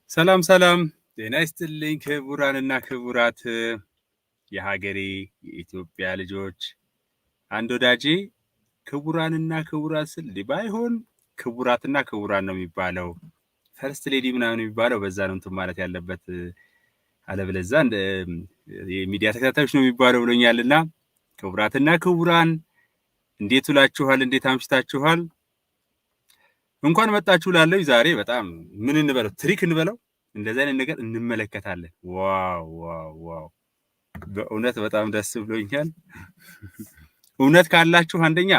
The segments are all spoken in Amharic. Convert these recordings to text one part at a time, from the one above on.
ሰላም ሰላም ጤና ይስጥልኝ ክቡራንና ክቡራት የሀገሬ የኢትዮጵያ ልጆች አንድ ወዳጄ ክቡራንና ክቡራት ስል ባይሆን ክቡራትና ክቡራን ነው የሚባለው ፈርስት ሌዲ ምናምን የሚባለው በዛ ነው እንትን ማለት ያለበት አለበለዚያ የሚዲያ ተከታታዮች ነው የሚባለው ብሎኛልና ክቡራትና ክቡራን እንዴት ውላችኋል እንዴት አምሽታችኋል እንኳን መጣችሁ ላለው ዛሬ በጣም ምን እንበለው ትሪክ እንበለው እንደዛ አይነት ነገር እንመለከታለን ዋው ዋው ዋው በእውነት በጣም ደስ ብሎኛል እውነት ካላችሁ አንደኛ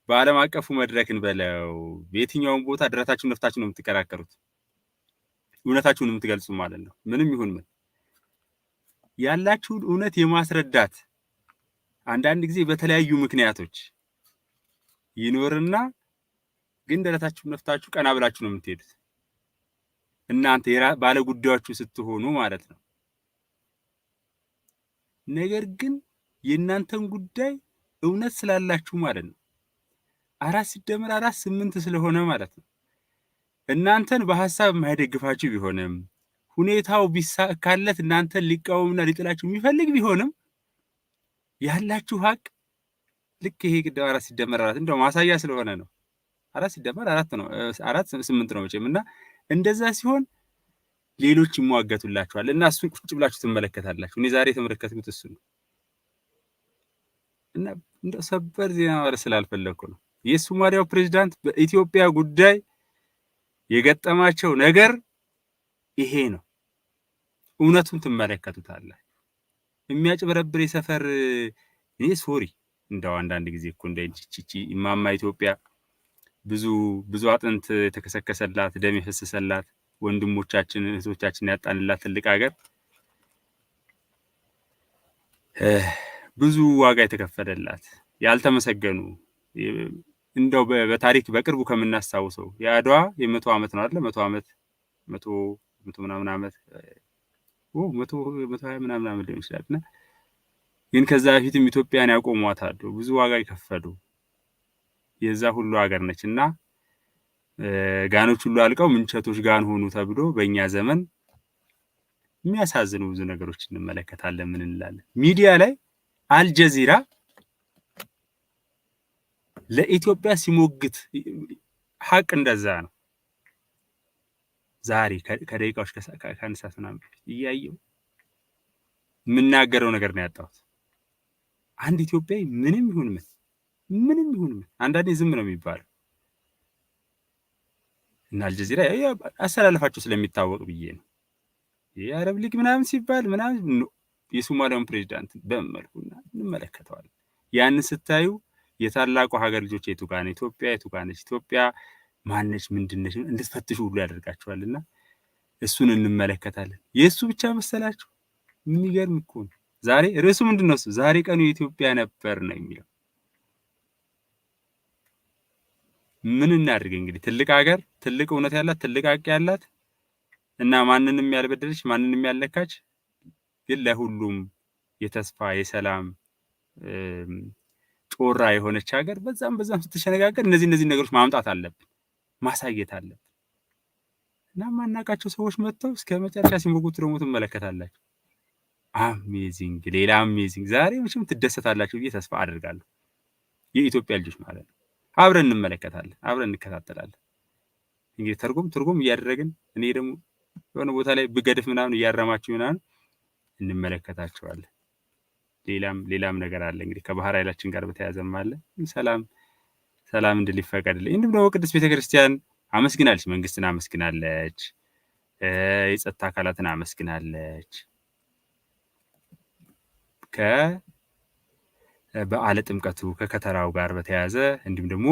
በአለም አቀፉ መድረክ እንበለው በየትኛውም ቦታ ድረታችሁን ነፍታችሁ ነው የምትከራከሩት እውነታችሁን የምትገልጹ ማለት ነው ምንም ይሁን ምን ያላችሁን እውነት የማስረዳት አንዳንድ ጊዜ በተለያዩ ምክንያቶች ይኖርና ግን ድረታችሁን ነፍታችሁ ቀና ብላችሁ ነው የምትሄዱት እናንተ ባለ ጉዳዮቹ ስትሆኑ ማለት ነው ነገር ግን የእናንተን ጉዳይ እውነት ስላላችሁ ማለት ነው 4 ሲደመር 4 8 ስለሆነ ማለት ነው እናንተን በሐሳብ ማይደግፋችሁ ቢሆንም ሁኔታው ቢሳካለት እናንተን ሊቃወምና ሊጥላችሁ የሚፈልግ ቢሆንም ያላችሁ ሀቅ ልክ ይሄ 4 ሲደመር 4 እንደው ማሳያ ስለሆነ ነው 4 ሲደመር 4 ነው 4 8 ነው መቼምና እንደዛ ሲሆን ሌሎች ይሟገቱላችኋል እና እሱ ቁጭ ብላችሁ ትመለከታላችሁ እኔ ዛሬ ተመረከትኩት እሱ ነው እና እንደው ሰበር ዜና ወር ስላልፈለኩ ነው የሶማሊያው ፕሬዝዳንት በኢትዮጵያ ጉዳይ የገጠማቸው ነገር ይሄ ነው እውነቱን ትመለከቱታላችሁ የሚያጭበረብር የሰፈር እኔ ሶሪ እንደው አንዳንድ ጊዜ እኮ እንደቺቺ ማማ ኢትዮጵያ ብዙ አጥንት የተከሰከሰላት ደም የፈሰሰላት ወንድሞቻችን እህቶቻችን ያጣንላት ትልቅ ሀገር ብዙ ዋጋ የተከፈለላት ያልተመሰገኑ እንደው በታሪክ በቅርቡ ከምናስታውሰው የአድዋ የ100 ዓመት ነው አይደል 100 ዓመት 100 ምናምን ዓመት 120 ምናምን ዓመት ሊሆን ይችላልና ግን ከዛ በፊትም ኢትዮጵያን ያቆሟታል ብዙ ዋጋ ይከፈሉ የዛ ሁሉ ሀገር ነችና ጋኖች ሁሉ አልቀው ምንቸቶች ጋን ሆኑ ተብሎ በእኛ ዘመን የሚያሳዝኑ ብዙ ነገሮች እንመለከታለን ምን እንላለን ሚዲያ ላይ አልጀዚራ ለኢትዮጵያ ሲሞግት ሀቅ እንደዛ ነው ዛሬ ከደቂቃዎች ከአንሳት ምናምን እያየው የምናገረው ነገር ነው ያጣሁት አንድ ኢትዮጵያዊ ምንም ይሁን ምን አንዳንዴ ዝም ነው የሚባለው እና አልጀዚራ አሰላለፋቸው ስለሚታወቅ ብዬ ነው የአረብ ሊግ ምናምን ሲባል ምናምን የሶማሊያውን ፕሬዝዳንት በመልኩና እንመለከተዋለን ያን ስታዩ የታላቁ ሀገር ልጆች የቱጋን ኢትዮጵያ ማነች ምንድነች እንድትፈትሹ ሁሉ ያደርጋቸዋልና እሱን እንመለከታለን የሱ ብቻ መሰላችሁ የሚገርም እኮ ነው ዛሬ ርዕሱ ምንድነው ዛሬ ቀኑ የኢትዮጵያ ነበር ነው የሚለው ምን እናድርግ እንግዲህ ትልቅ ሀገር ትልቅ እውነት ያላት ትልቅ ሀቅ ያላት እና ማንንም ያልበደለች ማንንም ያልነካች ግን ለሁሉም የተስፋ የሰላም ጮራ የሆነች ሀገር በዛም ስትሸነጋገር እነዚህ ነገሮች ማምጣት አለብን ማሳየት አለብን እና ማናቃቸው ሰዎች መጥተው እስከ መጨረሻ ሲሞጉት ደግሞ ትመለከታላችሁ። አሜዚንግ ሌላ አሜዚንግ ዛሬ መቼም ትደሰታላችሁ ብዬ ተስፋ አደርጋለሁ። የኢትዮጵያ ልጆች ማለት ነው። አብረን እንመለከታለን፣ አብረን እንከታተላለን። እንግዲህ ትርጉም እያደረግን እኔ ደግሞ የሆነ ቦታ ላይ ብገድፍ ምናምን እያረማችሁ ምናምን እንመለከታቸዋለን። ሌላም ነገር አለ እንግዲህ ከባህር ኃይላችን ጋር በተያያዘም አለ። ሰላም እንድል ይፈቀድልኝ። እንዲሁም ደግሞ ቅድስት ቤተክርስቲያን አመስግናለች፣ መንግስትን አመስግናለች፣ የጸጥታ አካላትን አመስግናለች። በዓለ ጥምቀቱ ከከተራው ጋር በተያያዘ እንዲሁም ደግሞ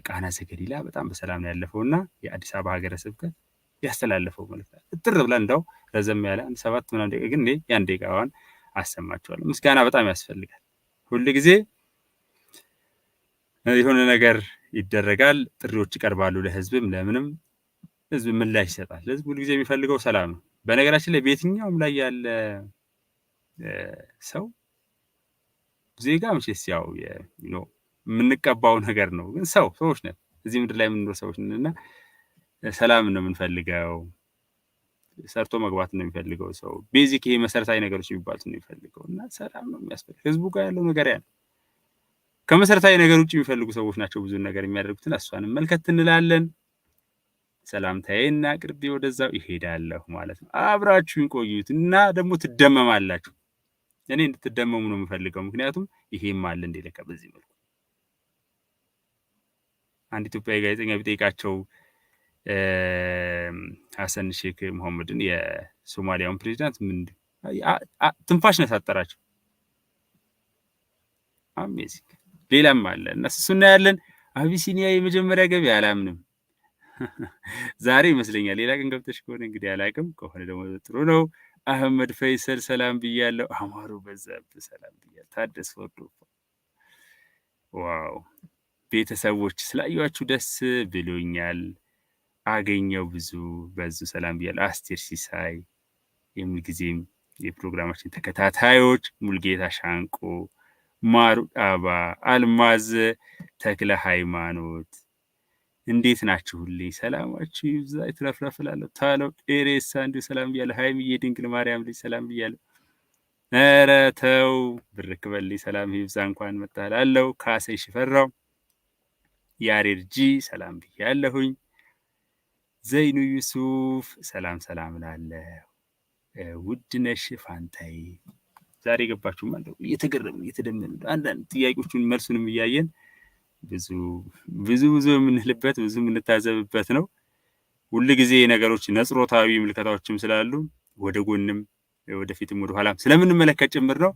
ቃና ዘገሊላ በጣም በሰላም ነው ያለፈውና የአዲስ አበባ ሐገረስብከት ያስተላለፈው መልእክት እጥር ብለን እንደው ረዘም ያለ 7 ምናምን ደቂቃ ግን ያን ደቂቃዋን አሰማችኋለሁ። ምስጋና በጣም ያስፈልጋል። ሁሉ ጊዜ የሆነ ነገር ይደረጋል፣ ጥሪዎች ይቀርባሉ ለህዝብም ለምንም ህዝብ ምላሽ ይሰጣል። ህዝብ ሁሉ ጊዜ የሚፈልገው ሰላም ነው። በነገራችን ላይ በየትኛውም ላይ ያለ ሰው ዜጋ መቼስ ያው የምንቀባው ነገር ነው። ግን ሰዎች ነን፣ እዚህ ምድር ላይ የምንኖር ሰዎች ነን እና ሰላም ነው የምንፈልገው። ሰርቶ መግባት ነው የሚፈልገው ሰው። ቤዚክ ይሄ መሰረታዊ ነገሮች የሚባሉት ነው የሚፈልገው እና ሰላም ነው የሚያስፈልግ። ህዝቡ ጋር ያለው ነገር ያ ነው። ከመሰረታዊ ነገር ውጭ የሚፈልጉ ሰዎች ናቸው ብዙ ነገር የሚያደርጉትን። እሷንም መልከት እንላለን። ሰላምታዬና ቅርቤ ወደዛው ይሄዳለሁ ማለት ነው። አብራችሁን ቆዩት እና ደግሞ ትደመማላችሁ። እኔ እንድትደመሙ ነው የምፈልገው። ምክንያቱም ይሄም አለ እንደ ለካ በዚህ መልኩ አንድ ኢትዮጵያዊ ጋዜጠኛ ቢጠይቃቸው ሐሰን ሼክ መሐመድን የሶማሊያውን ፕሬዝዳንት ትንፋሽ ነው ያሳጠራቸው። አሜዚንግ ሌላም አለ እና እሱና ያለን አቢሲኒያ የመጀመሪያ ገቢ አላምንም ዛሬ ይመስለኛል። ሌላ ቀን ገብተሽ ከሆነ እንግዲህ አላውቅም፣ ከሆነ ደግሞ ጥሩ ነው። አህመድ ፈይሰል ሰላም ብያለሁ። አማሩ በዛብህ ሰላም ብያለሁ። ታደስ ወርዶ ዋው ቤተሰቦች ስላዩአችሁ ደስ ብሎኛል። አገኘው በዙ ሰላም ብያለሁ። አስቴር ሲሳይ የምንጊዜም የፕሮግራማችን ተከታታዮች ሙልጌታ ሻንቆ፣ ማሩ ዳባ፣ አልማዝ ተክለ ሃይማኖት እንዴት ናችሁልኝ? ሰላማችሁ ይብዛ ይትረፍረፍላለሁ። ታለው ኤሬሳ እንዲሁ ሰላም ብያለሁ። ሃይሚዬ ድንግል ማርያም ልጅ ሰላም ብያለሁ። ኧረ ተው ብርክ በልኝ ሰላም ይብዛ እንኳን መጣላለሁ። ካሰይ ሽፈራው ያሬድ ጂ ሰላም ብያለሁኝ። ዘይኑ ዩሱፍ ሰላም ላለሁ። ውድነሽ ፋንታይ ዛሬ ገባችሁ ማለት ነው። እየተገረምን እየተደመምን አንዳንድ ጥያቄዎቹን መልሱንም እያየን ብዙ የምንልበት ብዙ የምንታዘብበት ነው። ሁሉ ጊዜ ነገሮች ነጽሮታዊ ምልከታዎችም ስላሉ ወደ ጎንም ወደፊትም ወደ ኋላም ስለምንመለከት ጭምር ነው።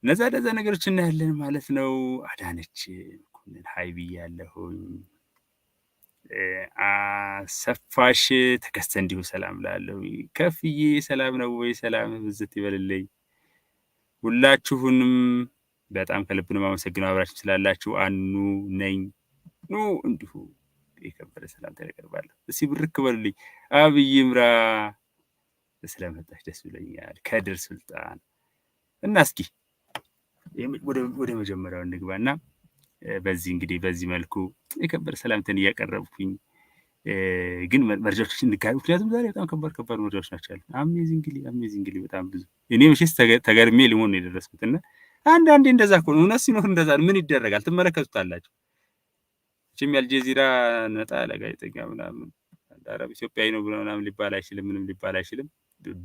ነዛ ነገሮች እናያለን ማለት ነው። አዳነች ኩንን ሃይ ብያለሁኝ። አሰፋሽ ተከስተ እንዲሁ ሰላም ላለሁ። ከፍዬ ሰላም ነው ወይ? ሰላም ብዝት ይበልልኝ። ሁላችሁንም በጣም ከልብ ነው የማመሰግነው አብራችሁ ስላላችሁ። አኑ ነኝ እንዲሁ የከበረ ሰላምታ ያቀርባለሁ። እስኪ ብርክ በሉልኝ። አብይ ምራ ስለመጣች ደስ ብለኛል። ከድር ሱልጣን እና እስኪ ወደ መጀመሪያው እንግባና በዚህ መልኩ የከበረ ሰላምታን እያቀረብኩኝ ግን መረጃዎችን እንጋቢ። ምክንያቱም ዛሬ በጣም ከባድ መረጃዎች ናቸው ያሉት። አሜዚንግሊ በጣም ብዙ እኔ መቼስ ተገርሜ ሊሆን ነው የደረስኩትና አንዳንዴ እንደዛ እኮ ነው። እውነት ሲኖር እንደዛ ምን ይደረጋል? ትመለከቱታላችሁ። እቺም የአልጀዚራ ነጣ ያለ ጋዜጠኛ ምናምን አረብ ኢትዮጵያዊ ነው ብሎ ምናምን ሊባል አይችልም፣ ምንም ሊባል አይችልም።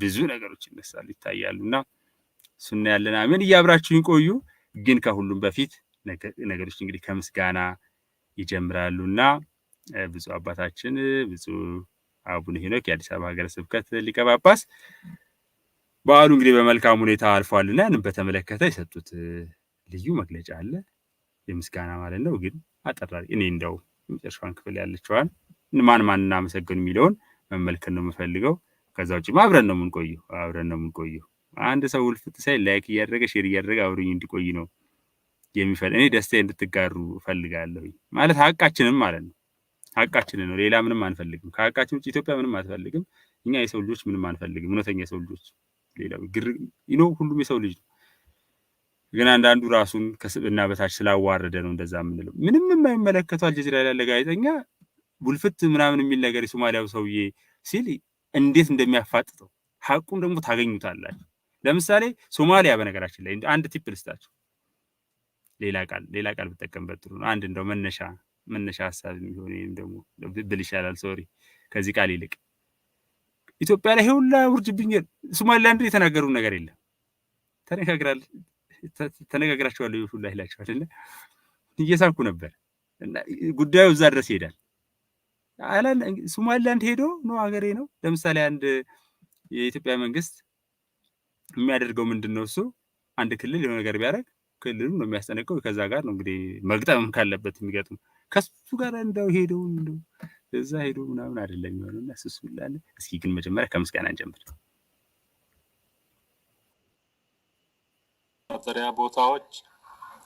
ብዙ ነገሮች ይነሳሉ ይታያሉና እሱና ያለና ምን እያብራችሁኝ ቆዩ። ግን ከሁሉም በፊት ነገሮች እንግዲህ ከምስጋና ይጀምራሉና ብፁዕ አባታችን ብፁዕ አቡነ ሄኖክ የአዲስ አበባ ሐገረስብከት ሊቀ ጳጳስ በዓሉ እንግዲህ በመልካም ሁኔታ አልፏልና ያንን በተመለከተ የሰጡት ልዩ መግለጫ አለ። የምስጋና ማለት ነው። ግን አጠራሪ እኔ እንደው የመጨረሻውን ክፍል ያለችዋን ማን እናመሰግን የሚለውን መመልከት ነው የምፈልገው። ከዛ ውጪ አብረን ነው የምንቆየው። አንድ ሰው ውልፍት ሳይ ላይክ እያደረገ ሼር እያደረገ አብሮኝ እንዲቆይ ነው እኔ ደስታዬ እንድትጋሩ ፈልጋለሁ ማለት ሐቃችንም ማለት ነው። ሐቃችንን ነው፣ ሌላ ምንም አንፈልግም። ከሐቃችን ውጪ ኢትዮጵያ ምንም አትፈልግም። እኛ የሰው ልጆች ምንም አንፈልግም፣ እውነተኛ የሰው ልጆች። ሌላው ሁሉም የሰው ልጅ ነው። ግን አንዳንዱ ራሱን ከስብና በታች ስላዋረደ ነው እንደዛ የምንለው። ምንም የማይመለከተው አልጀዚራ ላይ ያለ ጋዜጠኛ ውልፍት ምናምን የሚል ነገር የሶማሊያው ሰውዬ ሲል እንዴት እንደሚያፋጥጠው ሐቁን ደግሞ ታገኙታላችሁ። ለምሳሌ ሶማሊያ በነገራችን ላይ አንድ ቲፕ ልስጣችሁ። ሌላ ቃል ብጠቀምበት ጥሩ ነው። አንድ እንደው መነሻ ሐሳብ የሚሆን ወይም ደግሞ ብል ይሻላል፣ ሶሪ ከዚህ ቃል ይልቅ ኢትዮጵያ ላይ ሁላ ውርጅብኝ ሶማሊላንድ የተናገሩ ነገር የለም። ተነጋግራቸዋል ሁላ ይላቸዋል እና እየሳኩ ነበር እና ጉዳዩ እዛ ድረስ ይሄዳል። ሶማሊላንድ ሄዶ ነው ሀገሬ ነው። ለምሳሌ አንድ የኢትዮጵያ መንግስት የሚያደርገው ምንድነው? እሱ አንድ ክልል የሆነ ነገር ቢያደርግ ክልሉ ነው የሚያስጠነቀው። ከዛ ጋር ነው እንግዲህ መግጠምም ካለበት የሚገጥም። ከሱ ጋር እንደው እዛ ሄዶ ምናምን አይደለም የሚሆነውና ስሱላለ። እስኪ ግን መጀመሪያ ከምስጋና እንጀምር። ማጠሪያ ቦታዎች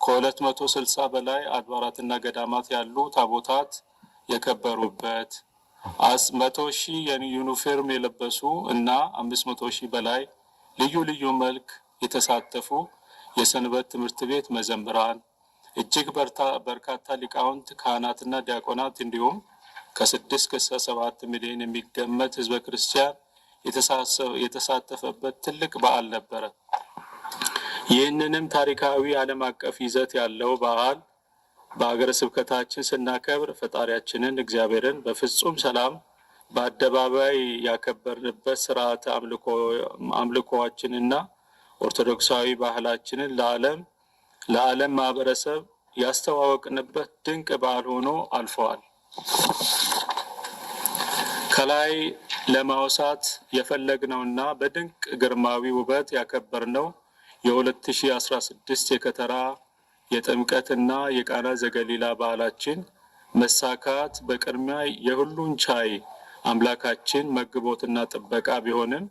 ከ260 በላይ አድባራትና ገዳማት ያሉ ታቦታት የከበሩበት 100,000 ዩኒፎርም የለበሱ እና 500,000 በላይ ልዩ መልክ የተሳተፉ የሰንበት ትምህርት ቤት መዘምራን፣ እጅግ በርካታ ሊቃውንት፣ ካህናትና ዲያቆናት እንዲሁም ከ6 እስከ 7 ሚሊዮን የሚገመት ህዝበ ክርስቲያን የተሳተፈበት ትልቅ በዓል ነበረ። ይህንንም ታሪካዊ ዓለም አቀፍ ይዘት ያለው በዓል በሀገረስብከታችን ስናከብር ፈጣሪያችንን እግዚአብሔርን በፍጹም ሰላም በአደባባይ ያከበርንበት ስርዓተ አምልኮዋችንና ኦርቶዶክሳዊ ባህላችንን ለዓለም ማህበረሰብ ያስተዋወቅንበት ድንቅ በዓል ሆኖ አልፈዋል። ከላይ ለማውሳት የፈለግነውና በድንቅ ግርማዊ ውበት ያከበርነው የ2016 የከተራ የጥምቀትና የቃና ዘገሊላ በዓላችን መሳካት በቅድሚያ የሁሉን ቻይ አምላካችን መግቦትና ጥበቃ ቢሆንም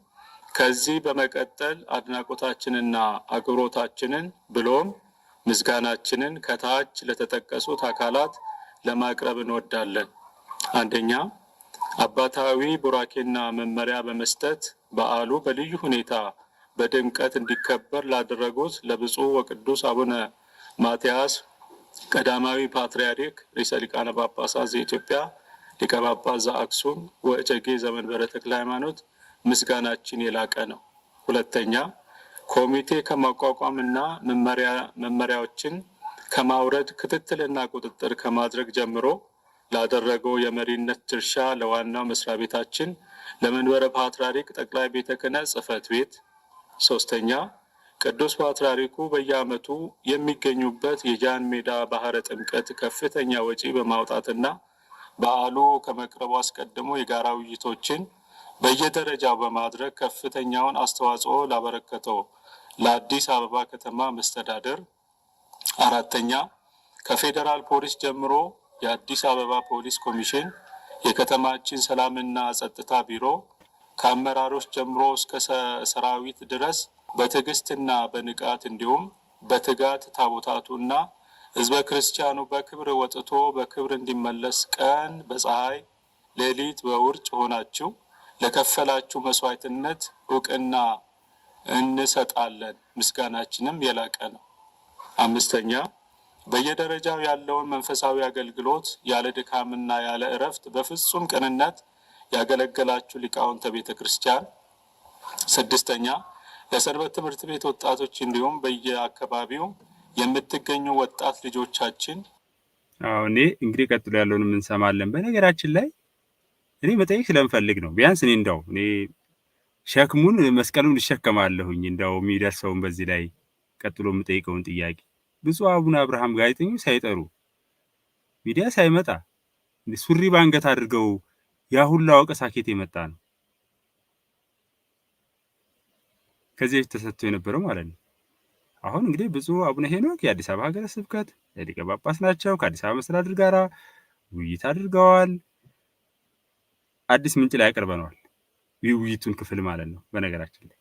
ከዚህ በመቀጠል አድናቆታችንና አክብሮታችንን ብሎም ምስጋናችንን ከታች ለተጠቀሱት አካላት ለማቅረብ እንወዳለን። አንደኛ፣ አባታዊ ቡራኬና መመሪያ በመስጠት በዓሉ በልዩ ሁኔታ በድምቀት እንዲከበር ላደረጉት ለብፁዕ ወቅዱስ አቡነ ማትያስ ቀዳማዊ ፓትርያርክ ርዕሰ ሊቃነ ጳጳሳት ዘኢትዮጵያ ሊቀ ጳጳስ ዘአክሱም ወእጨጌ ዘመንበረ ተክለ ሃይማኖት ምስጋናችን የላቀ ነው። ሁለተኛ፣ ኮሚቴ ከማቋቋምና መመሪያዎችን ከማውረድ ክትትልና ቁጥጥር ከማድረግ ጀምሮ ላደረገው የመሪነት ድርሻ ለዋናው መስሪያ ቤታችን ለመንበረ ፓትርያርክ ጠቅላይ ቤተ ክህነት ጽሕፈት ቤት። ሶስተኛ፣ ቅዱስ ፓትርያርኩ በየዓመቱ የሚገኙበት የጃን ሜዳ ባህረ ጥምቀት ከፍተኛ ወጪ በማውጣትና በዓሉ ከመቅረቡ አስቀድሞ የጋራ ውይይቶችን በየደረጃው በማድረግ ከፍተኛውን አስተዋጽኦ ላበረከተው ለአዲስ አበባ ከተማ መስተዳደር። አራተኛ፣ ከፌዴራል ፖሊስ ጀምሮ የአዲስ አበባ ፖሊስ ኮሚሽን፣ የከተማችን ሰላምና ጸጥታ ቢሮ ከአመራሮች ጀምሮ እስከ ሰራዊት ድረስ በትዕግስትና በንቃት እንዲሁም በትጋት ታቦታቱና ህዝበ ክርስቲያኑ በክብር ወጥቶ በክብር እንዲመለስ ቀን በፀሐይ ሌሊት በውርጭ ሆናችሁ ለከፈላችሁ መስዋዕትነት እውቅና እንሰጣለን። ምስጋናችንም የላቀ ነው። አምስተኛ፣ በየደረጃው ያለውን መንፈሳዊ አገልግሎት ያለ ድካምና ያለ እረፍት በፍጹም ቅንነት ያገለገላችሁ ሊቃውንተ ቤተ ክርስቲያን። ስድስተኛ፣ ለሰንበት ትምህርት ቤት ወጣቶች እንዲሁም በየአካባቢው የምትገኙ ወጣት ልጆቻችን። እኔ እንግዲህ ቀጥሎ ያለውን እንሰማለን። በነገራችን ላይ እኔ መጠየቅ ስለምፈልግ ነው። ቢያንስ እኔ ሸክሙን መስቀሉን እሸከማለሁኝ እንደው የሚደርሰውን በዚህ ላይ ቀጥሎ የምጠይቀውን ጥያቄ ብፁዕ አቡነ አብርሃም ጋዜጠኞች ሳይጠሩ ሚዲያ ሳይመጣ ሱሪ ባንገት አድርገው ያ ሁላ ወቀሳ ከየት የመጣ ነው? ከዚህ በፊት ተሰጥቶ የነበረው ማለት ነው። አሁን እንግዲህ ብፁዕ አቡነ ሄኖክ የአዲስ አበባ ሐገረስብከት ሊቀ ጳጳስ ናቸው። ከአዲስ አበባ መስተዳድር ጋር ውይይት አድርገዋል። አዲስ ምንጭ ላይ አቅርበነዋል የውይይቱን ክፍል ማለት ነው። በነገራችን ላይ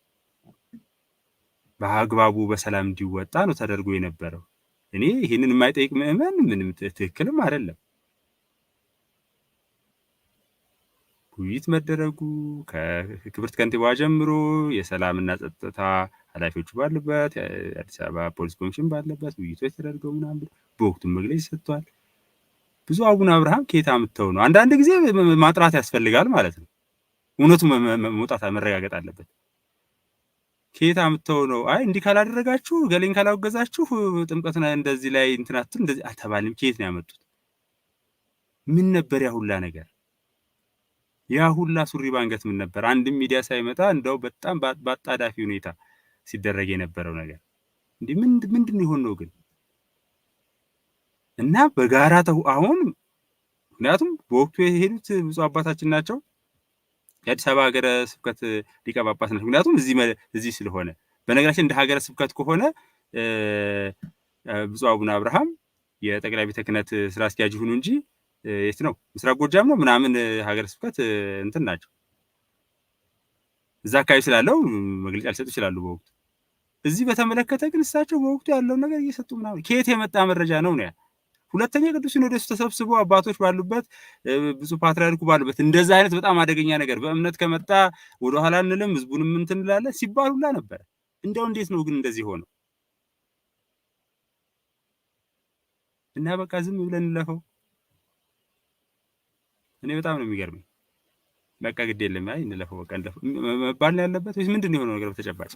በአግባቡ በሰላም እንዲወጣ ነው ተደርጎ የነበረው። እኔ ይሄንን የማይጠይቅ ምዕመን ምንም ትክክልም አይደለም። ውይይት መደረጉ ከክብርት ከንቲባዋ ጀምሮ የሰላምና ጸጥታ ኃላፊዎቹ ባሉበት የአዲስ አበባ ፖሊስ ኮሚሽን ባለበት ውይይቶች ተደርገው ምናምን በወቅቱ መግለጫ ሰጥቷል። ብዙ አቡነ አብርሃም ከየት አምጥተው ነው? አንዳንድ ጊዜ ማጥራት ያስፈልጋል ማለት ነው። እውነቱ መውጣት መረጋገጥ አለበት። ከየት አምጥተው ነው? አይ እንዲህ ካላደረጋችሁ ገሌን ካላወገዛችሁ ጥምቀትን እንደዚህ ላይ እንትናቱ እንደዚህ አተባልም። ከየት ነው ያመጡት? ምን ነበር ያ ሁላ ነገር? ያ ሁላ ሱሪ ባንገት ምን ነበር? አንድም ሚዲያ ሳይመጣ እንደው በጣም ባጣዳፊ ሁኔታ ሲደረግ የነበረው ነገር እንዴ ምንድን ይሆን ነው ግን? እና በጋራ አሁን ምክንያቱም በወቅቱ የሄዱት ብፁዕ አባታችን ናቸው። የአዲስ አበባ ሐገረስብከት ሊቀ ጳጳስ ናቸው። ምክንያቱም እዚህ ስለሆነ በነገራችን እንደ ሐገረስብከት ከሆነ ብፁዕ አቡነ አብርሃም የጠቅላይ ቤተ ክህነት ስራ አስኪያጅ ይሁኑ እንጂ የት ነው ምስራቅ ጎጃም ነው ምናምን ሐገረስብከት እንትን ናቸው። እዛ አካባቢ ስላለው መግለጫ ሊሰጡ ይችላሉ በወቅቱ። እዚህ በተመለከተ ግን እሳቸው በወቅቱ ያለው ነገር እየሰጡ ምናምን ከየት የመጣ መረጃ ነው ነው? ሁለተኛ ቅዱስ ሲኖዶስ ተሰብስቦ አባቶች ባሉበት ብፁዕ ፓትርያርኩ ባሉበት እንደዛ አይነት በጣም አደገኛ ነገር በእምነት ከመጣ ወደ ኋላ እንልም ህዝቡንም እንትን እንላለን ሲባል ሁላ ነበር። እንደው እንዴት ነው ግን እንደዚህ ሆነው? እና በቃ ዝም ብለን እንለፈው። እኔ በጣም ነው የሚገርመኝ። በቃ ግድ የለም አይ እንለፈው በቃ እንለፈው መባል ነው ያለበት ወይስ ምንድን ነው የሆነው ነገር በተጨባጭ?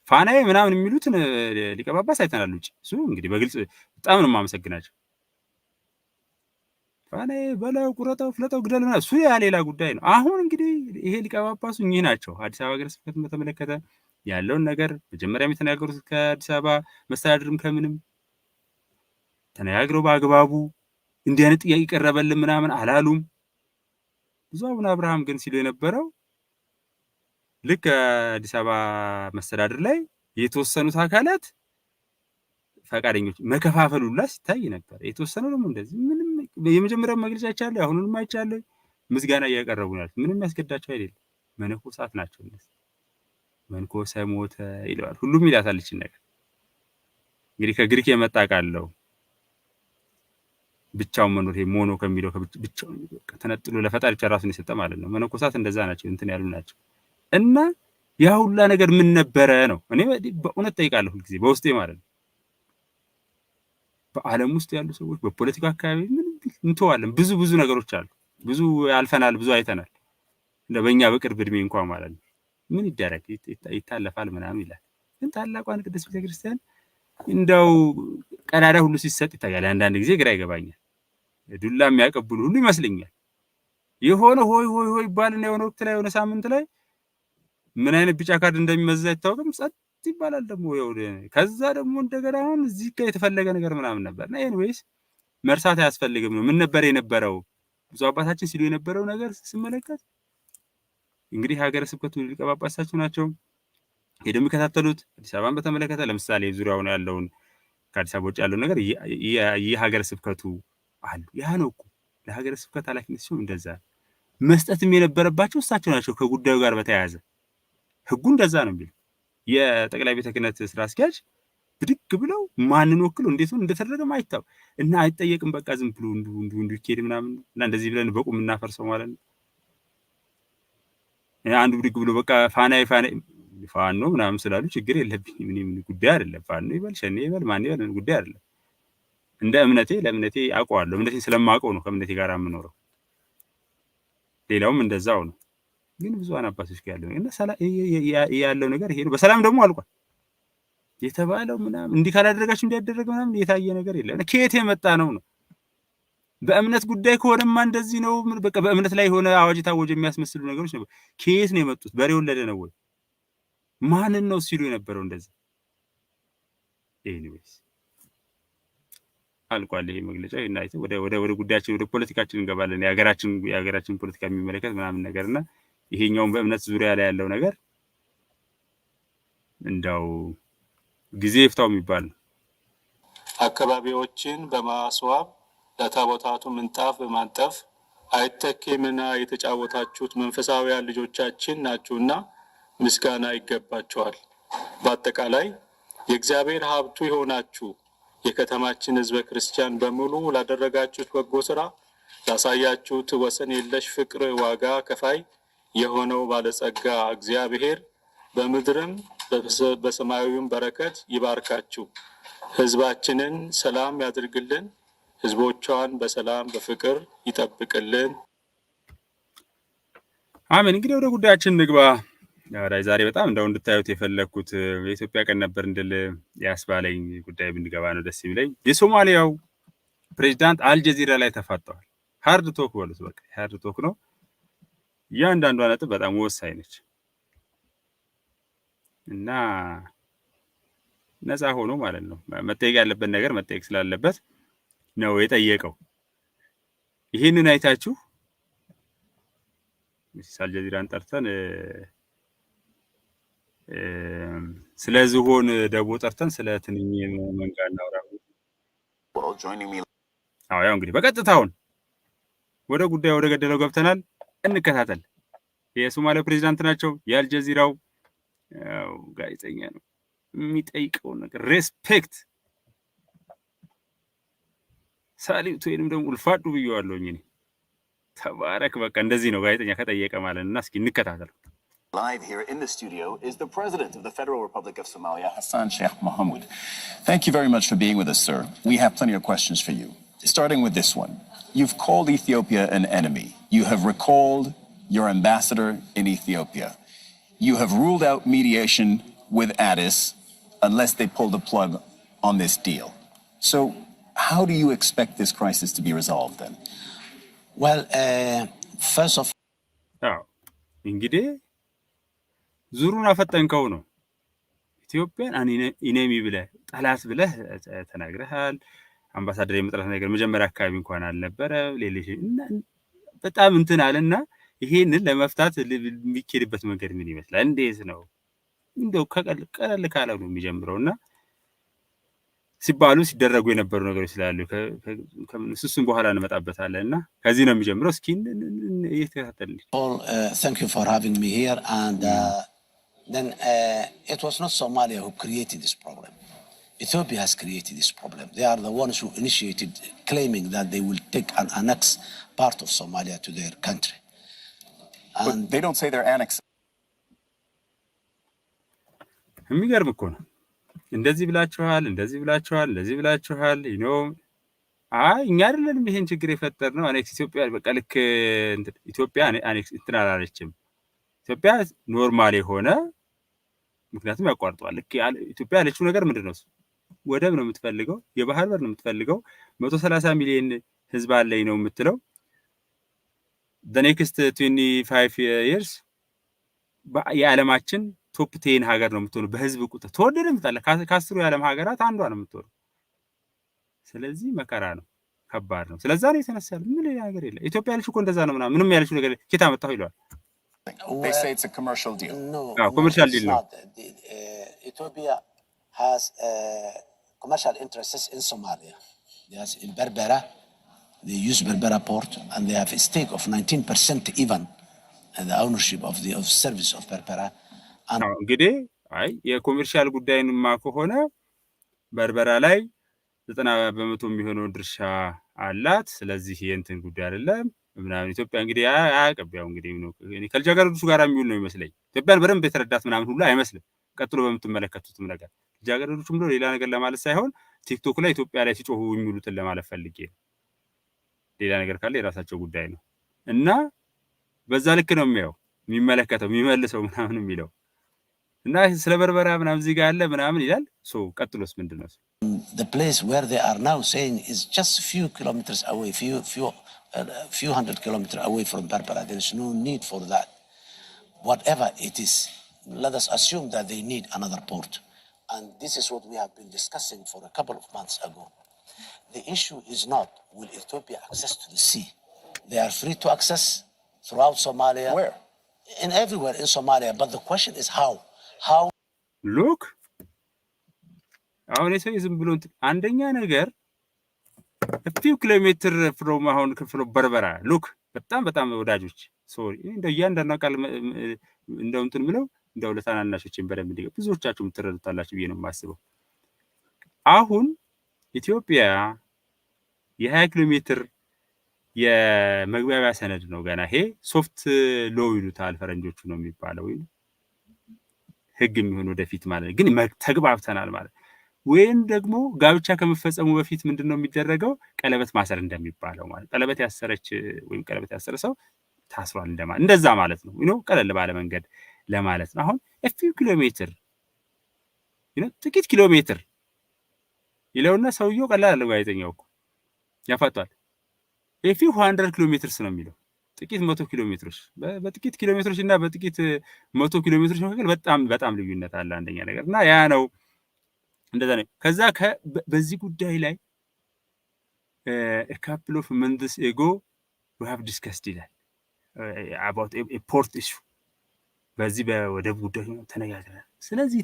ፋናዬ ምናምን የሚሉትን ሊቀ ጳጳስ አይተናል ውጪ። እሱ እንግዲህ በግልጽ በጣም ነው የማመሰግናቸው። ፋናዬ በለው ቁረጠው ፍለጠው ግደል ምናምን እሱ ያ ሌላ ጉዳይ ነው። አሁን እንግዲህ ይሄ ሊቀ ጳጳሱ እኚህ ናቸው። አዲስ አበባ ሐገረስብከትን በተመለከተ ያለውን ነገር መጀመሪያም የተናገሩት ከአዲስ አበባ መስተዳድርም ከምንም ተነጋግረው በአግባቡ እንዲህ አይነት ጥያቄ ቀረበልን ምናምን አላሉም። ብፁዕ አቡነ አብርሃም ግን ሲሉ የነበረው ልክ አዲስ አበባ መስተዳድር ላይ የተወሰኑት አካላት ፈቃደኞች መከፋፈሉላ ሲታይ ነበር። የተወሰነው ደግሞ እንደዚህ ምንም የመጀመሪያው መግለጫ አይቻለሁ፣ አሁኑንም አይቻለሁ። ምስጋና እያቀረቡ ነው። ምንም ያስገዳቸው አይደለም። መነኮሳት ናቸው እነዚህ። መንኮሰ ሞተ ይለዋል። ሁሉም ይላታል እቺን ነገር። እንግዲህ ከግሪክ የመጣ ቃል ነው። ብቻውን መኖር ይሄ ሞኖ ከሚለው ብቻውን ተነጥሎ ለፈጣሪ ብቻ ራሱን የሰጠ ማለት ነው። መነኮሳት እንደዛ ናቸው፣ እንትን ያሉ ናቸው። እና ያ ሁላ ነገር ምን ነበረ ነው? እኔ በእውነት ጠይቃለሁ ሁልጊዜ በውስጤ ማለት ነው። በዓለም ውስጥ ያሉ ሰዎች በፖለቲካ አካባቢ ምን እንተዋለን? ብዙ ነገሮች አሉ። ብዙ አልፈናል፣ ብዙ አይተናል። እንደ በእኛ በቅርብ እድሜ እንኳን ማለት ነው። ምን ይደረግ ይታለፋል ምናምን ይላል። ግን ታላቋን ቅድስት ቤተክርስቲያን እንደው ቀዳዳ ሁሉ ሲሰጥ ይታያል። አንዳንድ ጊዜ ግራ ይገባኛል። ዱላ የሚያቀብሉ ሁሉ ይመስለኛል። የሆነ ሆይ ይባልና የሆነ ወቅት ላይ የሆነ ሳምንት ላይ ምን አይነት ቢጫ ካርድ እንደሚመዛ አይታወቅም። ጸጥ ይባላል ደግሞ ከዛ ደግሞ እንደገና አሁን እዚህ ጋር የተፈለገ ነገር ምናምን ነበር እና ኤኒዌይስ መርሳት አያስፈልግም ነው። ምን ነበር የነበረው? ብፁዕ አባታችን ሲሉ የነበረው ነገር ስመለከት እንግዲህ ሐገረስብከቱ ሊቀ ጳጳሳቸው ናቸው ሄደው የሚከታተሉት አዲስ አበባን በተመለከተ ለምሳሌ ዙሪያውን ያለውን ከአዲስ አበባ ውጭ ያለውን ነገር የሐገረስብከቱ አሉ። ያ ነው እኮ ለሐገረስብከት ኃላፊነት ሲሆን እንደዛ መስጠትም የነበረባቸው እሳቸው ናቸው። ከጉዳዩ ጋር በተያያዘ ህጉ እንደዛ ነው የሚለው። የጠቅላይ ቤተ ክህነት ስራ አስኪያጅ ብድግ ብለው ማንን ወክለው እንዴት ነው እንደተደረገ አይታወቅም እና አይጠየቅም። በቃ ዝም ብሎ እንዱ ይኬድ ምናምን እና እንደዚህ ብለን በቁም እናፈርሰው ማለት ነው። አንዱ ብድግ ብሎ በቃ ፋኖ ምናምን ስላሉ ችግር የለብኝም ምን ጉዳይ አይደለም። ፋኖ ይበል ሸኔ ይበል ማን ይበል ጉዳይ አይደለም። እንደ ለእምነቴ አውቀዋለሁ። እምነቴን ስለማውቀው ነው ከእምነቴ ጋር የምኖረው። ሌላውም እንደዛው ነው። ግን ብዙሃን አባቶች ጋር ያለው ነገር ይሄ ነው። በሰላም ደግሞ አልቋል የተባለው ምናምን እንዲህ ካላደረጋችሁ እንዲያደረገ ምናምን የታየ ነገር የለም። ከየት የመጣ ነው? በእምነት ጉዳይ ከሆነማ እንደዚህ ነው። በቃ በእምነት ላይ የሆነ አዋጅ ታወጀ የሚያስመስሉ ነገሮች ነው። ከየት ነው የመጡት? በሬ ወለደ ነው ወይ? ማንን ነው ሲሉ የነበረው እንደዚህ? ኤኒዌይስ አልቋል ይሄ መግለጫ። እናይተ ወደ ጉዳያችን ወደ ፖለቲካችን እንገባለን። የሀገራችን ፖለቲካ የሚመለከት ምናምን ነገርና ይሄኛውን በእምነት ዙሪያ ላይ ያለው ነገር እንዳው ጊዜ ይፍታው የሚባል ነው። አካባቢዎችን በማስዋብ ለታቦታቱ ምንጣፍ በማንጠፍ አይተኬ ሚና የተጫወታችሁት መንፈሳዊያን ልጆቻችን ናችሁና ምስጋና ይገባቸዋል። በአጠቃላይ የእግዚአብሔር ሀብቱ የሆናችሁ የከተማችን ህዝበ ክርስቲያን በሙሉ ላደረጋችሁት በጎ ስራ ላሳያችሁት ወሰን የለሽ ፍቅር ዋጋ ከፋይ የሆነው ባለጸጋ እግዚአብሔር በምድርም በሰማያዊም በረከት ይባርካችሁ። ህዝባችንን ሰላም ያድርግልን፣ ህዝቦቿን በሰላም በፍቅር ይጠብቅልን። አሜን። እንግዲህ ወደ ጉዳያችን ንግባ። ዛሬ በጣም እንደው እንድታዩት የፈለኩት የኢትዮጵያ ቀን ነበር እንድል ያስባለኝ ጉዳይ ብንገባ ነው ደስ የሚለኝ። የሶማሊያው ፕሬዝዳንት አልጀዚራ ላይ ተፋጠዋል። ሃርድ ቶክ በሉት፣ በቃ ሃርድ ቶክ ነው። እያንዳንዷ ነጥብ በጣም ወሳኝ ነች እና ነፃ ሆኖ ማለት ነው መጠየቅ ያለበት ነገር መጠየቅ ስላለበት ነው የጠየቀው። ይህንን አይታችሁ አልጀዚራን ጠርተን ስለ ዝሆን ደቦ ጠርተን ስለ ትንኝ መንጋ እናውራ። ያው እንግዲህ በቀጥታውን ወደ ጉዳዩ ወደ ገደለው ገብተናል። እንከታተል። የሶማሊያ ፕሬዝዳንት ናቸው። የአልጀዚራው ጋዜጠኛ ነው። የሚጠይቀው ነገር ሬስፔክት ሳሊቱ ወይንም ደግሞ ulfaadhu ብየዋለሁኝ እኔ። ተባረክ። በቃ እንደዚህ ነው ጋዜጠኛ ከጠየቀ ማለት እና እስኪ እንከታተል። Live here in the studio is the President of the Federal Republic of Somalia, Hassan Sheikh Mohamud. Thank you very much for being with us, sir. We have plenty of questions for you. Starting with this one. You've called Ethiopia an enemy. You have recalled your ambassador in Ethiopia. You have ruled out mediation with Addis unless they pull the plug on this deal. So how do you expect this crisis to be resolved then? Well, first of all, እንግዲህ ዙሩን አፈጠንከው ነው። ኢትዮጵያን ኢኔሚ ብለህ ጠላት ብለህ ተናግረሃል። አምባሳደር የመጥራት ነገር መጀመሪያ አካባቢ እንኳን አልነበረ። ሌሊት በጣም እንትን አለና ይሄንን ለመፍታት የሚኬድበት መንገድ ምን ይመስላል? እንዴት ነው? እንደው ቀለል ካለ ነው የሚጀምረውና ሲባሉ ሲደረጉ የነበሩ ነገሮች ስላሉ ከእሱም በኋላ እንመጣበታለንና ከዚህ ነው የሚጀምረው። እስኪ እየተከታተልን thank you for having me here and then it was not Somalia who created this problem. Ethiopia has created this problem. They are the ones who initiated claiming that they will take and annex part of Somalia to their country. And but they don't say they're annexing. የሚገርም እኮ ነው። እንደዚህ ብላችኋል፣ እንደዚህ ብላችኋል፣ እንደዚህ ብላችኋል። እኛ አይደለንም ይሄን ችግር የፈጠርነው። አኔክስ ኢትዮጵያ በቃ ልክ ኢትዮጵያ አኔክስ እንትን አላለችም። ኢትዮጵያ ኖርማል የሆነ ምክንያቱም ያቋርጠዋል። ልክ ኢትዮጵያ ያለችው ነገር ምንድነው? ወደብ ነው የምትፈልገው፣ የባህር በር ነው የምትፈልገው። 130 ሚሊዮን ህዝብ አለኝ ነው የምትለው። the next 25 years የዓለማችን ቶፕ 10 ሀገር ነው የምትሆነው በህዝብ ቁጥር። ተወደደም ታለ ከአስሩ የዓለም ሀገራት አንዷ ነው የምትሆነው። ስለዚህ መከራ ነው፣ ከባድ ነው። ስለዛ ነው የተነሳል። ምን ሌላ ነገር የለም። ኢትዮጵያ ያለችው እኮ እንደዛ ነው ምናምን ምንም ያለችው ነገር ኬታ መጣው ይሏል። They say it's a commercial deal. No, commercial deal. No. Ethiopia has commercial interests in Somalia. Yes, in Berbera, they use Berbera port, and they have a stake of 19% even in the ownership of the service of Berbera. እንግዲህ የኮመርሻል ጉዳይንማ ከሆነ በርበራ ላይ 90% የሚሆነው ድርሻ አላት። ስለዚህ የእንትን ጉዳይ አይደለም ምናምን። ኢትዮጵያ እንግዲህ አያቀበያው እንግዲህ ነው ከልጃገረዶቹ ጋር የሚውል ነው ይመስለኝ። ኢትዮጵያን በደንብ የተረዳት ምናምን ሁሉ አይመስልም። ቀጥሎ በምትመለከቱትም ነገር ልጃገረዶቹም ብሎ ሌላ ነገር ለማለት ሳይሆን ቲክቶክ ላይ ኢትዮጵያ ላይ ሲጮሁ የሚውሉትን ለማለት ፈልጌ ነው። ሌላ ነገር ካለ የራሳቸው ጉዳይ ነው እና በዛ ልክ ነው የሚመለከተው የሚመልሰው ምናምን የሚለው እና ስለ በርበራ ምናምን እዚህ ጋር አለ ምናምን ይላል። ቀጥሎስ ምንድነው? The place where they are now saying is just a few kilometers away, few hundred kilometers away from Berbera. There is no need for that. Whatever it is, let us assume that they need another port. And this is what we have been discussing for a couple of months ago. The issue is not will Ethiopia access to the sea. They are free to access throughout Somalia. Where? In everywhere in Somalia. But the question is how. How? Look. አሁን የሰው ዝም ብሎ አንደኛ ነገር a few kilometers from አሁን ከፍሎ በርበራ ሉክ በጣም ወዳጆች ሶሪ እንደው እያንዳንዱ ቃል እንደው እንትን ብለው እንደው ለታናናሾችን በደንብ እንዲገ ብዙዎቻችሁ የምትረዱታላችሁ ብዬ ነው የማስበው። አሁን ኢትዮጵያ የ20 ኪሎ ሜትር የመግባቢያ ሰነድ ነው ገና ይሄ ሶፍት ሎው ይሉታል ፈረንጆቹ ነው የሚባለው ህግ የሚሆን ወደፊት ማለት ግን ተግባብተናል ማለት ወይም ደግሞ ጋብቻ ከመፈጸሙ በፊት ምንድነው የሚደረገው ቀለበት ማሰር እንደሚባለው ማለት ቀለበት ያሰረች ወይም ቀለበት ያሰረ ሰው ታስሯል እንደዛ ማለት ነው ቀለል ባለ መንገድ ለማለት ነው አሁን a few ኪሎሜትር ጥቂት ኪሎ ሜትር ይለውና ሰውየው ቀላል ነው ጋዜጠኛው እኮ ያፋጣል a few 100 ኪሎሜትርስ ነው የሚለው ጥቂት 100 ኪሎሜትሮች በጥቂት ኪሎሜትሮች እና በጥቂት 100 ኪሎሜትሮች መካከል በጣም ልዩነት አለ አንደኛ ነገር እና ያ ነው እንደዛ ነው ከዛ በዚህ ጉዳይ ላይ a couple of months ago we have discussed it about a port issue በዚህ በወደብ ጉዳይ ተነጋግረናል ስለዚህ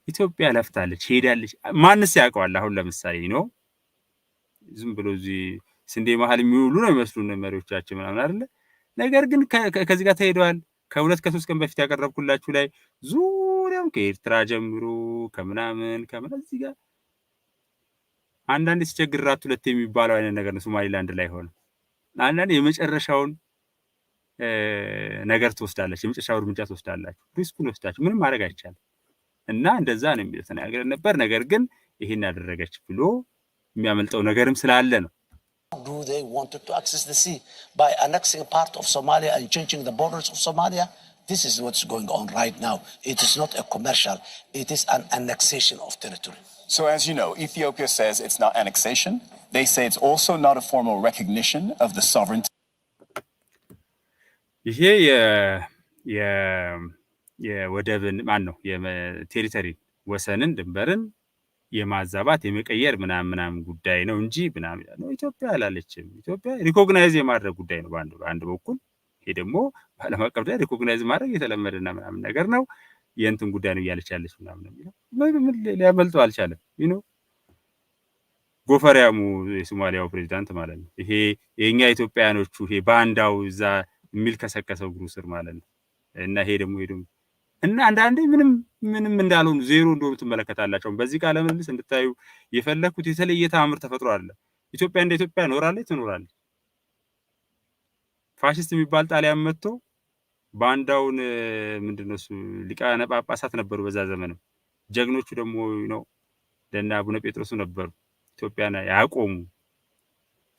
ኢትዮጵያ ለፍታለች ሄዳለች ማንስ ያውቀዋል አሁን ለምሳሌ ነው ዝም ብሎ እዚህ ስንዴ መሃል የሚውሉ ነው የሚመስሉን መሪዎቻችን ምናምን አይደለ ነገር ግን ከዚህ ጋር ተሄደዋል ከ2-3 ቀን በፊት ያቀረብኩላችሁ ላይ ዙሪያም ከኤርትራ ጀምሮ ከምናምን እዚህ ጋር አንዳንድ ሲቸግራት ሁለት የሚባለው አይነት ነገር ነው ሶማሊላንድ ላይ ሆነ አንዳንድ የመጨረሻውን ነገር ተወስዳለች የመጨረሻው እርምጃ ተወስዳላችሁ ሪስኩን ወስዳችሁ ምንም ማድረግ አይቻልም እና እንደዛ ነው የሚተናገረን ነበር ነገር ግን ይሄን ያደረገች ብሎ የሚያመልጠው ነገርም ስላለ ነው Do they want to access the sea by annexing part of Somalia and changing the borders of Somalia? This is what's going on right now. It is not a commercial, it is an annexation of territory. So as you know, Ethiopia says it's not annexation. They say it's also not a formal recognition of the sovereignty. ይሄ የወደብን ማን ነው የቴሪቶሪ ወሰንን ድንበርን የማዛባት የመቀየር ምናምን ጉዳይ ነው እንጂ ምናምን ነው ኢትዮጵያ አላለችም ኢትዮጵያ ሪኮግናይዝ የማድረግ ጉዳይ ነው በአንድ በኩል ይሄ ደግሞ ዓለም አቀፍ ላይ ሪኮግናይዝ ማድረግ የተለመደና ምናምን ነገር ነው የእንትን ጉዳይ ነው እያለች ያለች ምናምን ምን ሊያመልጠው አልቻለም ጎፈሪያሙ የሶማሊያው ፕሬዝዳንት ማለት ነው ይሄ የኛ ኢትዮጵያኖቹ ይሄ ባንዳው እዛ የሚል ከሰከሰው ግሩስር ማለት ነው እና ይሄ ደግሞ እና አንዳንዴ ምንም እንዳልሆኑ ዜሮ እንደሆኑ ተመለከታላችሁ በዚህ ቃለ መልስ እንድታዩ የፈለኩት የተለየ ታምር ተፈጥሮ አለ ኢትዮጵያ እንደ ኢትዮጵያ ትኖራለች ፋሺስት የሚባል ጣሊያን መጥቶ ባንዳውን ምንድነው እሱ ሊቃነ ጳጳሳት ነበሩ በዛ ዘመን ጀግኖቹ ደግሞ ለና አቡነ ጴጥሮስ ነበሩ ኢትዮጵያን ያቆሙ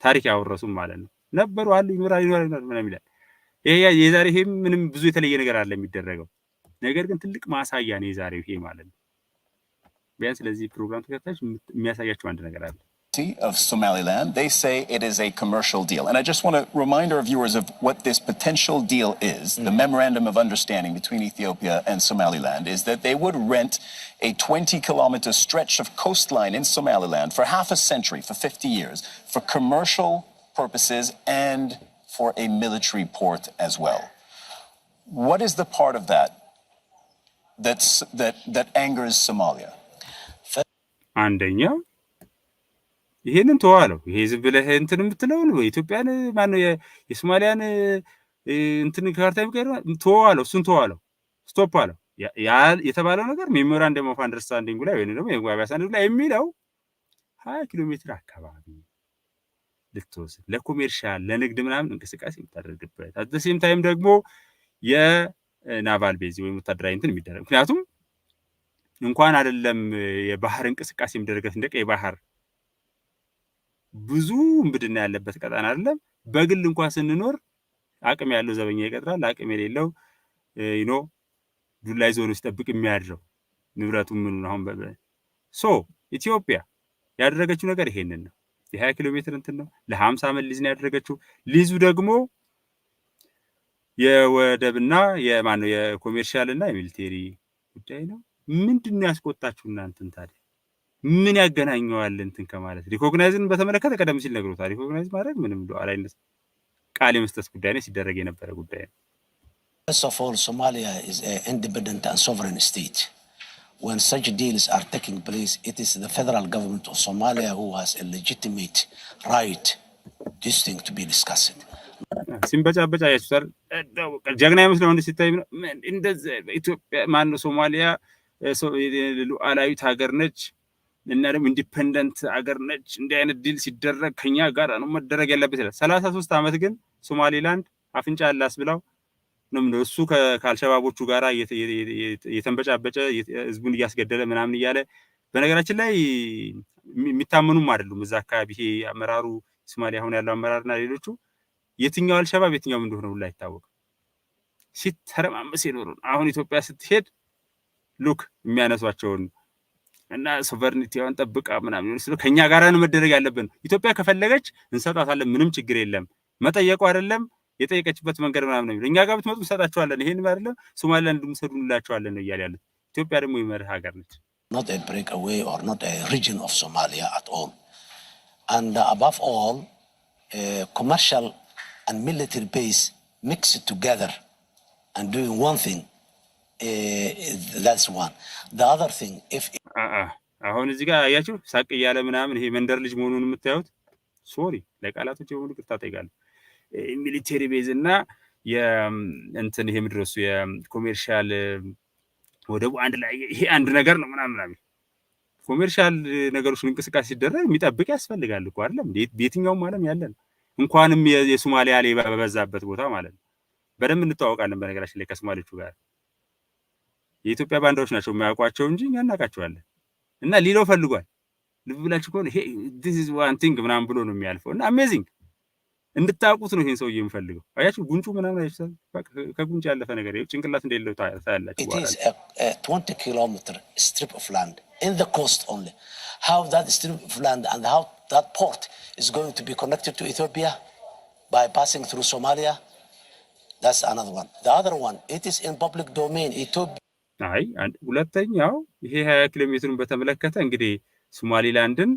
ታሪክ ያወረሱ ማለት ነው ነበሩ አሉ ይኖራል ምንም ይላል ይሄ የዛሬ ይሄ ምንም ብዙ የተለየ ነገር አለ የሚደረገው ነገር ግን ትልቅ ማሳያ ነው የዛሬው ይሄ ማለት ነው ቢያንስ ለዚህ ፕሮግራም ተከታታዮች የሚያሳያቸው አንድ ነገር አለ of Somaliland. They say it is a commercial deal. And I just want to remind our viewers of what this potential deal is. The memorandum of understanding between Ethiopia and Somaliland is that they would rent a 20-kilometer stretch of coastline in Somaliland for half a century, for 50 years, for commercial purposes and for a military port as well. What is the part of that angers Somalia? አንደኛው ይሄንን ተዋለው ይሄ ዝም ብለህ እንትን የምትለው ነው ኢትዮጵያን ማን ነው የሶማሊያን እንትን ካርታ የሚቀር ተዋለው ስቶፕ አለው ያ የተባለው ነገር ሜሞራንደም ኦፍ አንደርስታንዲንግ ላይ ወይ ደግሞ የመግባቢያ ሰነድ ላይ የሚለው 20 ኪሎ ሜትር አካባቢ ልትወስድ ለኮሜርሻል ለንግድ ምናምን እንቅስቃሴ የምታደርግበት at the same time ደግሞ የናቫል ቤዝ ወይ ወታደራዊ እንትን የሚደረግ ምክንያቱም እንኳን አይደለም የባህር እንቅስቃሴ የሚደረግበት እንደ ቀይ ባህር ብዙ ምድና ያለበት ቀጣና አይደለም በግል እንኳን ስንኖር አቅም ያለው ዘበኛ ይቀጥራል አቅም የሌለው ዱላይ ዞን ውስጥ ጠብቅ የሚያድረው ንብረቱ ምን አሁን ኢትዮጵያ ያደረገችው ነገር ይሄንን ነው የ20 ኪሎ ሜትር እንትን ነው ለ50 ዓመት ሊዝ ነው ያደረገችው ሊዙ ደግሞ የወደብና የማነው የኮሜርሻልና የሚሊቴሪ ጉዳይ ነው ምንድነው ያስቆጣችሁ እናንተን ታዲያ ምን ያገናኘዋል እንትን ከማለት ሪኮግናይዝን በተመለከተ ቀደም ሲል ነግሮታል ሪኮግናይዝ ማድረግ ምንም ሉዓላዊነት ቃል የመስጠት ጉዳይ ነው ሲደረግ የነበረ ጉዳይ ነው First of all, Somalia is an independent and sovereign state. When such deals are taking place, it is the federal government of Somalia who has a legitimate right this thing to be discussed. ሲምበጫበጫ ያስፈር ጀግና ይመስለው እንደ ሲታይ እንደዚህ ኢትዮጵያ ማን ነው ሶማሊያ ሉዓላዊት ሀገር ነች እና ደግሞ ኢንዲፔንደንት ሀገር ነች እንዲህ አይነት ዲል ሲደረግ ከኛ ጋር ነው መደረግ ያለበት ይላል። 33 ዓመት ግን ሶማሊላንድ አፍንጫ አላስብላው ነው እሱ ከአልሸባቦቹ ጋራ የተንበጫበጨ ህዝቡን እያስገደለ ምናምን እያለ በነገራችን ላይ የሚታመኑም አይደሉም እዛ አካባቢ ይሄ አመራሩ ሶማሊያ አሁን ያለው አመራርና ሌሎቹ የትኛው አልሸባብ የትኛው እንደሆነ ሁሉ አይታወቅም። ሲተረማመስ ይኖሩ አሁን ኢትዮጵያ ስትሄድ ሉክ የሚያነሷቸውን እና ሶቨርኒቲውን ጠብቃ ምናምን ነው ከኛ ጋር ነው መደረግ ያለብን። ኢትዮጵያ ከፈለገች እንሰጣታለን፣ ምንም ችግር የለም። መጠየቁ አይደለም የጠየቀችበት መንገድ ምናምን ነው። እኛ ጋር ብትመጡ እንሰጣቸዋለን፣ ይሄን አይደለም ሶማሊላንድ እንሰዱላቸዋለን ነው እያለ ያሉት። ኢትዮጵያ ደግሞ የመርህ ሀገር ነች። Not a breakaway or not a region of Somalia at all. And above all, commercial and military base mixed together and doing one thing. That's one. The other thing, if አሁን እዚህ ጋር አያችሁ ሳቅ እያለ ምናምን ይሄ መንደር ልጅ መሆኑን የምታዩት ሶሪ ለቃላቶች የሆኑ ቅርታ ጠይቃለሁ። ሚሊተሪ ቤዝ እና የእንትን ይሄ ምድረሱ የኮሜርሻል ወደቡ አንድ ላይ ይሄ አንድ ነገር ነው ምናምን ኮሜርሻል ነገሮችን እንቅስቃሴ ሲደረግ የሚጠብቅ ያስፈልጋል እኮ አይደለም በየትኛውም ዓለም ያለን እንኳንም የሶማሊያ ሌባ በበዛበት ቦታ ማለት ነው። በደንብ እንተዋወቃለን በነገራችን ላይ ከሶማሌዎቹ ጋር የኢትዮጵያ ባንዳዎች ናቸው የማያውቋቸው እንጂ እኛ እናውቃቸዋለን። እና ሊለው ፈልጓል ልብ ብላችሁ ከሆነ ይሄ this is one thing ምናምን ብሎ ነው የሚያልፈው እና አሜዚንግ እንድታውቁት ነው ይሄን ሰውዬ የምፈልገው። አያችሁ ጉንጩ ምናምን አይቻል ከጉንጭ ያለፈ ነገር ጭንቅላት እንደሌለው ታያላችሁ። It is a 20 kilometer strip of land in the coast only. How that strip of land and how that port is going to be connected to Ethiopia by passing through Somalia, that's another one. The other one, it is in public domain. Ethiopia አይ ሁለተኛው ይሄ 20 ኪሎ ሜትሩን በተመለከተ እንግዲህ ሶማሊላንድን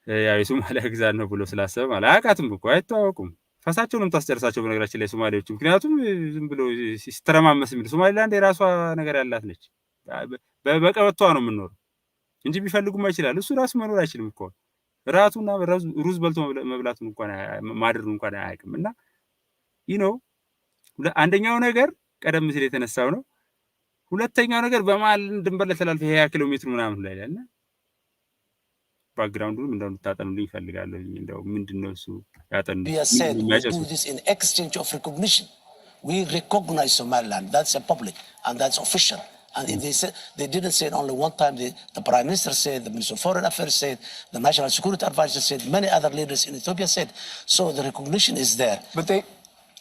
ያው የሶማሊያ ግዛት ነው ብሎ ስላሰበ ማለት አያውቃትም እኮ አይተዋወቁም። ፈሳቸውንም ታስጨርሳቸው በነገራችን ላይ ሶማሌዎቹ ምክንያቱም ዝም ብሎ ሲስተረማመስ የሚል ሶማሊላንድ የራሷ ነገር ያላት ነች። በቀበቷ ነው የምንኖረው እንጂ ቢፈልጉም አይችላል። እሱ ራሱ መኖር አይችልም እኮ ራቱና ሩዝ በልቶ መብላቱን እንኳን ማድሩን እንኳን አያውቅም። እና አንደኛው ነገር ቀደም ሲል የተነሳው ነው። ሁለተኛው ነገር በማል ድንበር ላይ ተላልፈ 20 ኪሎ ሜትር ምናምን ላይ ያለና ባክግራውንዱን እንደው ታጠኑልኝ ይፈልጋለሁ። እንደው ምንድነው እሱ ያጠኑ this in exchange of recognition. We recognize Somaliland. That's a public and that's official. And they didn't say it only one time. The Prime Minister said, the Minister of Foreign Affairs said, the National Security Advisor said, many other leaders in Ethiopia said. So the recognition is there.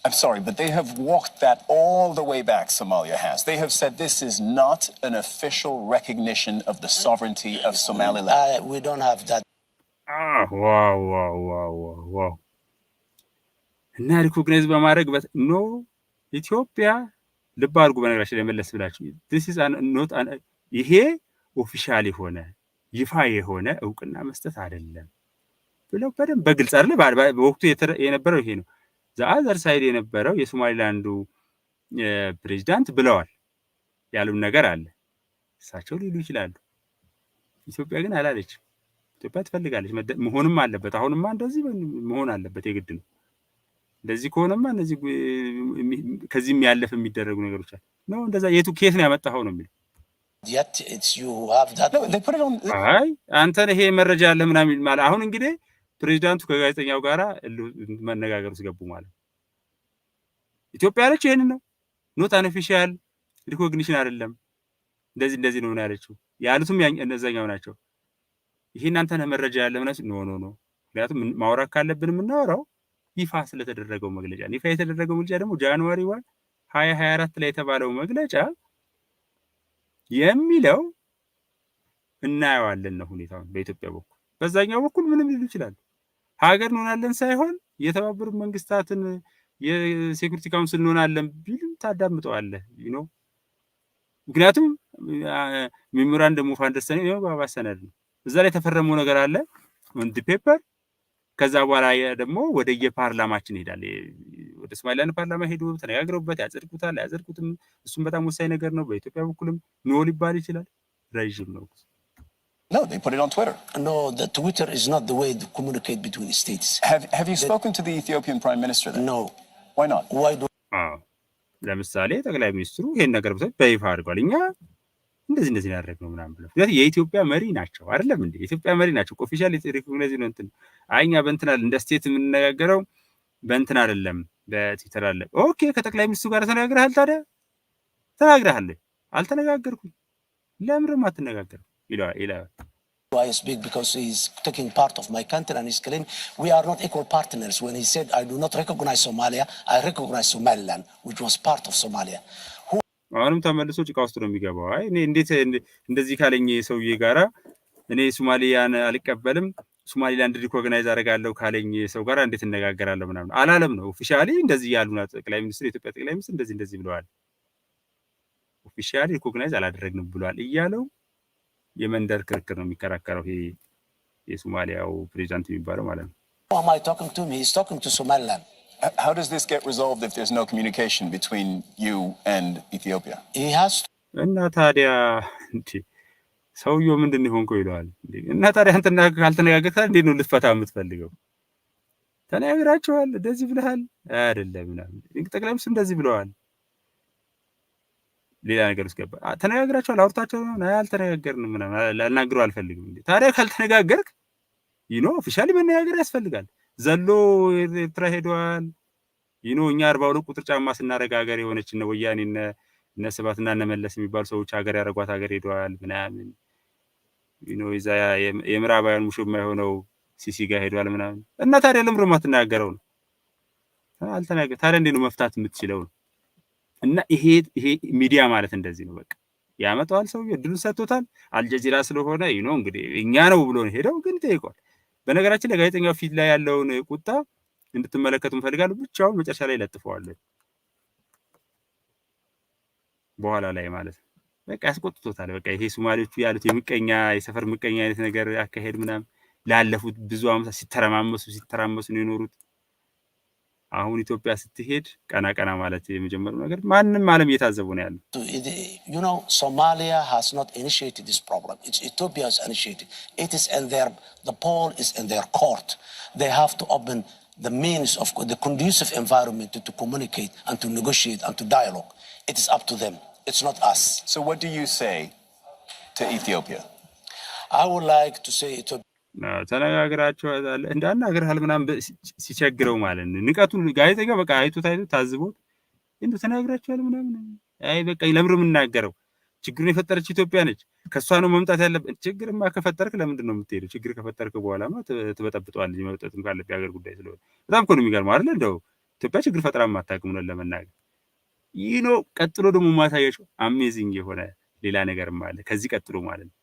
I'm sorry, but they have walked that all the way back, Somalia has. They have said this is not an official recognition of the sovereignty of Somaliland. We don't have that. Wow. እና ሪኮግናይዝ በማድረግ ኖ ኢትዮጵያ ልብ አድርጉ በነገራችን ላይ መለስ ብላችሁ this is not ይሄ ኦፊሻል የሆነ ይፋ የሆነ እውቅና መስጠት አይደለም ብለው በደንብ በግልጽ አይደለ በወቅቱ የነበረው ይሄ ነው። ዘአዘር ሳይድ የነበረው የሶማሊላንዱ ፕሬዝዳንት ብለዋል ያሉን ነገር አለ። እሳቸው ሊሉ ይችላሉ። ኢትዮጵያ ግን አላለች። ኢትዮጵያ ትፈልጋለች መሆንም አለበት። አሁንማ እንደዚህ መሆን አለበት የግድ ነው። እንደዚህ ከሆነማ እነዚህ ከዚህም ያለፈ የሚደረጉ ነገሮች አሉ ነው። እንደዛ የቱ ኬት ነው ያመጣው ነው የሚለው yet it's you who have that. No, they put it on. አይ አንተ ይሄ መረጃ አለ ምናምን ማለት አሁን እንግዲህ ፕሬዝዳንቱ ከጋዜጠኛው ጋራ መነጋገሩ ሲገቡ ማለት ኢትዮጵያ ያለች ይሄን ነው ኖት አን ኦፊሻል ሪኮግኒሽን አይደለም እንደዚህ ነው ያለችው ያሉትም እነዛኛው ናቸው። ይሄን አንተ ነህ መረጃ ያለ ምናምን ኖ ምክንያቱም ማውራት ካለብን የምናወራው ይፋ ስለተደረገው መግለጫ ይፋ የተደረገው መግለጫ ደግሞ ጃንዋሪ 1 2024 ላይ የተባለው መግለጫ የሚለው እናየዋለን ነው ሁኔታው በኢትዮጵያ በኩል። በዛኛው በኩል ምንም ሊሉ ይችላል ሀገር እንሆናለን ሳይሆን የተባበሩት መንግስታትን የሴኩሪቲ ካውንስል እንሆናለን ቢልም ታዳምጠዋለህ ምክንያቱም ሜሞራንደም ኦፍ አንደርስታንዲንግ ነው ባባሰነድ ነው እዛ ላይ ተፈረመው ነገር አለ ኦን ዲ ፔፐር። ከዛ በኋላ ደግሞ ወደ የፓርላማችን ይሄዳል። ወደ ሶማሊላንድ ፓርላማ ሄዶ ተነጋግረውበት ያጸድቁታል ያጸድቁትም እሱም በጣም ወሳኝ ነገር ነው። በኢትዮጵያ በኩልም ኖ ሊባል ይችላል ረጅም ነው። No, they put it on Twitter. No, the Twitter is not the way to communicate between states. Have you spoken to the Ethiopian Prime Minister then? No. Why not? Why do? ለምሳሌ ጠቅላይ ሚኒስትሩ ይሄን ነገር በይፋ አድርጓል። እኛ እንደዚህ ያደረግነው ምናምን ብለው የኢትዮጵያ መሪ ናቸው አይደለም እንዴ? የኢትዮጵያ መሪ ናቸው። ኦፊሻሊ ሪኮግናይዝ ነው እንትን አይኛ በእንትን እንደ ስቴት የምንነጋገረው በእንትን አይደለም በትዊተር አለ። ኦኬ ከጠቅላይ ሚኒስትሩ ጋር ተነጋግረሃል? ታዲያ ተነጋግረሃል? አልተነጋገርኩም። ለምንድነው አትነጋገር ይላል። I speak because he's taking part of my country and he's claiming we are not equal partners. When he said I do not recognize Somalia, I recognize Somaliland, which was part of Somalia. አሁንም ተመልሶ ጭቃ ውስጥ ነው የሚገባው። አይ እኔ እንዴት እንደዚህ ካለኝ ሰውዬ ጋራ እኔ ሶማሊያን አልቀበልም ሶማሊላንድ ሪኮግናይዝ አደርጋለሁ ካለኝ ሰው ጋር እንዴት እነጋገራለሁ ምናምን አላለም ነው። ኦፊሻሊ እንደዚህ ያሉና ጠቅላይ ሚኒስትር የኢትዮጵያ ጠቅላይ ሚኒስትር እንደዚህ ብለዋል። ኦፊሻሊ ሪኮግናይዝ አላደረግንም ብለዋል እያለው የመንደር ክርክር ነው የሚከራከረው ይሄ የሶማሊያው ፕሬዝዳንት የሚባለው ማለት ነው። Who am I talking to? He is talking to Somaliland. How does this get resolved if there's no communication between you and Ethiopia? He has እና ታዲያ ሰውየው ምንድን ነው ሆንኮ ይለዋል። እና ታዲያ አንተና ካልተነጋገርክ እንዴት ነው ልትፈታ የምትፈልገው? ተነጋግራችኋል? እንደዚህ ብለሃል አይደለም ምናምን ጠቅላይ ሚኒስትሩ እንደዚህ ብለዋል። ሌላ ነገር ውስጥ ገባ። ተነጋግራችኋል? አውርታችሁ ነው? አልተነጋገርንም ምናምን ላናግረው አልፈልግም። እንዴ ታዲያ ካልተነጋገርክ ኦፊሻሊ መነጋገር ያስፈልጋል። ዘሎ ኤርትራ ሄዷል። እኛ 42 ቁጥር ጫማ ስናረጋገር የሆነች ነው ወያኔ እነ ስብሐትና እነ መለስ የሚባሉ ሰዎች ሀገር ያረጓት ሀገር ሄዷል ምናምን ይዛ የምዕራባውያን ሙሽማ የሆነው ሲሲ ጋር ሄዷል ምናምን እና ታዲያ ለምሮ ማትናገረው ነው? አልተናገር ታዲያ እንዴት ነው መፍታት የምትችለው ነው? እና ይሄ ሚዲያ ማለት እንደዚህ ነው። በቃ ያመጣዋል ሰውዬው እድሉን ሰጥቶታል። አልጀዚራ ስለሆነ እንግዲህ እኛ ነው ብሎ ነው ሄደው ግን ጠይቋል። በነገራችን ለጋዜጠኛው ፊት ላይ ያለውን ቁጣ እንድትመለከቱ እንፈልጋለሁ። ብቻውን መጨረሻ ላይ ለጥፈዋል በኋላ ላይ ማለት ነው። በቃ ያስቆጥቶታል። በቃ ይሄ ሶማሌዎቹ ያሉት የምቀኛ የሰፈር ምቀኛ አይነት ነገር አካሄድ ምናምን ላለፉት ብዙ ዓመታት ሲተራመሱ ነው የኖሩት። አሁን ኢትዮጵያ ስትሄድ ቀና ማለት የመጀመሪያው ነገር ማንም ዓለም እየታዘቡ ነው ያለው። Somalia has not initiated this problem. It's Ethiopia has initiated. It is in the ball is in their court. They have to open the means of the conducive environment to communicate and to negotiate and to dialogue. It is up to them. It's not us. So what do you say to Ethiopia? I would like to say Ethiopia ተነጋግራችኋል እንዳናገርሃል ምናምን ሲቸግረው ማለት ነው። ንቀቱን ጋዜጠኛው በቃ አይቶ ታዝቦት ተነጋግራችኋል ምናምን አይ በቃ ለምሮ የምናገረው ችግሩን የፈጠረች ኢትዮጵያ ነች። ከሷ ነው መምጣት ያለበት። ችግርማ ከፈጠርክ ለምንድን ነው የምትሄደው? ችግር ከፈጠርክ በኋላማ ትበጠብጠዋለህ። መውጣትም ካለበት ያገር ጉዳይ ስለሆነ በጣም እኮ ነው የሚገርመው አይደል? እንደው ኢትዮጵያ ችግር ፈጠራ ማታውቅም ነው ለመናገር። ቀጥሎ ደግሞ ማሳያቸው አሜዚንግ የሆነ ሌላ ነገርም አለ። ከዚህ ቀጥሎ ማለት ነው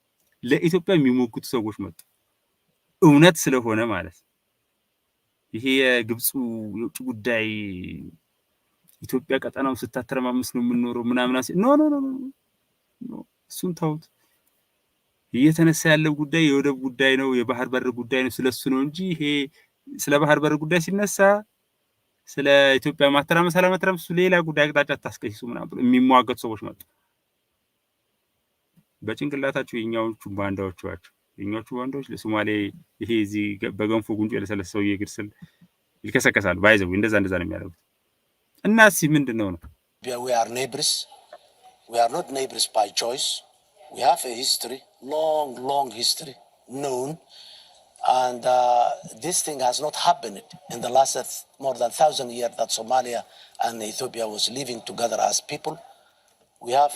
ለኢትዮጵያ የሚሞግቱ ሰዎች መጡ። እውነት ስለሆነ ማለት ይሄ የግብፁ የውጭ ጉዳይ ኢትዮጵያ ቀጠናው ስታተረማምስ ነው የምንኖረው ምናምን ኖ እሱን ተውት። እየተነሳ ያለው ጉዳይ የወደብ ጉዳይ ነው፣ የባህር በር ጉዳይ ነው። ስለሱ ነው እንጂ ይሄ ስለ ባህር በር ጉዳይ ሲነሳ ስለ ኢትዮጵያ ማተራመስ አለማተራመስ ሌላ ጉዳይ አቅጣጫ ታስቀይሱ ምናምን የሚሟገቱ ሰዎች መጡ። በጭንቅላታቸው የኛዎቹ ባንዳዎች ለሶማሌ ይሄ እዚህ በገንፎ ጉንጮ የለሰለሰ ሰው የግር ስል ይልከሰከሳሉ። ባይዘው እንደዛ ነው የሚያደርጉት። እና ምንድነው ነው we are neighbors. We are not neighbors by choice. We have a history, long history known, and this thing has not happened in the last more than 1,000 years that Somalia and Ethiopia was living together as people. We have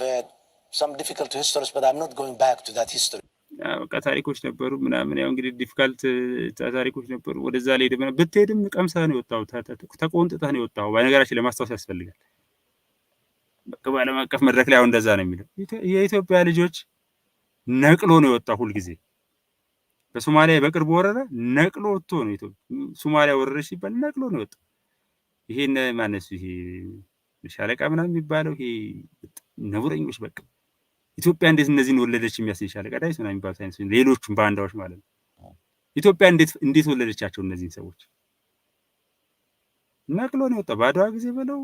some difficult histories, but I'm not going back to that history. በቃ ታሪኮች ነበሩ ምናምን ያው እንግዲህ ዲፊካልት ታሪኮች ነበሩ። ወደዛ ላይ ደግሞ ብትሄድም ቀምሰህ ነው የወጣው፣ ተቆንጥተህ ነው የወጣው። በነገራችን ለማስታወስ ያስፈልጋል። በቃ በዓለም አቀፍ መድረክ ላይ አሁን እንደዛ ነው የሚለው። የኢትዮጵያ ልጆች ነቅሎ ነው የወጣው። ሁልጊዜ በሶማሊያ በቅርብ ወረራ ነቅሎ ወጥቶ ነው ኢትዮጵያ ሶማሊያ ወረረች ሲባል ነቅሎ ነው የወጣው። ይሄን ማነሱ ይሄ ሻለቃ ምናምን የሚባለው ይሄ ነውረኞች በቃ ኢትዮጵያ እንዴት እነዚህን ወለደች የሚያስይ ሻለቃ ዳይስ ምናምን የሚባሉ ሳይንስ ሌሎችም ባንዳዎች ማለት ነው። ኢትዮጵያ እንዴት ወለደቻቸው እነዚህን ሰዎች? ነቅሎ ነው የወጣው። ባድዋ ጊዜ በለው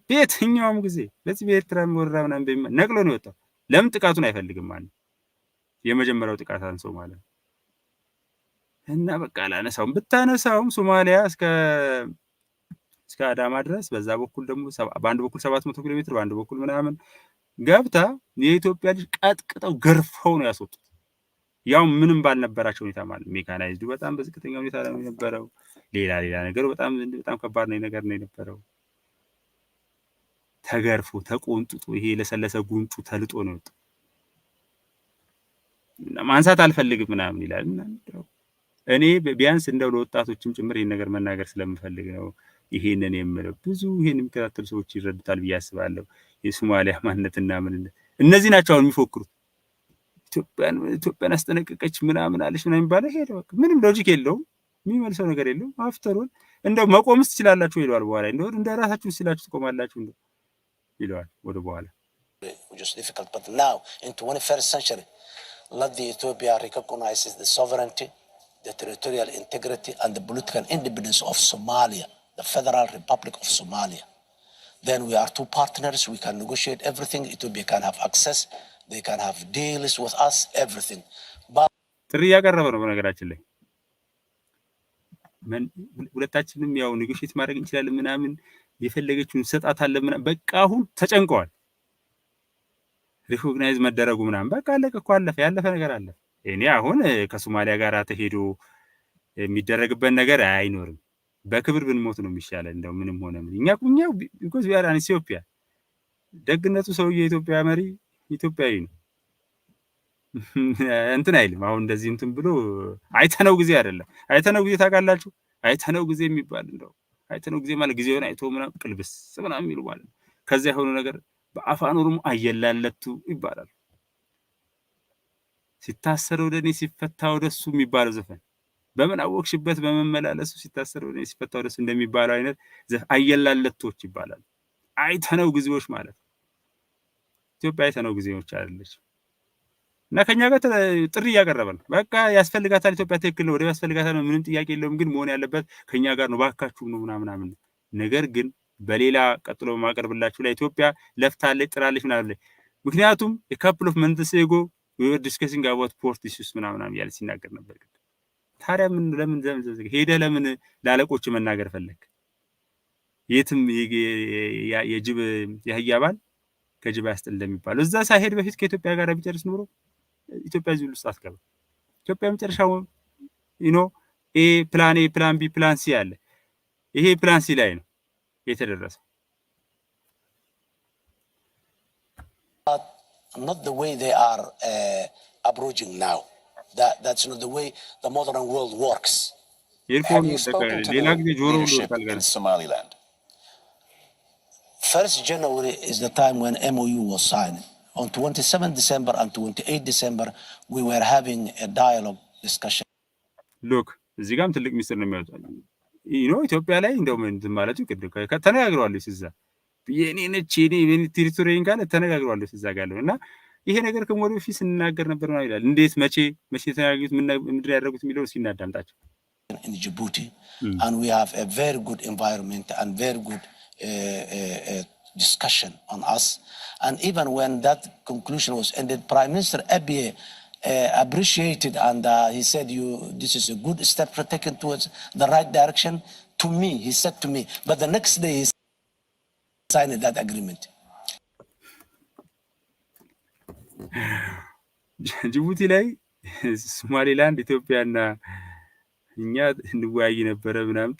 በየትኛውም ጊዜ በዚህ በኤርትራ ወረራ ምናምን ነቅሎ ነው የወጣው። ለምን ጥቃቱን አይፈልግም ማለት ነው። የመጀመሪያው ጥቃት አንሰው ማለት ነው። እና በቃ አላነሳውም። ብታነሳውም ሶማሊያ እስከ አዳማ ድረስ በዛ በኩል ደግሞ በአንድ በኩል 700 ኪሎ ሜትር በአንድ በኩል ምናምን ገብታ የኢትዮጵያ ልጅ ቀጥቅጠው ገርፈው ነው ያስወጡት። ያው ምንም ባልነበራቸው ሁኔታ ማለት ሜካናይዝዱ በጣም በዝቅተኛ ሁኔታ ላይ የነበረው ሌላ ነገር በጣም ከባድ ነገር ነው የነበረው። ተገርፎ ተቆንጥጦ ይሄ ለሰለሰ ጉንጩ ተልጦ ነው የወጣው። ማንሳት አልፈልግም ምናምን ይላል። እኔ ቢያንስ እንደው ለወጣቶችም ጭምር ይሄን ነገር መናገር ስለምፈልግ ነው ይሄንን የምለው። ብዙ ይሄን የሚከታተሉ ሰዎች ይረዱታል ብዬ አስባለሁ። የሶማሊያ ማንነትና ምንነት እነዚህ ናቸው አሁን የሚፎክሩት። ኢትዮጵያን አስጠነቀቀች ምናምን አለች ምናምን የሚባለው ይሄ ነው። ምንም ሎጂክ የለውም፣ የሚመልሰው ነገር የለውም። አፍተሩን እንደው መቆምስ ትችላላችሁ ይለዋል። በኋላ እንደው እንደ ራሳችሁ ሲላችሁ ትቆማላችሁ እንደው ይለዋል ወደ በኋላ። which is difficult, but now in 21st century let the Ethiopia recognizes the sovereignty, the territorial integrity and the political independence of Somalia, the Federal Republic of Somalia. Then we are two partners, we can negotiate everything. Ethiopia can have access, they can have deals with us, everything. ጥሪ ያቀረበ ነው በነገራችን ላይ ሁለታችንም ያው ኔጎሺየት ማድረግ እንችላለን ምናምን የፈለገችውን ሰጣታለን ምናምን በቃ አሁን ተጨንቀዋል። ሪኮግናይዝ መደረጉ ምናምን በቃ አለቀ እኮ አለፈ፣ ያለፈ ነገር አለ። እኔ አሁን ከሶማሊያ ጋር ተሄዶ የሚደረግበት ነገር አይኖርም። በክብር ብንሞት ነው የሚሻለው። እንደው ምንም ሆነ ምን እኛ because we are an Ethiopia ደግነቱ ሰውዬ የኢትዮጵያ መሪ ኢትዮጵያዊ ነው። እንትን አይልም። አሁን እንደዚህ እንትን ብሎ አይተነው ጊዜ አይደለም። አይተነው ጊዜ ታውቃላችሁ? አይተነው ጊዜ የሚባል እንደው አይተነው ጊዜ ማለት ጊዜውን አይቶ ምናምን ቅልብስ ምናምን የሚሉ ማለት ነው። ከዛ የሆነ ነገር በአፋን ኦሮሞ አየላለቱ ይባላል። ሲታሰር ወደ እኔ ሲፈታ ወደሱ የሚባለው ዘፈን በምን አወቅሽበት በመመላለሱ ሲታሰር ወደ እኔ ሲፈታ ወደሱ እንደሚባለው አይነት አየላለቶች ይባላል። አይተነው ጊዜዎች ማለት ኢትዮጵያ አይተነው ጊዜዎች አይደለች። እና ከኛ ጋር ጥሪ እያቀረበ ነው። በቃ ያስፈልጋታል ኢትዮጵያ ትክክል ነው፣ ወደ ያስፈልጋታል ነው፣ ምንም ጥያቄ የለውም። ግን መሆን ያለበት ከኛ ጋር ነው፣ ባካችሁ ነው ምናምን። ነገር ግን በሌላ ቀጥሎ ማቀርብላችሁ ላይ ኢትዮጵያ ለፍታለች ጥራለች ምናምን። ምክንያቱም የካፕል ኦፍ መንትስ ኤጎ we were discussing about port issues ምናምን ያለ ሲናገር ነበር። ታዲያ ምን ለምን ሄደ ለምን ላለቆች መናገር ፈለክ? የትም የጅብ የህያ ባል ከጅብ ያስጥል እንደሚባለው እዛ ሳይሄድ በፊት ከኢትዮጵያ ጋር ቢጨርስ ኖሮ ኢትዮጵያ እዚህ ውስጥ አትገባ። ኢትዮጵያ መጨረሻው ኤ ፕላን ቢ ፕላን ሲ አለ። ይሄ ፕላን ሲ ላይ ነው የተደረሰው። Not the way they are approaching now. That's not the way the modern world works. Have you spoken to the leadership in Somaliland? 1st January is the time when MOU was signed. On 27 December and 28 December, we were having a dialogue discussion. Look, እዚህ ጋርም ትልቅ ሚስጥር ነው የሚያወጣው። ኢትዮጵያ ላይ እንደው ምን ማለት ነው ከተነጋግረዋል እዛ የኔ ነች የኔ ቴሪቶሪን ጋር ተነጋግረዋል እዛ ጋር እና ይሄ ነገር ከሞሪ ፊት ስንናገር ነበር ነው ይላል። እንዴት መቼ ተነጋግሩት ምንድን ያደረጉት የሚለው ሲናዳምጣቸው in Djibouti and we have a very good environment and very good discussion on us, and even when that conclusion was ended, Prime Minister Abiy appreciated and he said this is a good step taken towards the right direction. To me, he said to me, but the next day he signed that agreement. ጅቡቲ ላይ ሶማሊላንድ ኢትዮጵያና እኛ እንወያይ ነበር ምናምን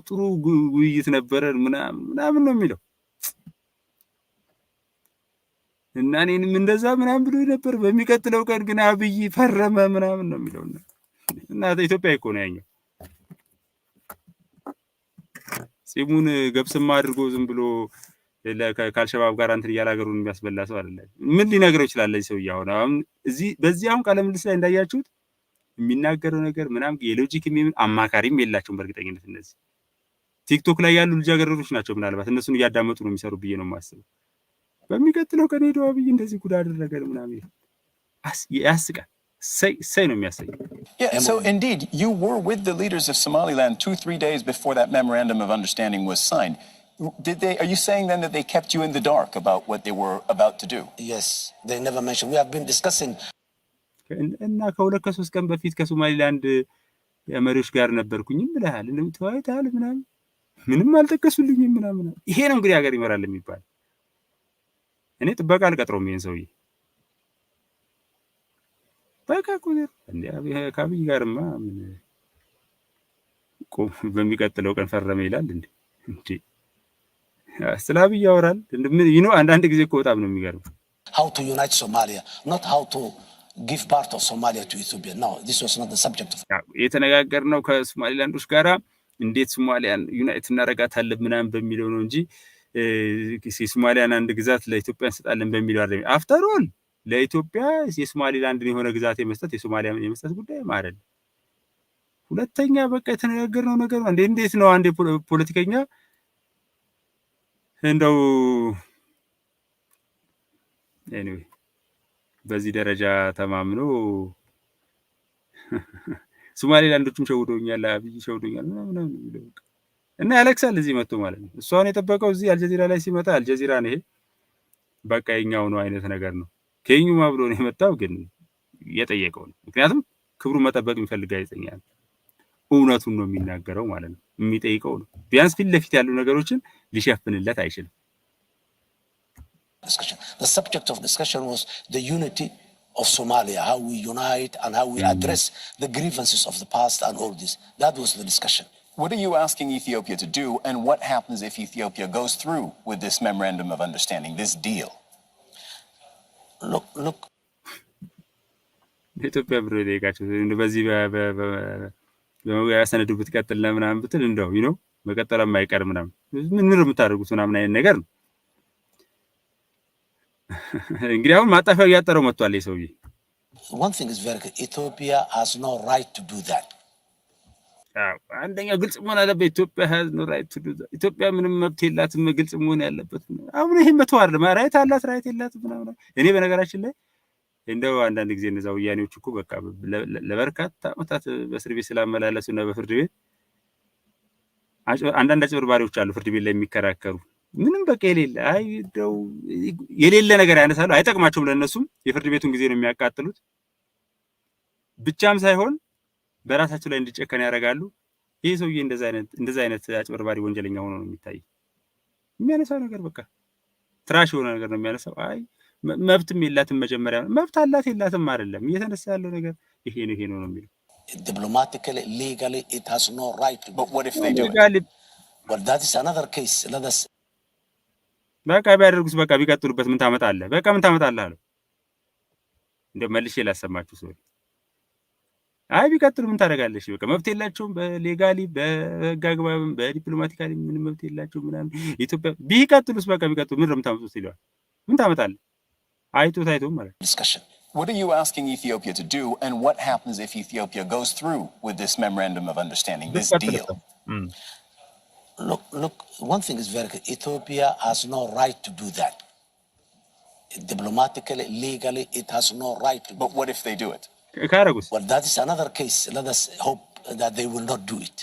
ጥሩ ውይይት ነበር ምናምን ነው የሚለው እና እኔንም እንደዛ ምናምን ብሎ ነበር። በሚቀጥለው ቀን ግን አብይ ፈረመ ምናምን ነው የሚለው እና ኢትዮጵያ እኮ ነው ያኛው ጺሙን ገብስማ አድርጎ ዝም ብሎ ካልሸባብ ጋር እንትን ያላገሩን የሚያስበላ ሰው አይደለም። ምን ሊነግረው ይችላል ለዚህ ሰው? አሁን እዚህ በዚህ አሁን ቃለ ምልልስ ላይ እንዳያችሁት የሚናገረው ነገር ምናምን የሎጂክ የሚምን አማካሪም የላቸውም። በእርግጠኝነት እነዚህ ቲክቶክ ላይ ያሉ ልጃገረዶች ናቸው። ምናልባት እነሱን እያዳመጡ ነው የሚሰሩ ብዬ ነው የማስበው። በሚቀጥለው ቀን ሄዶ አብይ እንደዚህ ጉድ አደረገ ምናምን ያስቃል። say ነው የሚያሳይ። Yeah, so indeed you were with the leaders of Somaliland 2-3 days before that memorandum of understanding was signed. Are you saying then that they kept you in the dark about what they were about to do? Yes, they never mentioned. We have been discussing. እና ከሁለት ከሶስት ቀን በፊት ከሶማሊላንድ የመሪዎች ጋር ነበርኩኝም ብለሃል። እንደምትዋይታል ምንም አልጠቀሱልኝም ምናምን። ይሄ ነው እንግዲህ ሀገር ይመራል የሚባል እኔ ጥበቃ አልቀጥረውም ይሄን ሰውዬ በቃ ቁጥር እንዴ ከአብይ ጋርማ ምን ቆም በሚቀጥለው ቀን ፈረመ ይላል እንዴ እንዴ ስለ አብይ ያወራል ምን ይኖ አንዳንድ ጊዜ እኮ በጣም ነው የሚገርመው how to unite Somalia, not how to give part of Somalia to Ethiopia. No, this was not the subject of የተነጋገርነው ከሶማሊላንዶች ጋራ እንዴት ሶማሊያን ዩናይት እናረጋታለን ምናምን በሚለው ነው እንጂ የሶማሊያን አንድ ግዛት ለኢትዮጵያ እንሰጣለን በሚለው አይደለም አፍተር ኦል ለኢትዮጵያ የሶማሊላንድን የሆነ ግዛት የመስጠት የሶማሊያን የመስጠት ጉዳይ ማለት ሁለተኛ በቃ የተነጋገርነው ነገር ነው እንዴት ነው አንድ ፖለቲከኛ እንደው anyway በዚህ ደረጃ ተማምኖ ሶማሊላንዶችም ሸውዶኛል አብይ ሸውዶኛል ምናምን ይለው እና ያለክሳል እዚህ መጥቶ ማለት ነው እሷን የጠበቀው እዚህ አልጀዚራ ላይ ሲመጣ አልጀዚራ ነው ይሄ በቃ የኛው ነው አይነት ነገር ነው ከኙማ ብሎ ነው የመጣው ግን የጠየቀው ነው ምክንያቱም ክብሩ መጠበቅ የሚፈልግ ጋዜጠኛል እውነቱን ነው የሚናገረው ማለት ነው የሚጠይቀው ነው ቢያንስ ፊት ለፊት ያሉ ነገሮችን ሊሸፍንለት አይችልም discussion. The subject of discussion was the unity of Somalia, how we unite and how we address the grievances of the past and all this. That was the discussion. What are you asking Ethiopia to do, and what happens if Ethiopia goes through with this memorandum of understanding, this deal? Look. ኢትዮጵያ ብሎ ደጋቸው በዚህ በመወያ ሰነዱ ብትቀጥል ለምናምን ብትል እንደው መቀጠል የማይቀር ምናምን ምን የምታደርጉት ምናምን አይነት ነገር ነው እንግዲህ አሁን ማጣፍያው ያጠረው መጥቷል ይሰውዬ One thing is very clear. Ethiopia has no right to do that. አንደኛው ግልጽ መሆን አለበት ኢትዮጵያ has no right to do that ኢትዮጵያ ምንም መብት የላትም ግልጽ መሆን ያለበት አሁን ይሄ መተዋር ራይት አላት ራይት የላትም ምናምን እኔ በነገራችን ላይ እንደው አንዳንድ ጊዜ እነዛው ያኔዎች እኮ በቃ ለበርካታ ዓመታት በእስር ቤት ስላመላለሱና በፍርድ ቤት አንዳንድ አጭበርባሪዎች አሉ ፍርድ ቤት ላይ የሚከራከሩ ምንም በቃ የሌለ ነገር ያነሳሉ አይጠቅማቸውም ለነሱም የፍርድ ቤቱን ጊዜ ነው የሚያቃጥሉት ብቻም ሳይሆን በራሳቸው ላይ እንዲጨከን ያደርጋሉ ይሄ ሰውዬ እንደዛ አይነት አጭበርባሪ ወንጀለኛ ሆኖ ነው የሚያነሳው ነገር በቃ ትራሽ የሆነ ነገር ነው የሚያነሳው መብትም የላትም መጀመሪያ መብት አላት የላትም አይደለም እየተነሳ ያለው ነገር ይሄ ነው የሚለው Diplomatically, legally, it has no right to. But what if they do it? Well, that is another case. Let us. በቃ ቢያደርጉስ በቃ ቢቀጥሉበት ምን ታመጣለህ በቃ ምን ታመጣለህ አለው እንደመልሼ ላሰማችሁ ሰው አይ ቢቀጥሉ ምን ታደርጋለሽ በቃ መብት የላቸውም በሌጋሊ በጋግባብም በዲፕሎማቲካሊ ምን መብት የላቸውም ምናምን ኢትዮጵያ ቢቀጥሉስ በቃ ቢቀጥሉ ምን ታመጡት ይላል ምን ታመጣለህ አይቶ ማለት discussion. What are you asking Ethiopia to do, and what happens if Ethiopia goes through with this memorandum of understanding, this deal? Look, one thing is very clear. Ethiopia has no right to do that. Diplomatically, legally, it has no right to do. But what if they do it? Well, that is another case. Let us hope that they will not do it.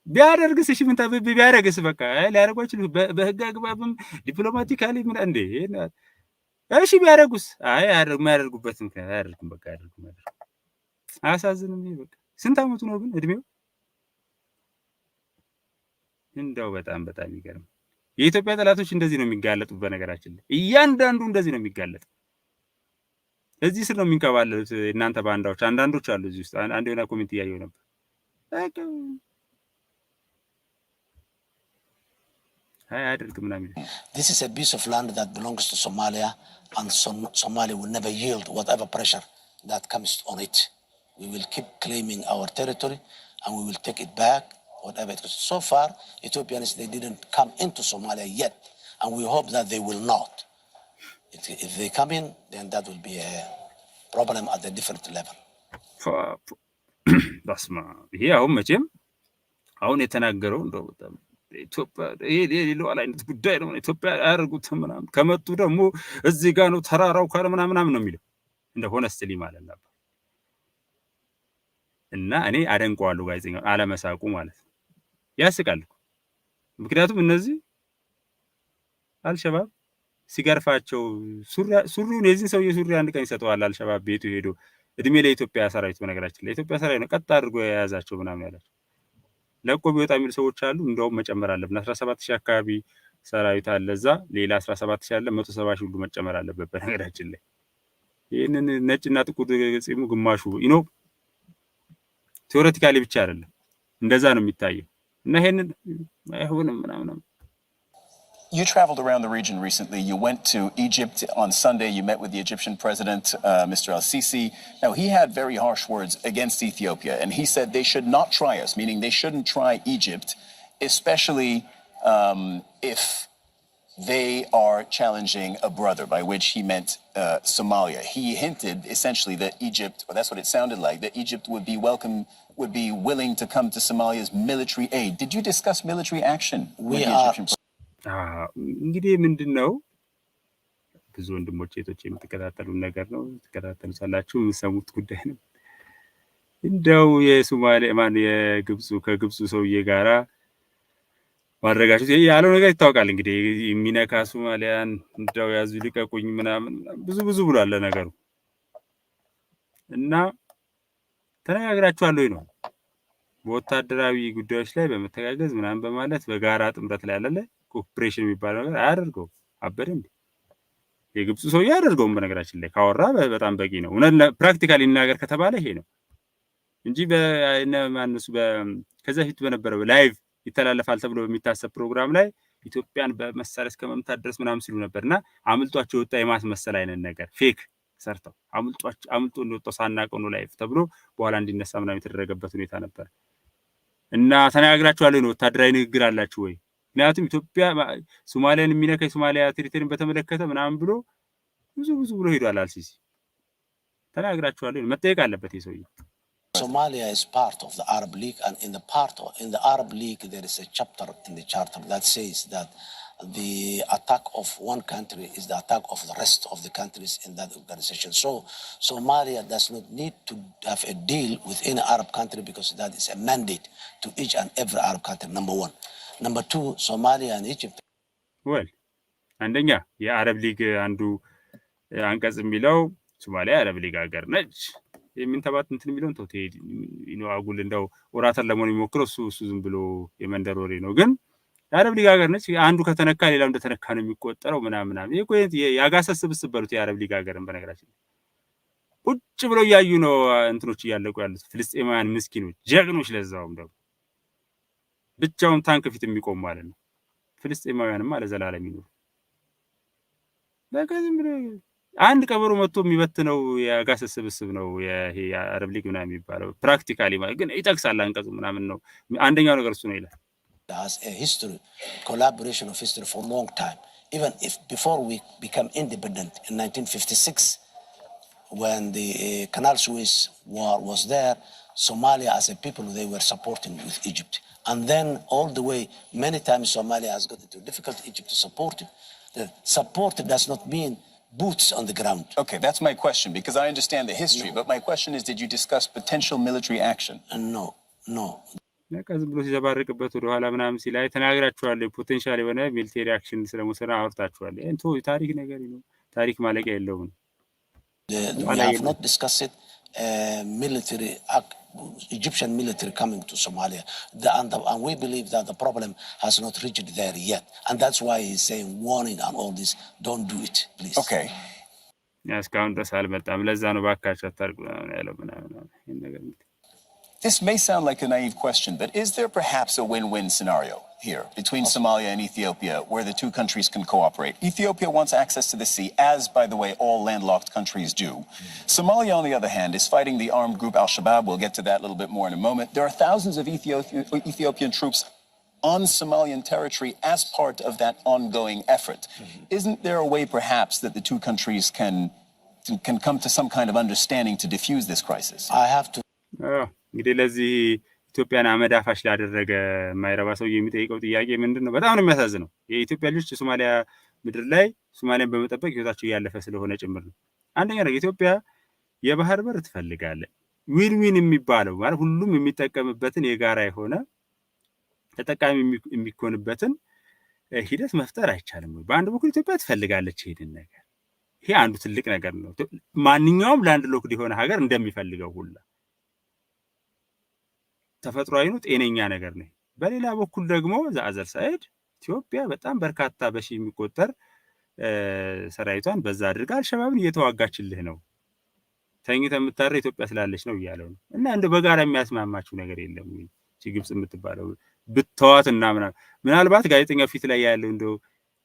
ቢያደርግስ እሺ ምን ታበብ ቢያደርግስ በቃ ሊያደርጓችሁ በህግ አግባብም ዲፕሎማቲካሊ ምን እንዴ እሺ ቢያደርጉስ የማያደርጉበት ምክንያት አያደርጉም በቃ አያደርጉም አያሳዝንም በቃ ስንት አመቱ ነው ግን እድሜው እንደው በጣም ይገርም የኢትዮጵያ ጠላቶች እንደዚህ ነው የሚጋለጡት በነገራችን ላይ እያንዳንዱ እንደዚህ ነው የሚጋለጥ እዚህ ስር ነው የሚንከባለሉት እናንተ ባንዳዎች አንዳንዶች አሉ እዚህ ውስጥ አንድ የሆነ ኮሜንት ያየው ነበር This is a piece of land that belongs to Somalia, and Somalia will never yield whatever pressure that comes on it. We will keep claiming our territory, and we will take it back, whatever it is. So far, Ethiopians, they didn't come into Somalia yet, and we hope that they will not. If they come in, then that will be a problem at a different level. Basma, ይሄ አሁን መቼም አሁን የተናገረው እንደው በጣም ኢትዮጵያ ሌላው አይነት ጉዳይ ነው ኢትዮጵያ ያርጉት ምናምን ከመጡ ደግሞ እዚህ ጋር ነው ተራራው ካለ ምናምን ነው የሚለው እንደሆነ ስትሊ ማለት ነበር እና እኔ አደንቀዋለሁ ጋዜጠኛው አለመሳቁ ማለት ያስቃል ምክንያቱም እነዚህ አልሸባብ ሲገርፋቸው ሱሪውን የዚህ ሰው የሱሪ አንድ ቀን ይሰጠዋል አልሸባብ ቤቱ ሄዶ እድሜ ለኢትዮጵያ ሰራዊት በነገራችን ለኢትዮጵያ ሰራዊት ነው ቀጥ አድርጎ የያዛቸው ምናምን ያላቸው ለቆ ቢወጣ የሚል ሰዎች አሉ እንደውም መጨመር አለብን 17000 አካባቢ ሰራዊት አለ እዛ ሌላ 17000 አለ 170 ሁሉ መጨመር አለበት በነገራችን ላይ ይሄንን ነጭና ጥቁር ጺሙ ግማሹ ቲዮሬቲካሊ ብቻ አይደለም እንደዛ ነው የሚታየው እና ይሄንን አይሆንም ምናምን You traveled around the region recently. You went to Egypt on Sunday. You met with the Egyptian president, Mr. al-Sisi. Now, he had very harsh words against Ethiopia, and he said they should not try us, meaning they shouldn't try Egypt, especially if they are challenging a brother, by which he meant Somalia. He hinted essentially that Egypt, or that's what it sounded like, that Egypt would be willing to come to Somalia's military aid. Did you discuss military action with the Egyptian president? እንግዲህ ምንድነው ብዙ ወንድሞቼ እህቶቼ የምትከታተሉ ነገር ነው ተከታተሉ ሳላችሁ የምሰሙት ጉዳይ ነው እንደው የሶማሊያ ማን የግብፁ ከግብፁ ሰውዬ ጋራ ማድረጋችሁ ያለው ነገር ይታወቃል እንግዲህ የሚነካ ሶማሊያን እንደው ያዙ ሊቀቁኝ ምናምን ብዙ ብሏል ለነገሩ እና ተነጋግራችኋል ወይ ነው በወታደራዊ ጉዳዮች ላይ በመተጋገዝ ምናምን በማለት በጋራ ጥምረት ላይ ያለለ ኮኦፕሬሽን የሚባለው ነገር አያደርገው አበደ እንዴ የግብፁ ሰው ያደርገው በነገራችን ላይ ካወራ በጣም በቂ ነው ፕራክቲካሊ እናገር ከተባለ ይሄ ነው እንጂ በማንሱ ከዛ ፊት በነበረው ላይቭ ይተላለፋል ተብሎ በሚታሰብ ፕሮግራም ላይ ኢትዮጵያን በመሳሪያ እስከ መምታት ድረስ ምናምን ሲሉ ነበርና አምልጧቸው ወጣ የማስመሰል አይነት ነገር ፌክ ሰርተው አምልጦ እንደወጣው ሳናቀው ነው ላይቭ ተብሎ በኋላ እንዲነሳ ምናምን የተደረገበት ሁኔታ ነበር እና ተነጋግራችኋል ነው ወታደራዊ ንግግር አላችሁ ወይ ምክንያቱም ኢትዮጵያ ሶማሊያን የሚነካ የሶማሊያ ቴሪቶሪን በተመለከተ ምናምን ብሎ ብዙ ብሎ ሄዷል አልሲሲ ተነጋግራችኋል ነው መጠየቅ አለበት ይሰውይ Somalia is part of the Arab League, and in the Arab League there is a chapter in the charter that says that the attack of one country is the attack of the rest of the countries in that organization. So Somalia does not need to have a deal with any Arab country because that is a mandate to each and every Arab country, number one. Number two, Somalia and Egypt. Well, አንደኛ የአረብ ሊግ አንዱ አንቀጽ የሚለው ሶማሊያ የአረብ ሊግ ሀገር ነች የምንተባት እንትን የሚለው ተውቴ ነው አጉል እንደው ኦራተር ለመሆን የሚሞክረው እሱ ዝም ብሎ የመንደር ወሬ ነው ግን የአረብ ሊግ ሀገር ነች አንዱ ከተነካ ሌላው እንደተነካ ነው የሚቆጠረው ምናምን ይሄ ቆይት ያጋሰስ ስብስበሉት የአረብ ሊግ ሀገርን በነገራችን ቁጭ ብሎ ያዩ ነው እንትኖች ያለቁ ያሉት ፍልስጤማውያን ምስኪኖች ጀግኖች ለዛውም ደግሞ ብቻውን ታንክ ፊት የሚቆም ማለት ነው ፍልስጤማውያንም ማለት ዘላለም ይኖር ለከዝም ብሎ አንድ ቀበሮ መጥቶ የሚበትነው ያጋሰስ ስብስብ ነው ይሄ የአረብ ሊግ ምናምን የሚባለው ፕራክቲካሊ ማለት ግን ይጠቅሳል አንቀጹ ምናምን ነው አንደኛው ነገር እሱ ነው ይላል has a history collaboration of history for a long time even if before we became independent in 1956 when the Canal Suez war was there Somalia as a people they were supporting with Egypt and then all the way many times Somalia has got into difficult Egypt to support it the support does not mean boots on the ground. Okay, that's my question because I understand the history, but my question is did you discuss potential military action? No. ለከዝም ብሎ ሲዘባርቅበት ወደ ኋላ ምናምን ሲላይ ተናግራችኋል ፖቴንሻል የሆነ ሚሊተሪ አክሽን ስለመሰራ አውርታችኋል እንቶ ታሪክ ነገር ነው ታሪክ ማለቂያ የለውም We have not discussed it military Egyptian military coming to Somalia and we believe that the problem has not reached there yet and that's why he's saying warning and all this don't do it please okay ያስካውን ደሳል በጣም ለዛ ነው ባካችሁ አታርጉ ያለው ምናምን ይሄን ነገር This may sound like a naive question, but is there perhaps a win-win scenario here between Somalia and Ethiopia where the two countries can cooperate? Ethiopia wants access to the sea, as, by the way, all landlocked countries do. Somalia, on the other hand, is fighting the armed group Al-Shabaab. We'll get to that a little bit more in a moment. There are thousands of Ethiopian troops on Somalian territory as part of that ongoing effort. Isn't there a way, perhaps, that the two countries can come to some kind of understanding to diffuse this crisis? I have to... እንግዲህ ለዚህ ኢትዮጵያን አመዳፋሽ ላደረገ ማይረባ ሰው የሚጠይቀው ጥያቄ ምንድነው በጣም ነው የሚያሳዝነው የኢትዮጵያ ልጆች ሶማሊያ ምድር ላይ ሶማሊያን በመጠበቅ ህይወታቸው ያለፈ ስለሆነ ጭምር ነው አንደኛ ነገር ኢትዮጵያ የባህር በር ትፈልጋለች ዊን የሚባለው ማለት ሁሉም የሚጠቀምበትን የጋራ የሆነ ተጠቃሚ የሚኮንበትን ሂደት መፍጠር አይቻልም ወይ በአንድ በኩል ኢትዮጵያ ትፈልጋለች ይሄን ነገር ይሄ አንዱ ትልቅ ነገር ነው ማንኛውም ላንድ ሎክድ የሆነ ሀገር እንደሚፈልገው ሁሉ ተፈጥሯዊ ነው ጤነኛ ነገር ነው በሌላ በኩል ደግሞ ዛዘር ሳይድ ኢትዮጵያ በጣም በርካታ በሺ የሚቆጠር ሰራዊቷን በዛ አድርጋ አልሸባብን እየተዋጋችልህ ነው። ተኝተህ የምታረው ኢትዮጵያ ስላለች ነው እያለው ነው። እና እንደው በጋራ የሚያስማማችሁ ነገር የለም ወይ? ግብጽ የምትባለው ብትተዋትና ምናልባት ጋዜጠኛው ፊት ላይ ያለው እንደው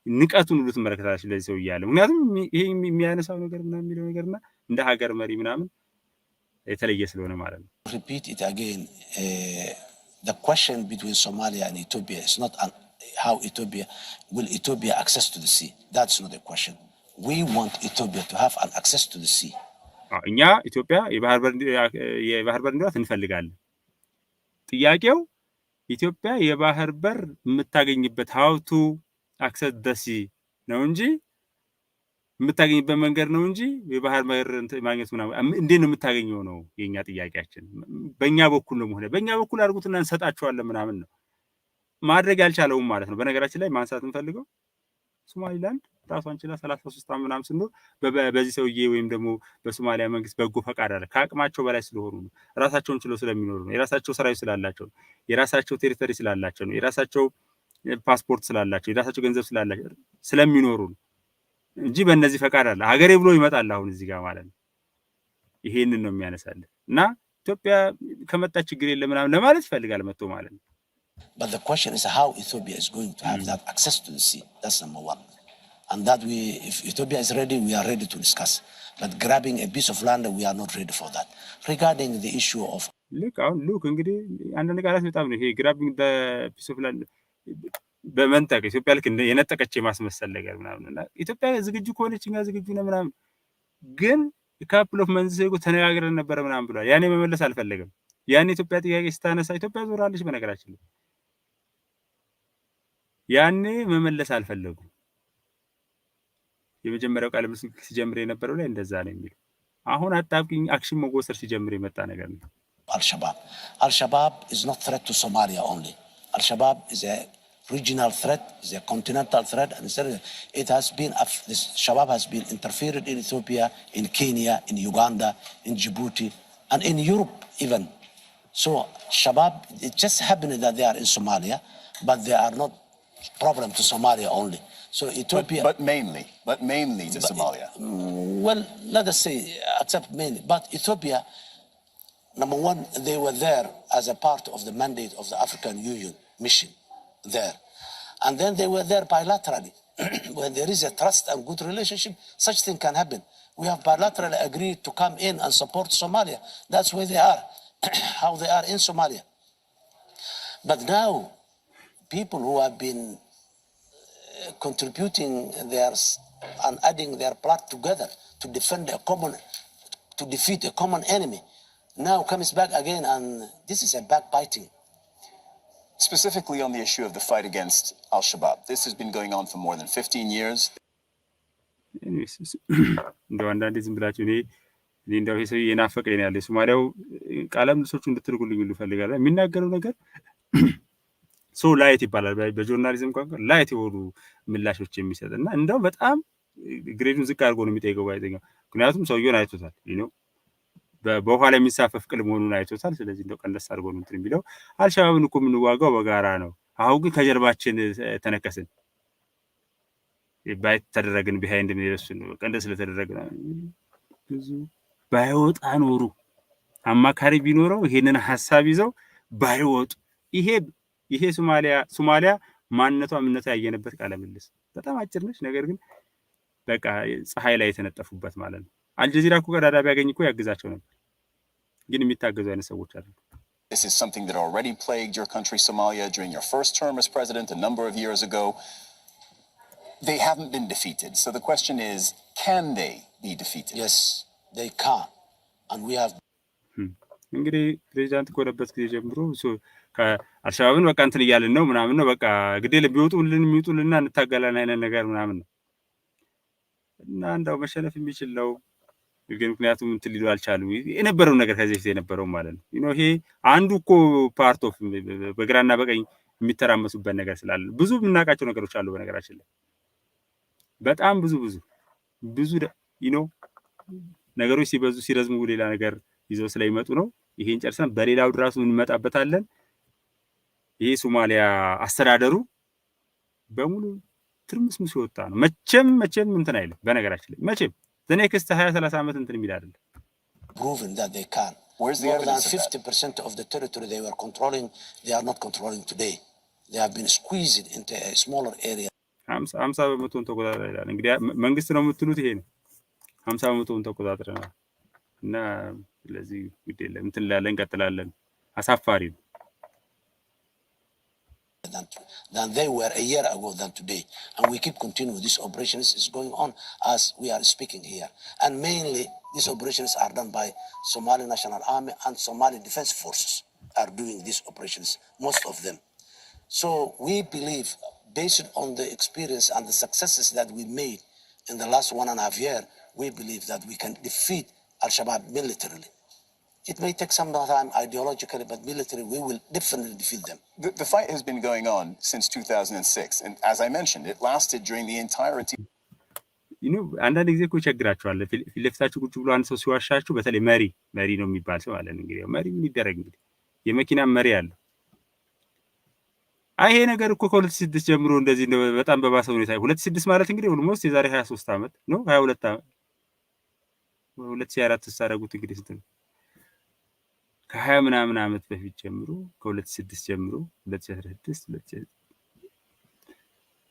ንቀቱን ሁሉ ትመለከታለች ለዚህ ሰው እያለ ምክንያቱም ይሄ የሚያነሳው ነገር ምናምን የሚለው ነገርና እንደ ሀገር መሪ ምናምን የተለየ ስለሆነ ማለት ነው። Repeat it again. The question between Somalia and Ethiopia is not how will Ethiopia access to the sea. That's not the question. We want Ethiopia to have an access to the sea. እኛ ኢትዮጵያ የባህር በር እንዲኖራት እንፈልጋለን። ጥያቄው ኢትዮጵያ የባህር በር የምታገኝበት how to access the sea ነው እንጂ የምታገኝበት መንገድ ነው እንጂ የባህር በር ማግኘት ምናምን እንዴት ነው የምታገኘው ነው የኛ ጥያቄያችን። በእኛ በኩል ነው ሆነ በእኛ በኩል አድርጉትና እንሰጣቸዋለን ምናምን ነው ማድረግ ያልቻለውም ማለት ነው። በነገራችን ላይ ማንሳት እንፈልገው ሶማሊላንድ ራሷን ችላ 33 ዓመት ምናምን ስንኖር በዚህ ሰውዬ ወይም ደግሞ በሶማሊያ መንግስት በጎ ፈቃድ አለ ከአቅማቸው በላይ ስለሆኑ ነው። ራሳቸውን ችለው ስለሚኖሩ ነው። የራሳቸው ሰራዊት ስላላቸው ነው። የራሳቸው ቴሪቶሪ ስላላቸው ነው። የራሳቸው ፓስፖርት ስላላቸው የራሳቸው ገንዘብ ስላላቸው ስለሚኖሩ ነው እንጂ በእነዚህ ፈቃድ አለ ሀገሬ ብሎ ይመጣል አሁን እዚህ ጋር ማለት ነው። ይሄንን ነው የሚያነሳልን እና ኢትዮጵያ ከመጣ ችግር የለም ምናምን ለማለት ይፈልጋል መጥቶ ማለት ነው። But the question is how Ethiopia is going to have that access to the sea. That's number one. And that if Ethiopia is ready, we are ready to discuss. But grabbing a piece of land, we are not ready for that. Regarding the issue of... Look, እንግዲህ አንድ ነገር በጣም ነው ይሄ grabbing the piece of land በመንጠቅ ኢትዮጵያ ልክ የነጠቀች የማስመሰል ነገር ምናምን እና ኢትዮጵያ ዝግጁ ከሆነች እኛ ዝግጁ ነን ምናምን ግን ካፕል ኦፍ መንዝ ሲጎ ተነጋግረን ነበር ምናምን ብሏል። ያኔ መመለስ አልፈለገም። ያኔ ኢትዮጵያ ጥያቄ ስታነሳ ኢትዮጵያ ዞራለች በነገራችን ላይ ያኔ መመለስ አልፈለጉም። የመጀመሪያው ቃል ምስል ሲጀምር የነበረው ላይ እንደዛ ነው የሚለው አሁን አጣብቂኝ አክሽን መወሰድ ሲጀምር የመጣ ነገር ነው። Al-Shabaab is not threat to Somalia only. Al-Shabaab is a regional threat, is a continental threat, and it has been this Shabaab has been interfered in Ethiopia, in Kenya, in Uganda, in Djibouti, and in Europe even. So Shabaab, it just happened that they are in Somalia, but they are not problem to Somalia only. So Ethiopia, but mainly to Somalia. Well, let us say accept mainly, but Ethiopia, number one, they were there as a part of the mandate of the African Union mission there, and then they were there bilaterally. When there is a trust and good relationship, such thing can happen. We have bilaterally agreed to come in and support Somalia. That's where they are, how they are in Somalia. But now, people who have been contributing theirs and adding their blood together to defend to defeat a common enemy, now comes back again, and this is a backbiting. Specifically on the issue of the fight against Al-Shabaab, this has been going on for more than 15 years. እንደው አንዳንዴ ዝም ብላችሁ እኔ እንደው ይሄ ሰው የናፈቀኝ ነው ያለው ሶማሊያው ቃለም ልሶቹ እንድትርጉልኝ ሁሉ ፈልጋለሁ የሚናገረው ነገር ሶ ላይት ይባላል በጆርናሊዝም ቋንቋ ላይት የሆኑ ምላሾች የሚሰጥና እንደው በጣም ግሬዱን ዝቅ አድርጎ ነው የሚጠይቀው ጋዜጠኛው። ምክንያቱም ሰውየውን አይቶታል በኋላ የሚሳፈፍ ቅል መሆኑን አይቶታል። ስለዚህ እንደው ቀንደስ አድርጎ ነው እንትን የሚለው አልሻባብን እኮ የምንዋጋው በጋራ ነው። አሁን ግን ከጀርባችን ተነከስን ባይት ተደረግን ቢሃይንድ ነው የረሱን ቀንደስ ስለተደረገ ብዙ ባይወጣ ኖሩ አማካሪ ቢኖረው ይሄንን ሐሳብ ይዘው ባይወጡ ይሄ ሶማሊያ ማንነቷ ምንነቷ ያየነበት ቃለ ምልልስ በጣም አጭር ነች። ነገር ግን በቃ ፀሐይ ላይ የተነጠፉበት ማለት ነው። አልጀዚራ እኮ ቀዳዳ ቢያገኝ እኮ ያግዛቸው ነበር። ግን የሚታገዙ አይነት ሰዎች አሉ። This is something that already plagued your country, Somalia, during your first term as president a number of years ago. They haven't been defeated. So the question is, can they be defeated? Yes, they can. And we have... እንግዲህ ፕሬዝዳንት ኮረበት ጊዜ ጀምሮ ከአልሻባብን በቃ እንትን እያልን ነው ምናምን ነው በቃ ግዴለ የሚወጡልና እንታገላለን አይነት ነገር ምናምን ነው እና እንደው መሸነፍ የሚችል ነው። ግን ምክንያቱም እንትን ሊሉ አልቻሉም የነበረው ነገር ከዚህ በፊት የነበረው ማለት ነው። ይሄ አንዱ እኮ ፓርት ኦፍ በግራና በቀኝ የሚተራመሱበት ነገር ስላለ ብዙ የምናውቃቸው ነገሮች አሉ። በነገራችን ላይ በጣም ብዙ ነገሮች ሲበዙ ሲረዝሙ ሌላ ነገር ይዘው ስለሚመጡ ነው። ይሄን ጨርሰን በሌላው ድራሱ እንመጣበታለን። ይሄ ሶማሊያ አስተዳደሩ በሙሉ ትርምስምስ ወጣ ነው። መቼም እንትን አይልም። በነገራችን ላይ መቼም ዘኔክስት 20-30 ዓመት እንትን የሚል አይደለም። proven that they can. Where's the More than evidence of 50% of the territory they were controlling, they are not controlling today. They have been squeezed into a smaller area. 50% ተቆጣጣሪ ይላል። እንግዲህ መንግስት ነው የምትሉት ይሄ ነው። 50% ተቆጣጣሪና እና ስለዚህ ግድ የለም እንትን ላለን እንቀጥላለን። አሳፋሪ ነው። Than they were a year ago than today. And we keep continuing. These operations is going on as we are speaking here. And mainly, these operations are done by Somali National Army and Somali Defense Forces are doing these operations, most of them. So we believe, based on the experience and the successes that we made in the last 1.5 years, we believe that we can defeat Al-Shabaab militarily. It may take some time ideologically, but militarily we will definitely defeat them. The fight has been going on since 2006, and as I mentioned, it lasted during the entirety. አንዳንድ ጊዜ እኮ ይቸግራቸዋል። ፊት ለፊታችሁ ቁጭ ብሎ አንድ ሰው ሲዋሻችሁ፣ በተለይ መሪ ነው የሚባል ሰው አለ። እንግዲህ መሪ ምን ይደረግ እንግዲህ የመኪና መሪ አለ። ይሄ ነገር እኮ ከ2006 ጀምሮ እንደዚህ በጣም በባሰ ሁኔታ 2006 ማለት እንግዲህ ኦልሞስት የዛሬ 23 ዓመት ነው 22 ዓመት 2004 ተሳረጉት እንግዲህ ስንት ነው ከ20 ምናምን ዓመት በፊት ጀምሮ ከ2006 ጀምሮ 2016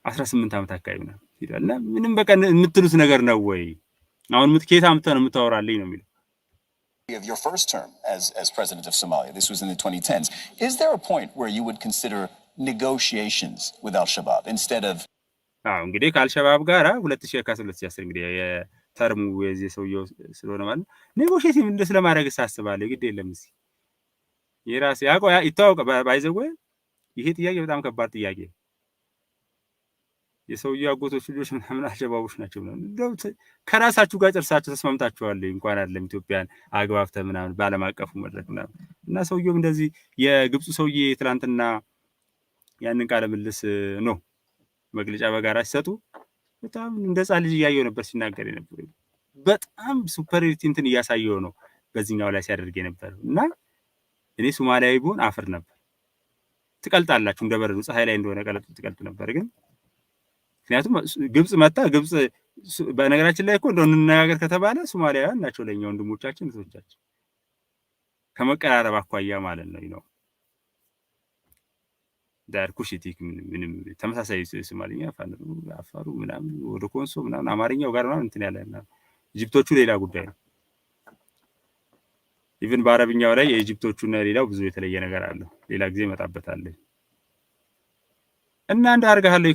18 ዓመት አካባቢ ነው ይላልና ምንም በቃ የምትሉት ነገር ነው ወይ አሁን ምትከታ አምጥተህ ነው የምታወራልኝ ነው የሚለው of your first term as president of Somalia. This was in the 2010s. Is there a point where you would consider negotiations with Al-Shabaab instead of እንግዲህ ከአልሸባብ ጋራ 2010 እንግዲህ የተርሙ የዚህ ሰውየው ስለሆነ ማለት ኔጎሺዬሽን እንደስ ለማድረግ ሳስባለሁ ግድ የለም እዚህ የራስ ያቆያ ይታወቅ ባይዘው ይሄ ጥያቄ በጣም ከባድ ጥያቄ የሰውየው አጎቶች ልጆች ምናምን አልሸባቦች ናቸው ነው ከራሳችሁ ጋር ጨርሳችሁ ተስማምታችኋል እንኳን አይደለም ኢትዮጵያን አግባብተ ምናምን ባለም አቀፉ መድረክ እና ሰውየው እንደዚህ የግብጽ ሰውዬ ትላንትና ያንን ቃለ ምልልስ ነው መግለጫ በጋራ ሲሰጡ በጣም እንደዛ ልጅ ያየው ነበር ሲናገር ነበር በጣም ሱፐሪቲ እንትን እያሳየው ነው በዚህኛው ላይ ሲያደርግ ነበር እና እኔ ሶማሊያዊ ቢሆን አፍር ነበር ትቀልጣላችሁ እንደበረዱ ፀሐይ ላይ እንደሆነ ቀለጥ ትቀልጡ ነበር ግን ምክንያቱም ግብጽ መጣ ግብጽ በነገራችን ላይ እኮ እንደው እንነጋገር ከተባለ ሶማሊያውያን ናቸው ለኛ ወንድሞቻችን እህቶቻችን ከመቀራረብ አኳያ ማለት ነው ዳር ኩሽቲክ ምንም ተመሳሳይ ሶማሊኛ አፋሩ ምናምን ወደ ኮንሶ ምናምን አማርኛው ጋር ምናምን እንትን ያለና ኢጂፕቶቹ ሌላ ጉዳይ ነው ኢቭን በአረብኛው ላይ የኢጂፕቶቹና ሌላው ብዙ የተለየ ነገር አለ ሌላ ጊዜ መጣበታል እና አንድ አርጋለሁ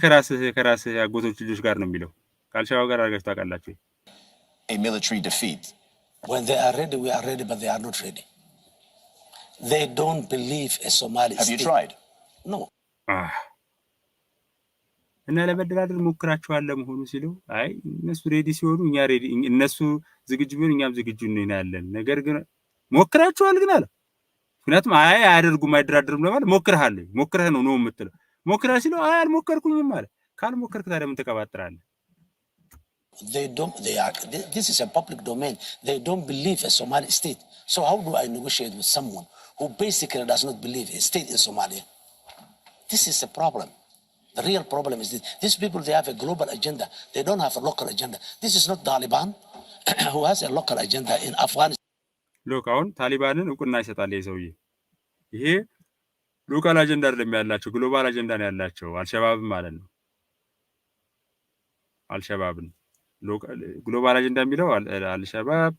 ከራስህ አጎቶች ልጆች ጋር ነው የሚለው ካልሻው ጋር አርጋችሁ ታውቃላችሁ a military defeat when they are ready we are ready but they are not ready they don't believe a Somali have you tried no እና ለመደራደር ሞክራችኋል ለመሆኑ ሲሉ አይ እነሱ ሬዲ ሲሆኑ እኛ ሬዲ እነሱ ዝግጁ ቢሆኑ እኛም ዝግጁ ነን ያለን ነገር ግን ሞክራችኋል ግን አለ ምክንያቱም አይ አያደርጉም አይደራደሩም ለማለት ሞክረህ ነው የምትለው ሞክረህ ሲሉ አይ አልሞከርኩኝም ማለት ካልሞከርክ ታዲያ ምን ተቀባጥራለህ this is a public domain they don't believe a Somali state so how do I negotiate with someone who basically does not believe a state in Somalia this is a problem the real problem is this these people they have a global agenda they don't have a local agenda this is not Taliban who has a local agenda in Afghanistan look አሁን ታሊባንን እውቅና ይሰጣል የሰውዬ ይሄ ሎካል አጀንዳ አይደለም ያላቸው ግሎባል አጀንዳ ነው ያላቸው አልሸባብ ማለት ነው አልሸባብን ግሎባል አጀንዳ የሚለው አልሸባብ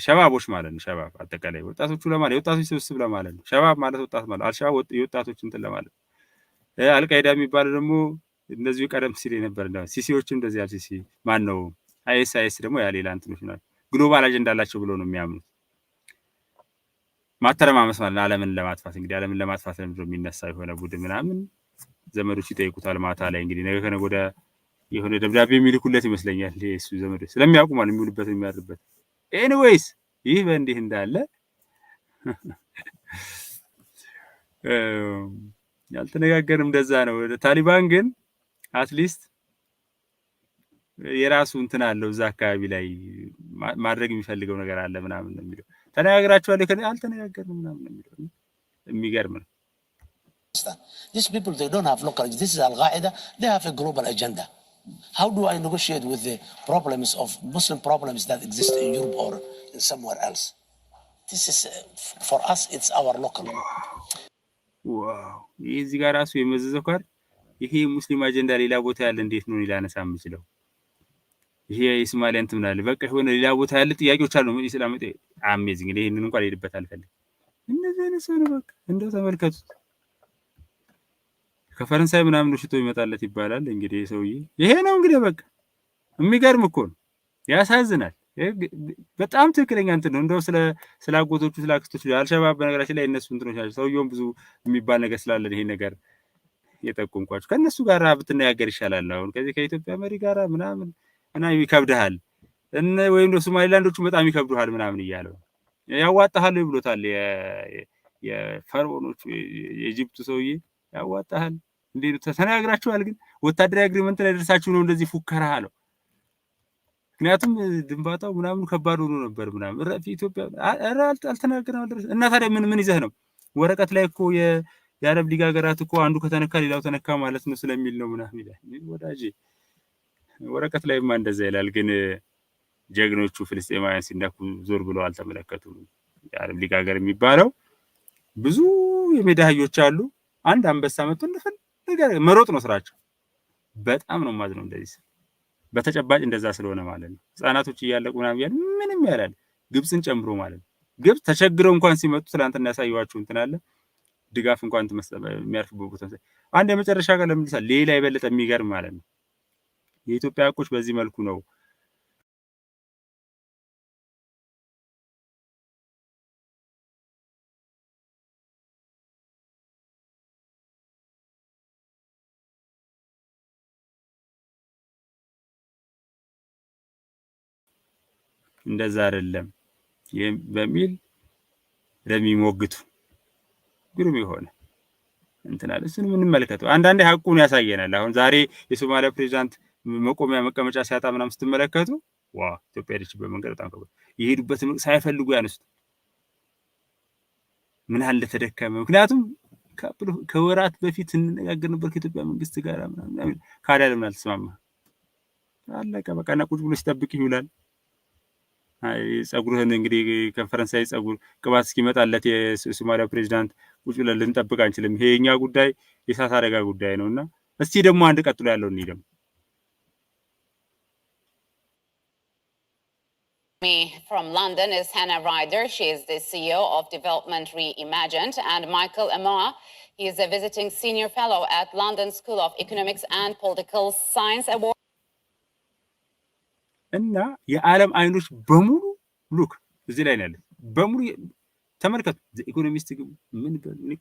ሸባቦች ማለት ነው ሸባብ አጠቃላይ ወጣቶቹ ለማለት የወጣቶች ስብስብ ለማለት ነው ሸባብ ማለት ወጣት ማለት አልሸባብ የወጣቶች እንትን ለማለት አልቃይዳ የሚባል ደግሞ እንደዚህ ቀደም ሲል ነበር ነው ሲሲዎችም እንደዚህ አልሲሲ ማን ነው አይኤስአይኤስ ደግሞ ያ ሌላ እንትኖች ናቸው ግሎባል አጀንዳ አላቸው ብሎ ነው የሚያምኑት ማተረማመስ ማለት ዓለምን ለማጥፋት እንግዲህ ዓለምን ለማጥፋት ነው የሚነሳ የሆነ ቡድን ምናምን ዘመዶች ይጠይቁታል ማታ ላይ እንግዲህ ነገ ከነገ ወዲያ የሆነ ደብዳቤ የሚልኩለት ይመስለኛል እሱ ዘመዶች ስለሚያውቁ ማለት የሚውልበት የሚያድርበት ኤኒዌይስ ይህ በእንዲህ እንዳለ ያልተነጋገርም እንደዛ ነው ታሊባን ግን አትሊስት የራሱ እንትን አለው እዛ አካባቢ ላይ ማድረግ የሚፈልገው ነገር አለ ምናምን ነው የሚለው ተነጋግራችኋል ከኔ አልተነጋገርንም ምናምን ነው የሚለው የሚገርም ነው These people, they don't have local. This is Al-Qaeda. They have a global agenda. How do I negotiate with the problems of Muslim problems that exist in Europe or in somewhere else? This is, for us, it's our local. Wow. እዚህ ጋር ራሱ የመዘዘው ካር ይሄ ሙስሊም አጀንዳ ሌላ ቦታ ያለ እንዴት ነው ሊላነሳ የምችለው? ይሄ የሶማሊያ እንትን ምናለ በቃ የሆነ ሌላ ቦታ ያለ ጥያቄዎች አሉ ኢስላም አሜዚንግ ይሄንን እንኳን ሄድበት አልፈልግም። እነዚህ አይነት ሰው ነው በቃ እንደው ተመልከቱት። ከፈረንሳይ ምናምን ሽቶ ይመጣለት ይባላል እንግዲህ ሰውዬ ይሄ ነው እንግዲህ በቃ የሚገርም እኮ ነው ያሳዝናል በጣም ትክክለኛ እንትን ነው እንደው ስለ አጎቶቹ ስለ አክስቶቹ አልሸባብ በነገራችን ላይ እነሱ እንትኖች ናቸው ሰውየውም ብዙ የሚባል ነገር ስላለ ይሄ ነገር የጠቆምኳችሁ ከነሱ ጋር ብትነጋገር ይሻላል አሁን ከዚህ ከኢትዮጵያ መሪ ጋር ምናምን እና ይከብዳል እነ ወይም ደግሞ ሶማሊላንዶቹ በጣም ይከብዱሃል ምናምን ይያለው ያዋጣሃል ብሎታል የፈርዖኖቹ የኢጅፕቱ ሰውዬ ያዋጣሃል እንዴ ተሰናግራችኋል ግን ወታደራዊ አግሪመንት ላይ ደርሳችሁ ነው እንደዚህ ፉከራ አለው ምክንያቱም ድንባታው ምናምን ከባድ ሆኖ ነበር ምናምን ኢትዮጵያ አልተናገረም ድረስ እና ታዲያ ምን ይዘህ ነው ወረቀት ላይ እኮ የአረብ ሊግ ሀገራት እኮ አንዱ ከተነካ ሌላው ተነካ ማለት ነው ስለሚል ነው ምናምን ይላል ወዳጄ ወረቀት ላይማ እንደዛ ይላል ግን ጀግኖቹ ፍልስጤማውያን ሲነኩ ዞር ብለው አልተመለከቱም የአረብ ሊግ ሀገር የሚባለው ብዙ የሜዳ አህዮች አሉ አንድ አንበሳ መጥቶ እንደፈለገ መሮጥ ነው ስራቸው በጣም ነው ማዝነው እንደዚህ በተጨባጭ እንደዛ ስለሆነ ማለት ነው ህፃናቶች እያለቁ ምናምን ያለ ምንም ያላል ግብጽን ጨምሮ ማለት ነው ግብጽ ተቸግረው እንኳን ሲመጡ ትላንትና ያሳዩዋችሁ እንትን አለ ድጋፍ እንኳን የሚያርፍበት ቦታ አንድ የመጨረሻ ጋር ለምንድነው ሌላ ይበለጥ የሚገርም ማለት ነው የኢትዮጵያ አቆች በዚህ መልኩ ነው እንደዛ አይደለም በሚል ለሚሞግቱ ግሩም ይሆነ እንትናል እሱን ምን እንመለከተው አንዳንዴ ሐቁን ያሳየናል አሁን ዛሬ የሶማሊያ ፕሬዝዳንት መቆሚያ መቀመጫ ሲያጣ ምናምን ስትመለከቱ ዋው ኢትዮጵያ ሄደችበት መንገድ በጣም ከበደ ይሄዱበት ሳይፈልጉ ያነሱት ምን አለ ተደከመ ምክንያቱም ከወራት በፊት እንነጋገር ነበር ከኢትዮጵያ መንግስት ጋር ምናምን ካዳ ለምን አልተስማማ አለቀ በቃና ቁጭ ብሎ ሲጠብቅ ይውላል ጸጉርህን እንግዲህ ከፈረንሳይ ጸጉር ቅባት እስኪመጣለት የሶማሊያ ፕሬዝዳንት ቁጭ ብለን ልንጠብቅ አንችልም ይሄኛ ጉዳይ የሳት አደጋ ጉዳይ ነውና እስቲ ደግሞ አንድ ቀጥሎ ያለው እንይደም Me from London is Hannah Ryder. She is the CEO of Development Reimagined, and Michael Amoa. He is a visiting senior fellow at London School of Economics and Political Science Award. እና የዓለም አይኖች በሙሉ ሉክ እዚህ ላይ ነው በሙሉ ተመልከቱ ኢኮኖሚስት ምን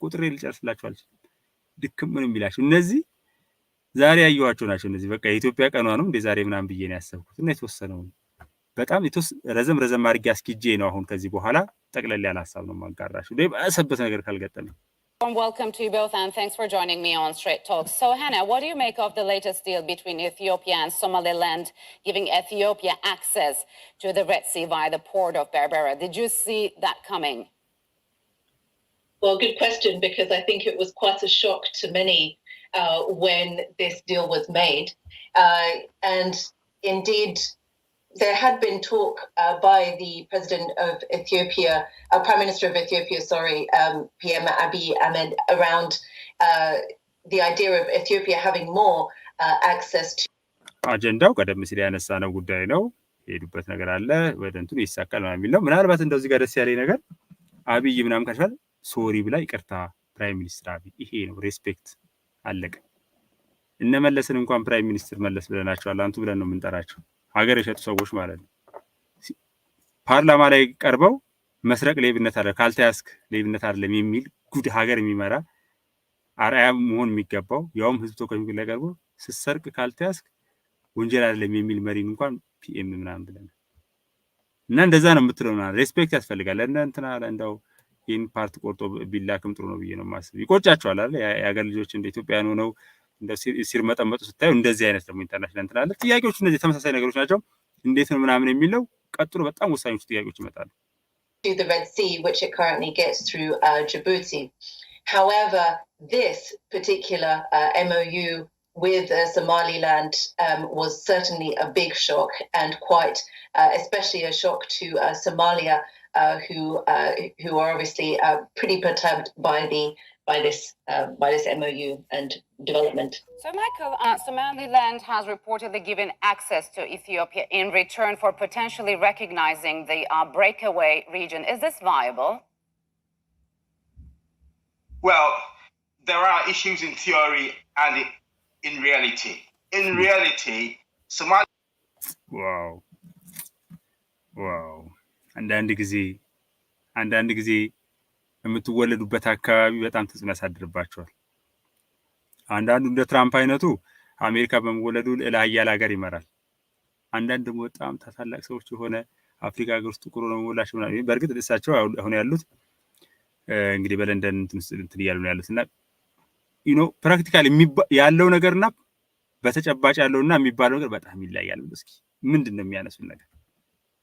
ቁጥር ልጨርስላችሁ አልችልም ድክም ምን የሚላችሁ እነዚህ ዛሬ ያዩዋቸው ናቸው እነዚህ በቃ የኢትዮጵያ ቀኗ ነው እንደ ዛሬ ምናምን ብዬ ነው ያሰብኩት እና የተወሰነው በጣም ረዘም አድርጌ አስኪጄ ነው አሁን ከዚህ በኋላ ጠቅለል ያለ ሐሳብ ነው ማጋራችሁ ለባሰበት ነገር ካልገጠመኝ Welcome to you both and thanks for joining me on Straight Talks. So Hannah, what do you make of the latest deal between Ethiopia and Somaliland giving Ethiopia access to the Red Sea via the port of Berbera? Did you see that coming? Well, good question, because I think it was quite a shock to many when this deal was made. And indeed, there had been talk by the president of Ethiopia, Prime Minister of Ethiopia, PM Abiy Ahmed, around the idea of Ethiopia having more access to. አጀንዳው ቀደም ሲል ያነሳነው ጉዳይ ነው ሄዱበት ነገር አለ ወደ እንትኑ ይሳካል ማለት ነው ምናልባት እንደዚህ ጋር ደስ ያለኝ ነገር አብይ ምናምን ካሻል ሶሪ ብላ ይቅርታ ፕራይም ሚኒስትር አብይ ይሄ ነው ሬስፔክት አለቀ እነመለስን እንኳን ፕራይም ሚኒስትር መለስ ብለናቸዋል አንቱ ብለን ነው የምንጠራቸው ሀገር የሸጡ ሰዎች ማለት ነው ፓርላማ ላይ ቀርበው መስረቅ ሌብነት አይደለም ካልተያዝክ ሌብነት አይደለም የሚል ጉድ ሀገር የሚመራ አርአያ መሆን የሚገባው ያውም ህዝብ ተወካዮች ላይ ቀርበው ስሰርቅ ካልተያዝክ ወንጀል አይደለም የሚል መሪ እንኳን ፒኤም ምናምን ብለን እና እንደዛ ነው የምትለውና ሬስፔክት ያስፈልጋል እንትና እንደው ኢን ፓርት ቆርጦ ቢላክም ጥሩ ነው ብዬ ነው ማስብ ይቆጫቸዋል አይደል የሀገር ልጆች እንደ ኢትዮጵያውያን ሆነው እንደ ሲርመጠመጡ ስታዩ እንደዚህ አይነት ደግሞ ኢንተርናሽናል እንትን አለ ጥያቄዎች እነዚህ ተመሳሳይ ነገሮች ናቸው እንዴት ነው ምናምን የሚለው ቀጥሎ በጣም ወሳኞች ጥያቄዎች ይመጣሉ to the Red Sea, which it currently gets through Djibouti. However, this particular MOU with Somaliland was certainly a big shock and quite, especially a shock to Somalia, who are obviously pretty perturbed by this MOU and development. So, Michael, Somaliland has reportedly given access to Ethiopia in return for potentially recognizing the breakaway region. Is this viable? Well, there are issues in theory and in reality. In reality, Somalia. Wow. አንዳንድ ጊዜ የምትወለዱበት አካባቢ በጣም ተጽዕኖ ያሳድርባቸዋል። አንዳንዱ እንደ ትራምፕ አይነቱ አሜሪካ በመወለዱ ለሀያል ሀገር ይመራል። አንዳንድ ደግሞ በጣም ታላላቅ ሰዎች የሆነ አፍሪካ ሀገር ውስጥ ጥቁር ነው ወላሽ ምናምን በእርግጥ እሳቸው አሁን ያሉት እንግዲህ በለንደን እንትን እያሉ ነው ያሉትና ፕራክቲካሊ ያለው ነገርና በተጨባጭ ያለውና የሚባለው ነገር በጣም ይለያያል። እስኪ ምንድነው የሚያነሱት ነገር?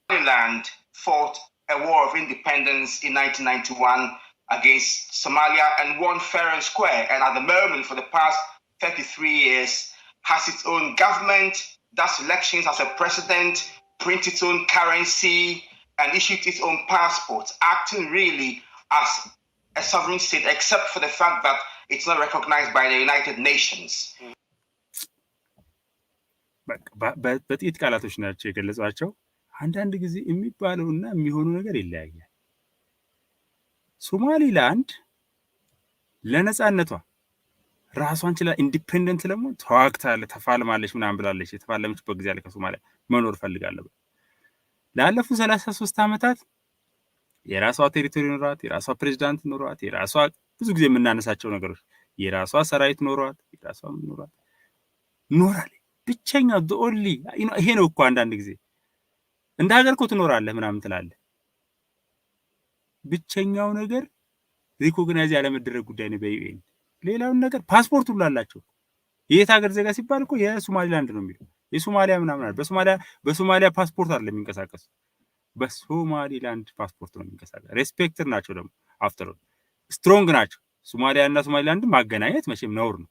Somaliland fought a war of independence in 1991 against Somalia and won fair and square, and at the moment for the past 33 years has its own government, does elections as a president, prints its own currency and issued its own passports, acting really as a sovereign state, except for the fact that it's not recognized by the United Nations. በጥቂት ቃላቶች ናቸው የገለጿቸው። አንዳንድ ጊዜ የሚባለውና የሚሆነው ነገር ይለያያል። ሶማሊላንድ ለነጻነቷ ራሷን ችላ ኢንዲፔንደንት ለመሆን ተዋግታለች፣ ተፋልማለች ምናምን ብላለች። የተፋለመችበት ጊዜ አለ ከሶማሊያ መኖር ፈልጋለሁ። ላለፉት 33 ዓመታት የራሷ ቴሪቶሪ ኖሯት፣ የራሷ ፕሬዝዳንት ኖሯት፣ የራሷ ብዙ ጊዜ የምናነሳቸው ነገሮች የራሷ ሰራዊት ኖሯት፣ የራሷ ኖራለች። ብቸኛው ኦንሊ ይሄ ነው እኮ አንዳንድ ጊዜ እንደ ሀገር እኮ ትኖራለህ ምናምን ትላለህ። ብቸኛው ነገር ሪኮግናይዝ ያለመደረግ ጉዳይ ነው በዩኤን። ሌላውን ነገር ፓስፖርት ሁሉ አላቸው። የት ሀገር ዜጋ ሲባል እኮ የሶማሊላንድ ነው የሚለው። የሶማሊያ ምናምን አለ። በሶማሊያ ፓስፖርት አይደለም የሚንቀሳቀሱ፣ በሶማሊላንድ ፓስፖርት ነው የሚንቀሳቀሱ። ሬስፔክትድ ናቸው ደግሞ አፍተር ኦል ስትሮንግ ናቸው። ሶማሊያ እና ሶማሊላንድ ማገናኘት መቼም ነውር ነው።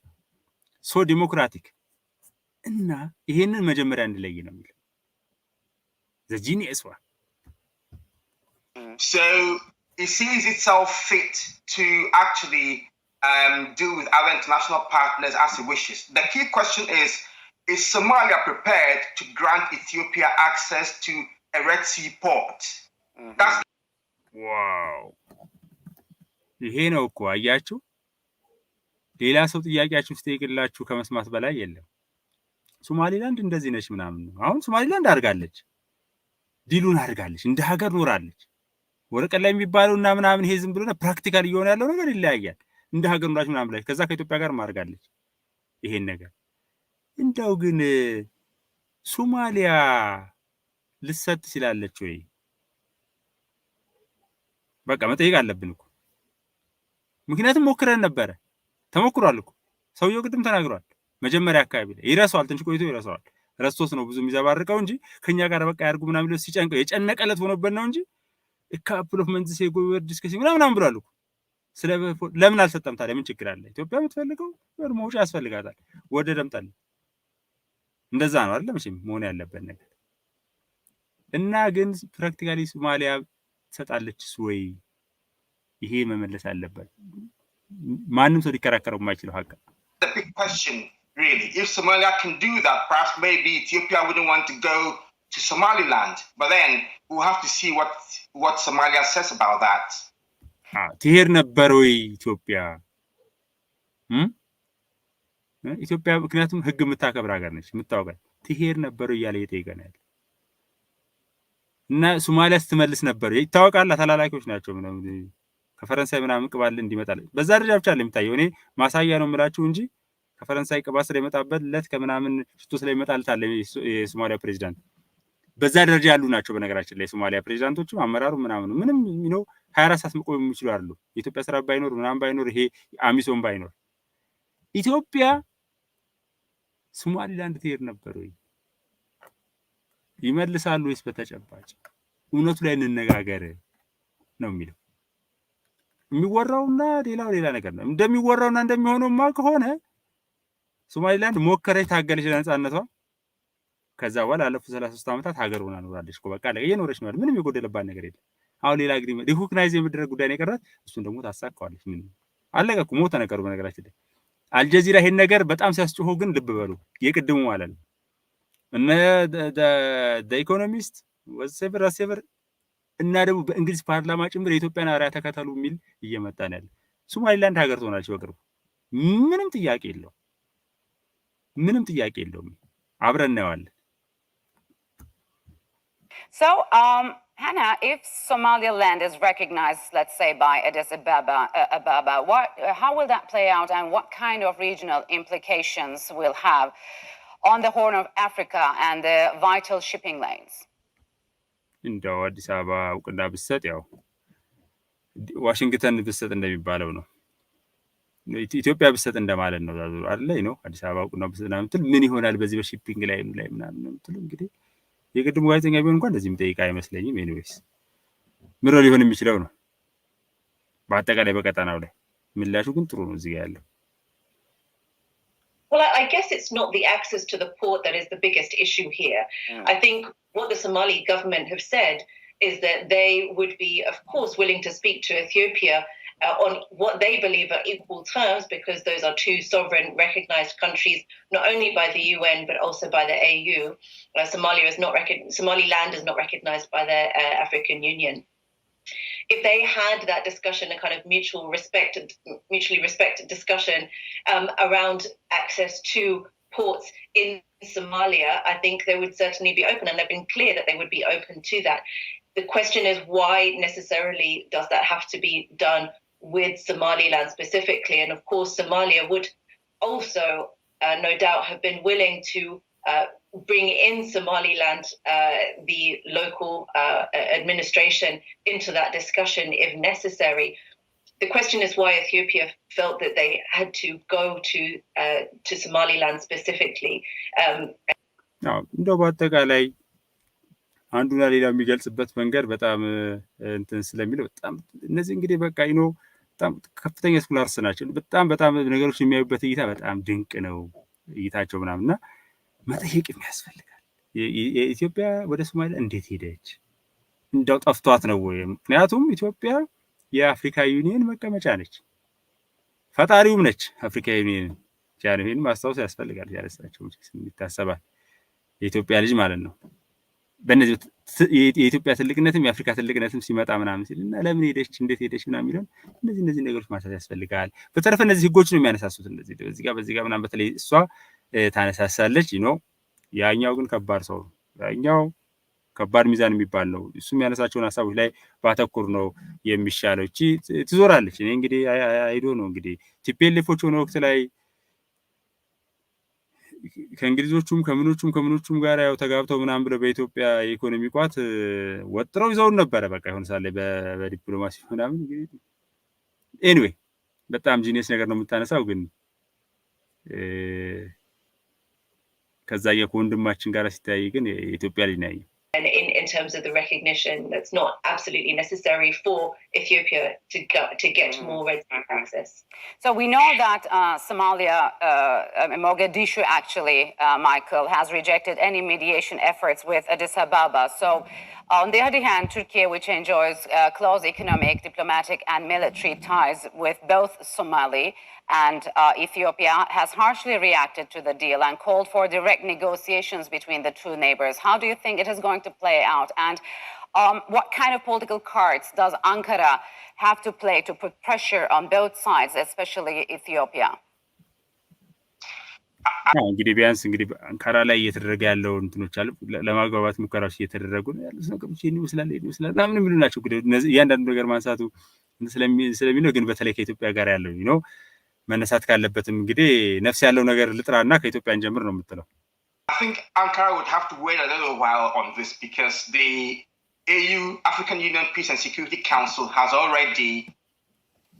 ሶ ዲሞክራቲክ እና ይሄንን መጀመሪያ እንለይ ነው የሚለው the genius one. So it sees itself fit to actually deal with our international partners as it wishes. The key question is Somalia prepared to grant Ethiopia access to a Red Sea port? That's wow. ይሄ ነው እኮ አያችሁ፣ ሌላ ሰው ጥያቄያችሁ ውስጥ ይገላችሁ ከመስማት በላይ የለም። ሶማሊላንድ እንደዚህ ነች ምናምን ነው። አሁን ሶማሊላንድ አድርጋለች፣ ዲሉን አድርጋለች፣ እንደ ሀገር ኖራለች። ወረቀት ላይ የሚባለው እና ምናምን ይሄ ዝም ብሎ ነው። ፕራክቲካሊ እየሆነ ያለው ነገር ይለያያል። እንደ ሀገር ኖራች ምናምን ላይ ከዛ ከኢትዮጵያ ጋር ማድርጋለች ይሄን ነገር። እንደው ግን ሶማሊያ ልሰጥ ሲላለች ወይ በቃ መጠየቅ አለብን እኮ። ምክንያቱም ሞክረን ነበረ፣ ተሞክሯል እኮ። ሰውየው ቅድም ተናግሯል። መጀመሪያ አካባቢ ላይ ይረሳዋል፣ ትንሽ ቆይቶ ይረሳዋል። ረስቶስ ነው ብዙ የሚዘባርቀው እንጂ ከኛ ጋር በቃ ያርጉ ምናምን ብሎ ሲጨንቀው የጨነቀለት ሆኖበት ነው እንጂ ካፕል ኦፍ መንዝስ የጎበር ዲስከስ ምናምን ብሏል እኮ። ለምን አልሰጠም ታዲያ? ምን ችግር አለ? ኢትዮጵያ የምትፈልገው መውጫ ያስፈልጋታል። ወደ ደምጣል እንደዛ ነው አይደል? መቼም መሆን ያለበት ነገር እና ግን ፕራክቲካሊ ሶማሊያ ትሰጣለችስ ወይ? ይሄ መመለስ አለበት። ማንም ሰው ሊከራከረው የማይችለው ሀቅ። The big question really, if Somalia can do that, perhaps maybe Ethiopia wouldn't want to go to Somaliland, but then we'll have to see what Somalia says about that. ትሄድ ነበር ወይ ኢትዮጵያ? ኢትዮጵያ ምክንያቱም ህግ የምታከብር ሀገር ነች፣ የምታወቃ ትሄድ ነበር እያለ እየጠየቀ ነው ያለው። እና ሶማሊያ ስትመልስ ነበር ይታወቃል። ተላላኪዎች ናቸው ምናምን ከፈረንሳይ ምናምን ቅባል እንዲመጣል በዛ ደረጃ ብቻ ለምታየው እኔ ማሳያ ነው የምላችሁ እንጂ ከፈረንሳይ ቅባ ስለሚመጣበት ለት ከምናምን ሽቶ ስለሚመጣልታል የሶማሊያ ፕሬዝዳንት በዛ ደረጃ ያሉ ናቸው። በነገራችን ላይ የሶማሊያ ፕሬዝዳንቶቹ አመራሩ ምንም 24 ሰዓት መቆም የሚችሉ አይደሉ። የኢትዮጵያ ሰራዊት ባይኖር ምናምን ባይኖር ይሄ አሚሶም ባይኖር ኢትዮጵያ ሶማሊላንድ ትሄድ ነበር ወይ? ይመልሳሉ ወይስ በተጨባጭ እውነቱ ላይ እንነጋገር ነው የሚለው። የሚወራውና ሌላ ነገር ነው። እንደሚወራውና እንደሚሆነውማ ከሆነ ሶማሊላንድ ሞከረች፣ ታገለች ለነጻነቷ። ከዛ በኋላ አለፉት 33 ዓመታት ሀገር ሆና ኖራለች እኮ በቃ እየኖረች ነው። ምንም የጎደለባት ነገር የለም። አሁን ሌላ አግሪመንት ሪኮግናይዝ የመደረግ ጉዳይ ነው የቀራት። እሱን ደግሞ ታሳካዋለች። ምን አለቀ እኮ ሞተ ነገሩ። በነገራችን ላይ አልጀዚራ ይሄን ነገር በጣም ሲያስጮኸው ግን ልብ በሉ የቅድሙ ማለት ነው እነ ኢኮኖሚስት ወሰቨር እና ደግሞ በእንግሊዝ ፓርላማ ጭምር የኢትዮጵያን አርአያ ተከተሉ የሚል እየመጣ ነው ያለ። ሶማሊላንድ ሀገር ትሆናለች በቅርቡ። ምንም ጥያቄ የለውም። አብረን እናየዋለን። So, Hannah, if Somaliland is recognized, let's say, by Addis Ababa, how will that play out, and what kind of regional implications will have on the Horn of Africa and the vital shipping lanes? እንደው አዲስ አበባ እውቅና ብትሰጥ ያው ዋሽንግተን ብትሰጥ እንደሚባለው ነው። ኢትዮጵያ ብትሰጥ እንደማለት ነው አይደል? ነው አዲስ አበባ እውቅና ብትሰጥ ምን ይሆናል በዚህ በሺፒንግ ላይ ምናምን ነው የምትሉ እንግዲህ የቅድሙ ጋዜጠኛ ቢሆን እንኳን እንደዚህ የሚጠይቅ አይመስለኝም። ኤኒዌይስ ምሮ ሊሆን የሚችለው ነው በአጠቃላይ በቀጠናው ላይ ምላሹ ግን ጥሩ ነው እዚህ ጋር ያለው። Well, I guess it's not the access to the port that is the biggest issue here. I think what the Somali government have said is that they would be, of course, willing to speak to Ethiopia on what they believe are equal terms, because those are two sovereign recognized countries, not only by the UN but also by the AU. Somaliland is not recognized by the African Union. If they had that discussion, a kind of mutually respected discussion around access to ports in Somalia, I think they would certainly be open, and they've been clear that they would be open to that. The question is, why necessarily does that have to be done with Somaliland specifically? And of course, Somalia would also, no doubt, have been willing to bring in Somaliland, the local administration, into that discussion if necessary. The question is why Ethiopia felt that they had to go to Somaliland specifically. እንደው በአጠቃላይ አንዱና ሌላው የሚገልጽበት መንገድ በጣም እንትን ስለሚለው በጣም እነዚህ እንግዲህ በቃ በጣም ከፍተኛ ስኩላርስ ናቸው። በጣም ነገሮች የሚያዩበት እይታ በጣም ድንቅ ነው እይታቸው ምናምንና መጠየቅ የሚያስፈልጋል። የኢትዮጵያ ወደ ሶማሊያ እንዴት ሄደች? እንደው ጠፍቷት ነው ወይ? ምክንያቱም ኢትዮጵያ የአፍሪካ ዩኒየን መቀመጫ ነች፣ ፈጣሪውም ነች አፍሪካ ዩኒየን። ይሄን ማስታወስ ያስፈልጋል። ያለሳቸው ይታሰባል የኢትዮጵያ ልጅ ማለት ነው። በእነዚህ የኢትዮጵያ ትልቅነትም የአፍሪካ ትልቅነትም ሲመጣ ምናምን ሲልና ለምን ሄደች እንዴት ሄደች ምናምን የሚለው እነዚህ ነገሮች ማንሳት ያስፈልጋል። በተረፈ እነዚህ ህጎች ነው የሚያነሳሱት። እነዚህ በዚህ ጋር ምናምን በተለይ እሷ ታነሳሳለች ያኛው ግን ከባድ ሰው ነው። ያኛው ከባድ ሚዛን የሚባል ነው። እሱ የሚያነሳቸውን ሀሳቦች ላይ ባተኩር ነው የሚሻለው። እቺ ትዞራለች። እኔ እንግዲህ አይዶ ነው እንግዲህ ቲፒኤልኤፎች ሆነ ወቅት ላይ ከእንግሊዞቹም ከምኖቹም ጋር ያው ተጋብተው ምናምን ብለው በኢትዮጵያ የኢኮኖሚ ቋት ወጥረው ይዘውን ነበረ። በቃ ይሆን ሳለ በዲፕሎማሲ ምናምን እንግዲህ ኤኒዌይ በጣም ጂኒየስ ነገር ነው የምታነሳው። ግን ከዛ ከወንድማችን ጋር ሲታይ ግን የኢትዮጵያ ልጅ ነው ያየው። In terms of the recognition, that's not absolutely necessary for Ethiopia to get more red access. So we know that Somalia, Mogadishu actually, Michael, has rejected any mediation efforts with Addis Ababa. So on the other hand, Turkey, which enjoys close economic, diplomatic and military ties with both Somali and Ethiopia, has harshly reacted to the deal and called for direct negotiations between the two neighbors. How do you think it is going to play out? And what kind of political cards does Ankara have to play to put pressure on both sides, especially Ethiopia? እንግዲህ ቢያንስ እንግዲህ አንካራ ላይ እየተደረገ ያለው እንትኖች አሉ፣ ለማግባባት ሙከራዎች እየተደረጉ ነው ያሉት ነገሮች ይመስላል ምናምን የሚሉ ናቸው። እንግዲህ እያንዳንዱ ነገር ማንሳቱ ስለሚለው ግን በተለይ ከኢትዮጵያ ጋር ያለው መነሳት ካለበትም እንግዲህ ነፍስ ያለው ነገር ልጥራና ከኢትዮጵያ እንጀምር ነው የምትለው። I think Ankara would have to wait a little while on this because the AU, African Union Peace and Security Council, has already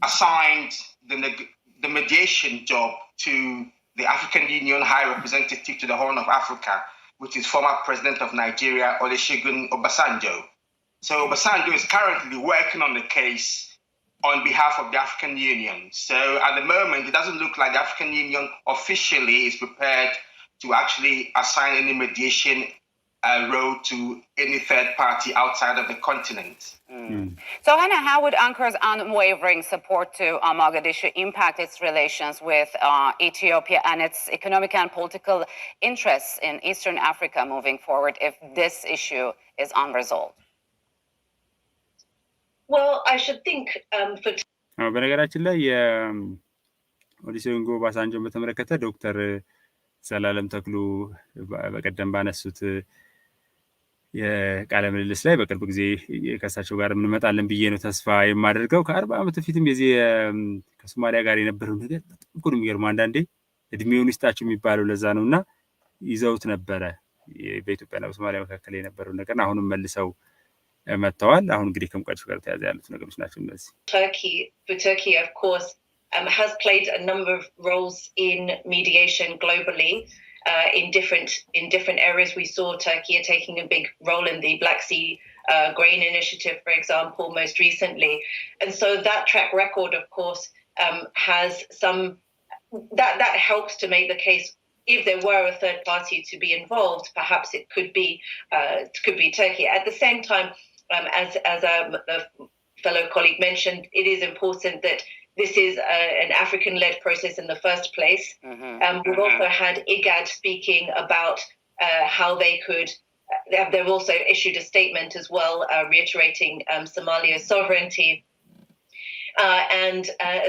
assigned the mediation job to the African Union High Representative to the Horn of Africa, which is former President of Nigeria, Olusegun Obasanjo. So Obasanjo is currently working on the case on behalf of the African Union. So at the moment, it doesn't look like the African Union officially is prepared to actually assign any mediation role to any third party outside of the continent. So, Hannah, how would Ankar's unwavering support to Mogadishu impact its relations with Ethiopia and its economic and political interests in Eastern Africa moving forward if this issue is unresolved? Well, I should think for በነገራችን ላይ የኦሉሴጉን ኦባሳንጆን በተመለከተ ዶክተር ዘላለም ተክሉ በቀደም ባነሱት የቃለ ምልልስ ላይ በቅርብ ጊዜ ከሳቸው ጋር እንመጣለን ብዬ ነው ተስፋ የማደርገው። ከ40 ዓመት በፊትም የዚህ ከሶማሊያ ጋር የነበረው ነገር በጣም እኮ ነው የሚገርመው። አንዳንዴ እድሜውን ይስጣችሁ የሚባለው ለዛ ነውና ይዘውት ነበረ በኢትዮጵያና በሶማሊያ መካከል የነበረው ነገር አሁንም መልሰው መጥተዋል። አሁን እንግዲህ ከሙቃዲሾ ጋር ተያያዘ ያሉት ነገሮች ናቸው እነዚህ። Turkey of course has played a number of roles in mediation globally. In different areas, we saw Turkey taking a big role in the Black Sea grain initiative, for example, most recently. And so that track record, of course, has some that helps to make the case. If there were a third party to be involved, perhaps it could be Turkey. At the same time, as a fellow colleague mentioned, it is important that this is an African-led process in the first place. We've also had IGAD speaking about how they could. They've also issued a statement as well, reiterating Somalia's sovereignty. And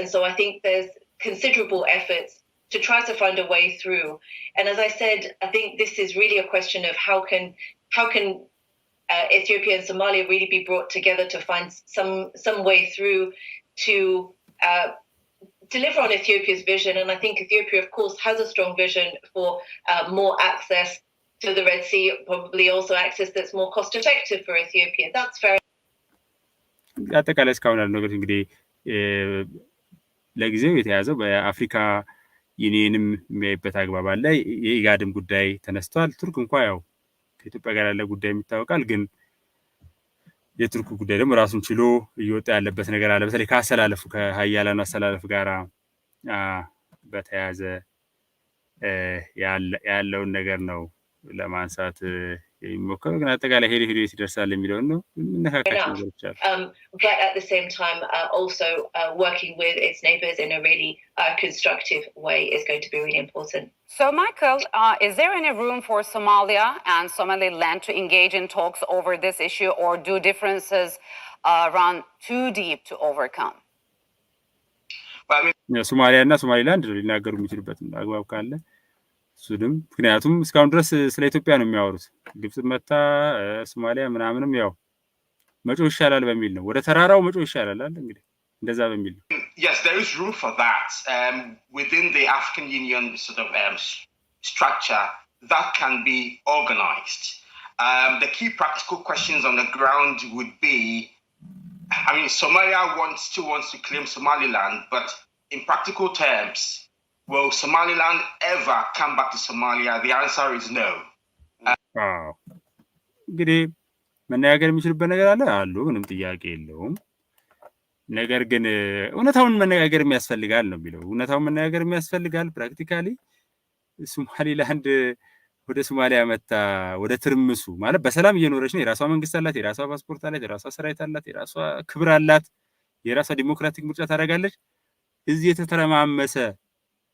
so I think there's considerable efforts to try to find a way through. And as I said, I think this is really a question of how can Ethiopia and Somalia really be brought together to find some way through to deliver on Ethiopia's vision. And I think Ethiopia, of course, has a strong vision for more access to the Red Sea, probably also access that's more cost effective for Ethiopia. That's fair. አጠቃላይ እስካሁን ያለው ነገር እንግዲህ ለጊዜው የተያዘው በአፍሪካ ዩኒየንም የሚያይበት አግባብ አለ። የኢጋድም ጉዳይ ተነስቷል። ቱርክ እንኳን ያው ከኢትዮጵያ ጋር ያለ ጉዳይ የሚታወቃል፣ ግን የቱርክ ጉዳይ ደግሞ ራሱን ችሎ እየወጣ ያለበት ነገር አለ። በተለይ ከአሰላለፉ ከሀያላኑ አሰላለፍ ጋር በተያያዘ ያለውን ነገር ነው ለማንሳት የሚሞክረው። ግን አጠቃላይ ሄዶ ይደርሳል የሚለው ነው የምንነካካቸው ነገሮች አሉ። But at the same time, also working with its neighbors in a really constructive way is going to be really important. So, Michael, is there any room for Somalia and Somaliland to engage in talks over this issue, or do differences run too deep to overcome? ሶማሊያ እና ሶማሊላንድ ሊናገሩ የሚችሉበት አግባብ ካለ ሱድም፣ ምክንያቱም እስካሁን ድረስ ስለ ኢትዮጵያ ነው የሚያወሩት። ግብጽ መታ ሶማሊያ ምናምንም ያው መጮ ይሻላል በሚል ነው፣ ወደ ተራራው መጮ ይሻላል አይደል? እንግዲህ እንደዛ በሚል ነው። Yes, there is room for that within the African Union sort of structure that can be organized. The key practical questions on the ground would be, I mean, Somalia still wants to claim Somaliland, but in practical terms, will Somaliland ever come back to Somalia? The answer is no. እንግዲህ መነጋገር የሚችሉበት ነገር አሉ፣ ምንም ጥያቄ የለውም። ነገር ግን እውነታውን መነጋገር የሚያስፈልጋል ነው የሚለው። እውነታውን መነጋገር የሚያስፈልጋል። ፕራክቲካሊ ሶማሊላንድ ወደ ሶማሊያ መታ ወደ ትርምሱ ማለት በሰላም እየኖረች ነው። የራሷ መንግስት አላት፣ የራሷ ፓስፖርት አላት፣ የራሷ ሰራዊት አላት፣ የራሷ ክብር አላት፣ የራሷ ዲሞክራቲክ ምርጫ ታደርጋለች። እዚህ የተተረማመሰ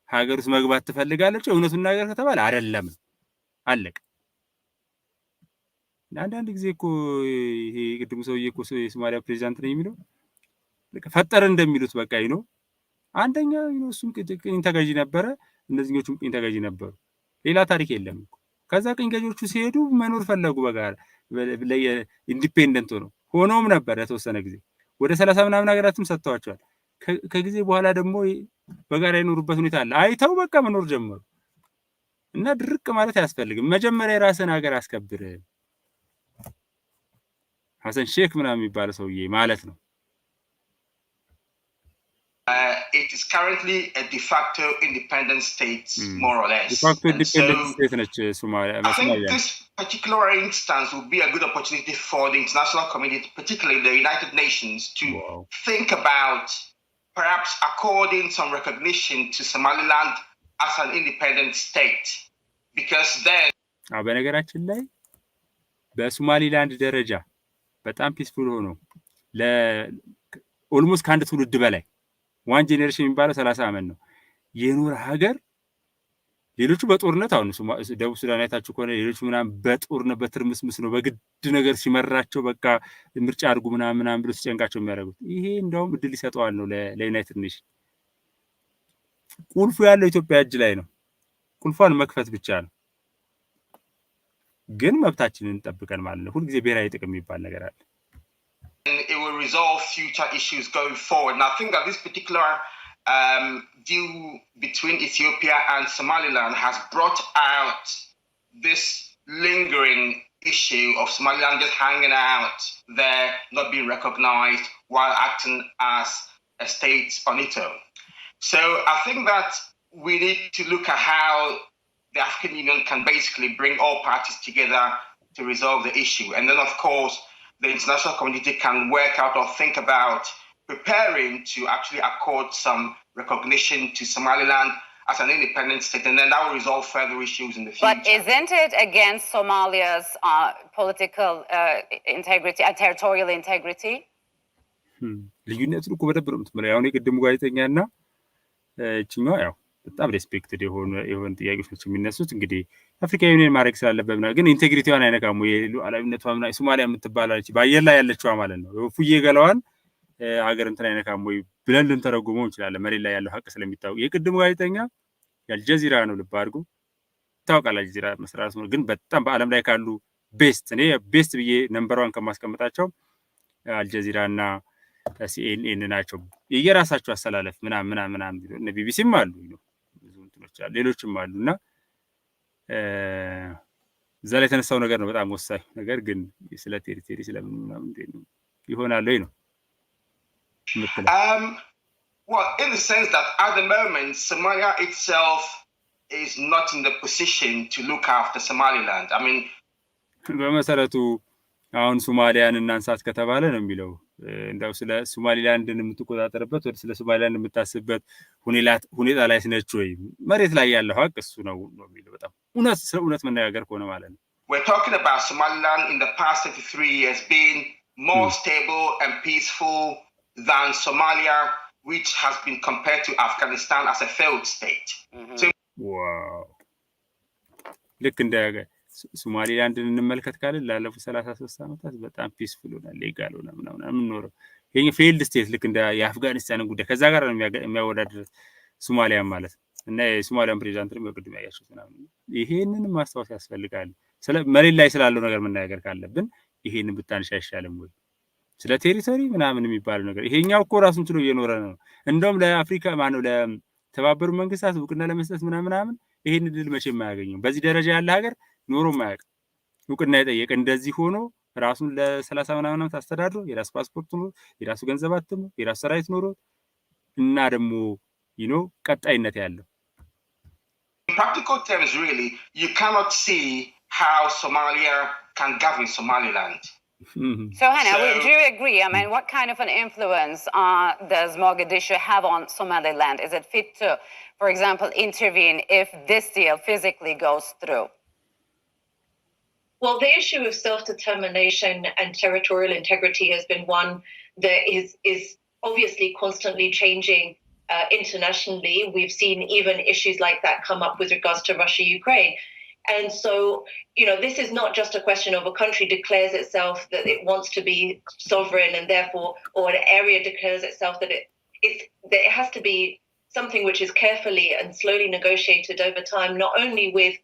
ሀገር ውስጥ መግባት ትፈልጋለች። እውነቱን ነገር ከተባለ አይደለም፣ አለቀ። አንዳንድ ጊዜ እኮ ይሄ ቅድሙ ሰውዬ እኮ የሶማሊያ ፕሬዝዳንት ነው የሚለው ፈጠረ እንደሚሉት በቃ ነው። አንደኛ እሱም ቅኝ ተገዢ ነበረ፣ እነዚህኞቹም ቅኝ ተገዢ ነበሩ። ሌላ ታሪክ የለም እኮ። ከዛ ቅኝ ገዢዎቹ ሲሄዱ መኖር ፈለጉ በጋራ ኢንዲፔንደንት ሆኖም ነበር የተወሰነ ጊዜ። ወደ 30 ምናምን ሀገራትም ሰጥተዋቸዋል። ከጊዜ በኋላ ደግሞ በጋራ የኖሩበት ሁኔታ አለ። አይተው በቃ መኖር ጀመሩ። እና ድርቅ ማለት አያስፈልግም። መጀመሪያ የራስን ሀገር አስከብር። ሐሰን ሼክ ምናምን የሚባለው ሰውዬ ማለት ነው። It is currently a de facto independent state, more or less. De facto And so independent state Somalia. I think this particular instance will be a good opportunity for the international community, particularly the United Nations, to think about perhaps according some recognition to Somaliland as an independent state. Because then... በነገራችን ላይ በሶማሊላንድ ደረጃ በጣም ፒስፉል ሆኖ ኦልሞስት ከአንድ ትውልድ በላይ ዋን ጄኔሬሽን የሚባለው 30 ዓመት ነው የኖረ ሀገር ሌሎቹ በጦርነት አሁን ደቡብ ሱዳን አይታችሁ ከሆነ ሌሎቹ ምናምን በጦርነት በትርምስምስ ነው በግድ ነገር ሲመራቸው በቃ ምርጫ አድርጉ ምናምን ብሎ ሲጨንቃቸው የሚያደርጉት ይሄ እንደውም እድል ይሰጠዋል ነው ለዩናይትድ ኔሽን ቁልፉ ያለው ኢትዮጵያ እጅ ላይ ነው ቁልፏን መክፈት ብቻ ነው ግን መብታችንን እንጠብቀን ማለት ነው ሁሉ ጊዜ ብሔራዊ ጥቅም የሚባል ነገር አለ It will resolve future issues going forward. And I think that this particular deal between Ethiopia and Somaliland has brought out this lingering issue of Somaliland just hanging out there, not being recognized while acting as a state on its own. So I think that we need to look at how the African Union can basically bring all parties together to resolve the issue. And then, of course, the international community can work out or think about preparing to actually accord some recognition to Somaliland as an independent state, and then that will resolve further issues in the future. But isn't it against Somalia's political integrity, territorial integrity? ልዩነቱ እኮ በደንብ ነው የምትመለው ያው የቅድሙ ጋዜጠኛና እቺኛው ያው በጣም ሪስፔክትድ የሆነ ጥያቄዎች ናቸው የሚነሱት እንግዲህ አፍሪካ ዩኒየን ማድረግ ስላለበት ነው ግን ኢንቴግሪቲዋን አይነካም ወይ ሉዓላዊነቷ ምናምን ሶማሊያ የምትባላለች በአየር ላይ ያለችው ማለት ነው ፉዬ ገለዋን ሀገር እንትን አይነካም ወይ ብለን ልንተረጉመው እንችላለን መሬት ላይ ያለው ሀቅ ስለሚታወቅ የቅድሙ ጋዜጠኛ የአልጀዚራ ነው ልብ አድርጎ ታውቃለህ አልጀዚራ መስራት ነው ግን በጣም በአለም ላይ ካሉ ቤስት እኔ ቤስት ብዬ ነምበር 1 ከማስቀምጣቸው አልጀዚራና ሲኤንኤን ናቸው የየራሳቸው አሰላለፍ ምናምን ቢሉ እነ ቢቢሲም አሉ ብዙ እንትኖች አሉ ሌሎችም አሉና እዛ ላይ የተነሳው ነገር ነው በጣም ወሳኝ ነገር ግን ስለ ቴሪቶሪ ስለምን ምናምን ይሆናል ወይ ነው well in the sense that at the moment Somalia itself is not in the position to look after Somaliland I mean በመሰረቱ አሁን ሶማሊያን እናንሳት ከተባለ ነው የሚለው እንደው ስለ ሶማሊላንድን የምትቆጣጠርበት ወደ ስለ ሶማሊላንድ የምታስብበት ሁኔታ ላይ ነች ወይ መሬት ላይ ያለው ሀቅ እሱ ነው የሚለው በጣም እውነት መነጋገር ከሆነ ማለት ነው We're talking about Somaliland in the past 33 years being more stable and peaceful than Somalia which has been compared to Afghanistan as a failed state. So, wow. ልክ እንደ ሶማሊላንድን እንመልከት ካለ ላለፉት 33 ዓመታት በጣም ፒስፉል ሆነ ሌጋል ሆነ ምናምን ኖሮ የኛ ፌልድ ስቴት ልክ እንደ የአፍጋኒስታን ጉዳይ ከዛ ጋር ነው የሚያወዳደር ሶማሊያ ማለት እና የሶማሊያን ፕሬዝዳንትም በቅድም ያያችሁት ምናምን ይሄንን ማስተዋወቅ ያስፈልጋል ስለ መሬት ላይ ስላለው ነገር መናገር ካለብን ይሄንን ብታንሽ አይሻልም ወይ ስለ ቴሪቶሪ ምናምን የሚባለው ነገር ይሄኛው እኮ ራሱን ችሎ እየኖረ ነው እንደውም ለአፍሪካ ማነው ለተባበሩ መንግስታት እውቅና ለመስጠት ምናምን ይሄን ድል መቼም አያገኙም በዚህ ደረጃ ያለ ሀገር ኖሮ ማያቅ እውቅና የጠየቀ እንደዚህ ሆኖ ራሱን ለ30 ምናምን ዓመት አስተዳድሮ የራስ ፓስፖርት ኖሮ የራሱ ገንዘብ አትሞ የራሱ ሰራዊት ኖሮ እና ደግሞ ቀጣይነት ያለው in practical terms really you cannot see how Somalia can govern Somaliland. So Hannah, do you agree? I mean, what kind of an influence does Mogadishu have on Somaliland? Is it fit to, for example, intervene if this deal physically goes through? Well, the issue of self-determination and territorial integrity has been one that is obviously constantly changing internationally. We've seen even issues like that come up with regards to Russia-Ukraine. And so, this is not just a question of a country declares itself that it wants to be sovereign and therefore, or an area declares itself that it has to be something which is carefully and slowly negotiated over time, not only with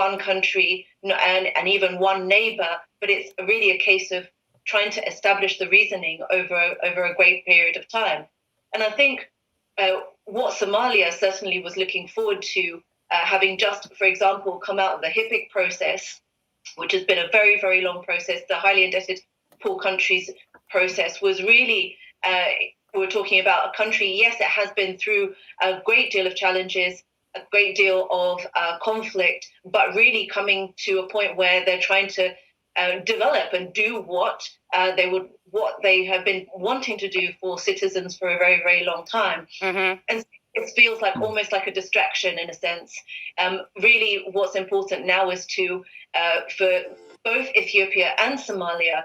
one country and even one neighbor, but it's really a case of trying to establish the reasoning over a great period of time. And I think what Somalia certainly was looking forward to, having just, for example, come out of the HIPIC process, which has been a very, very long process, the highly indebted poor countries process was really we're talking about a country, yes, it has been through a great deal of challenges, a great deal of conflict, but really coming to a point where they're trying to develop and do what they have been wanting to do for citizens for a very, very long time. Mm-hmm. And it feels like almost like a distraction in a sense. Really, what's important now is for both Ethiopia and Somalia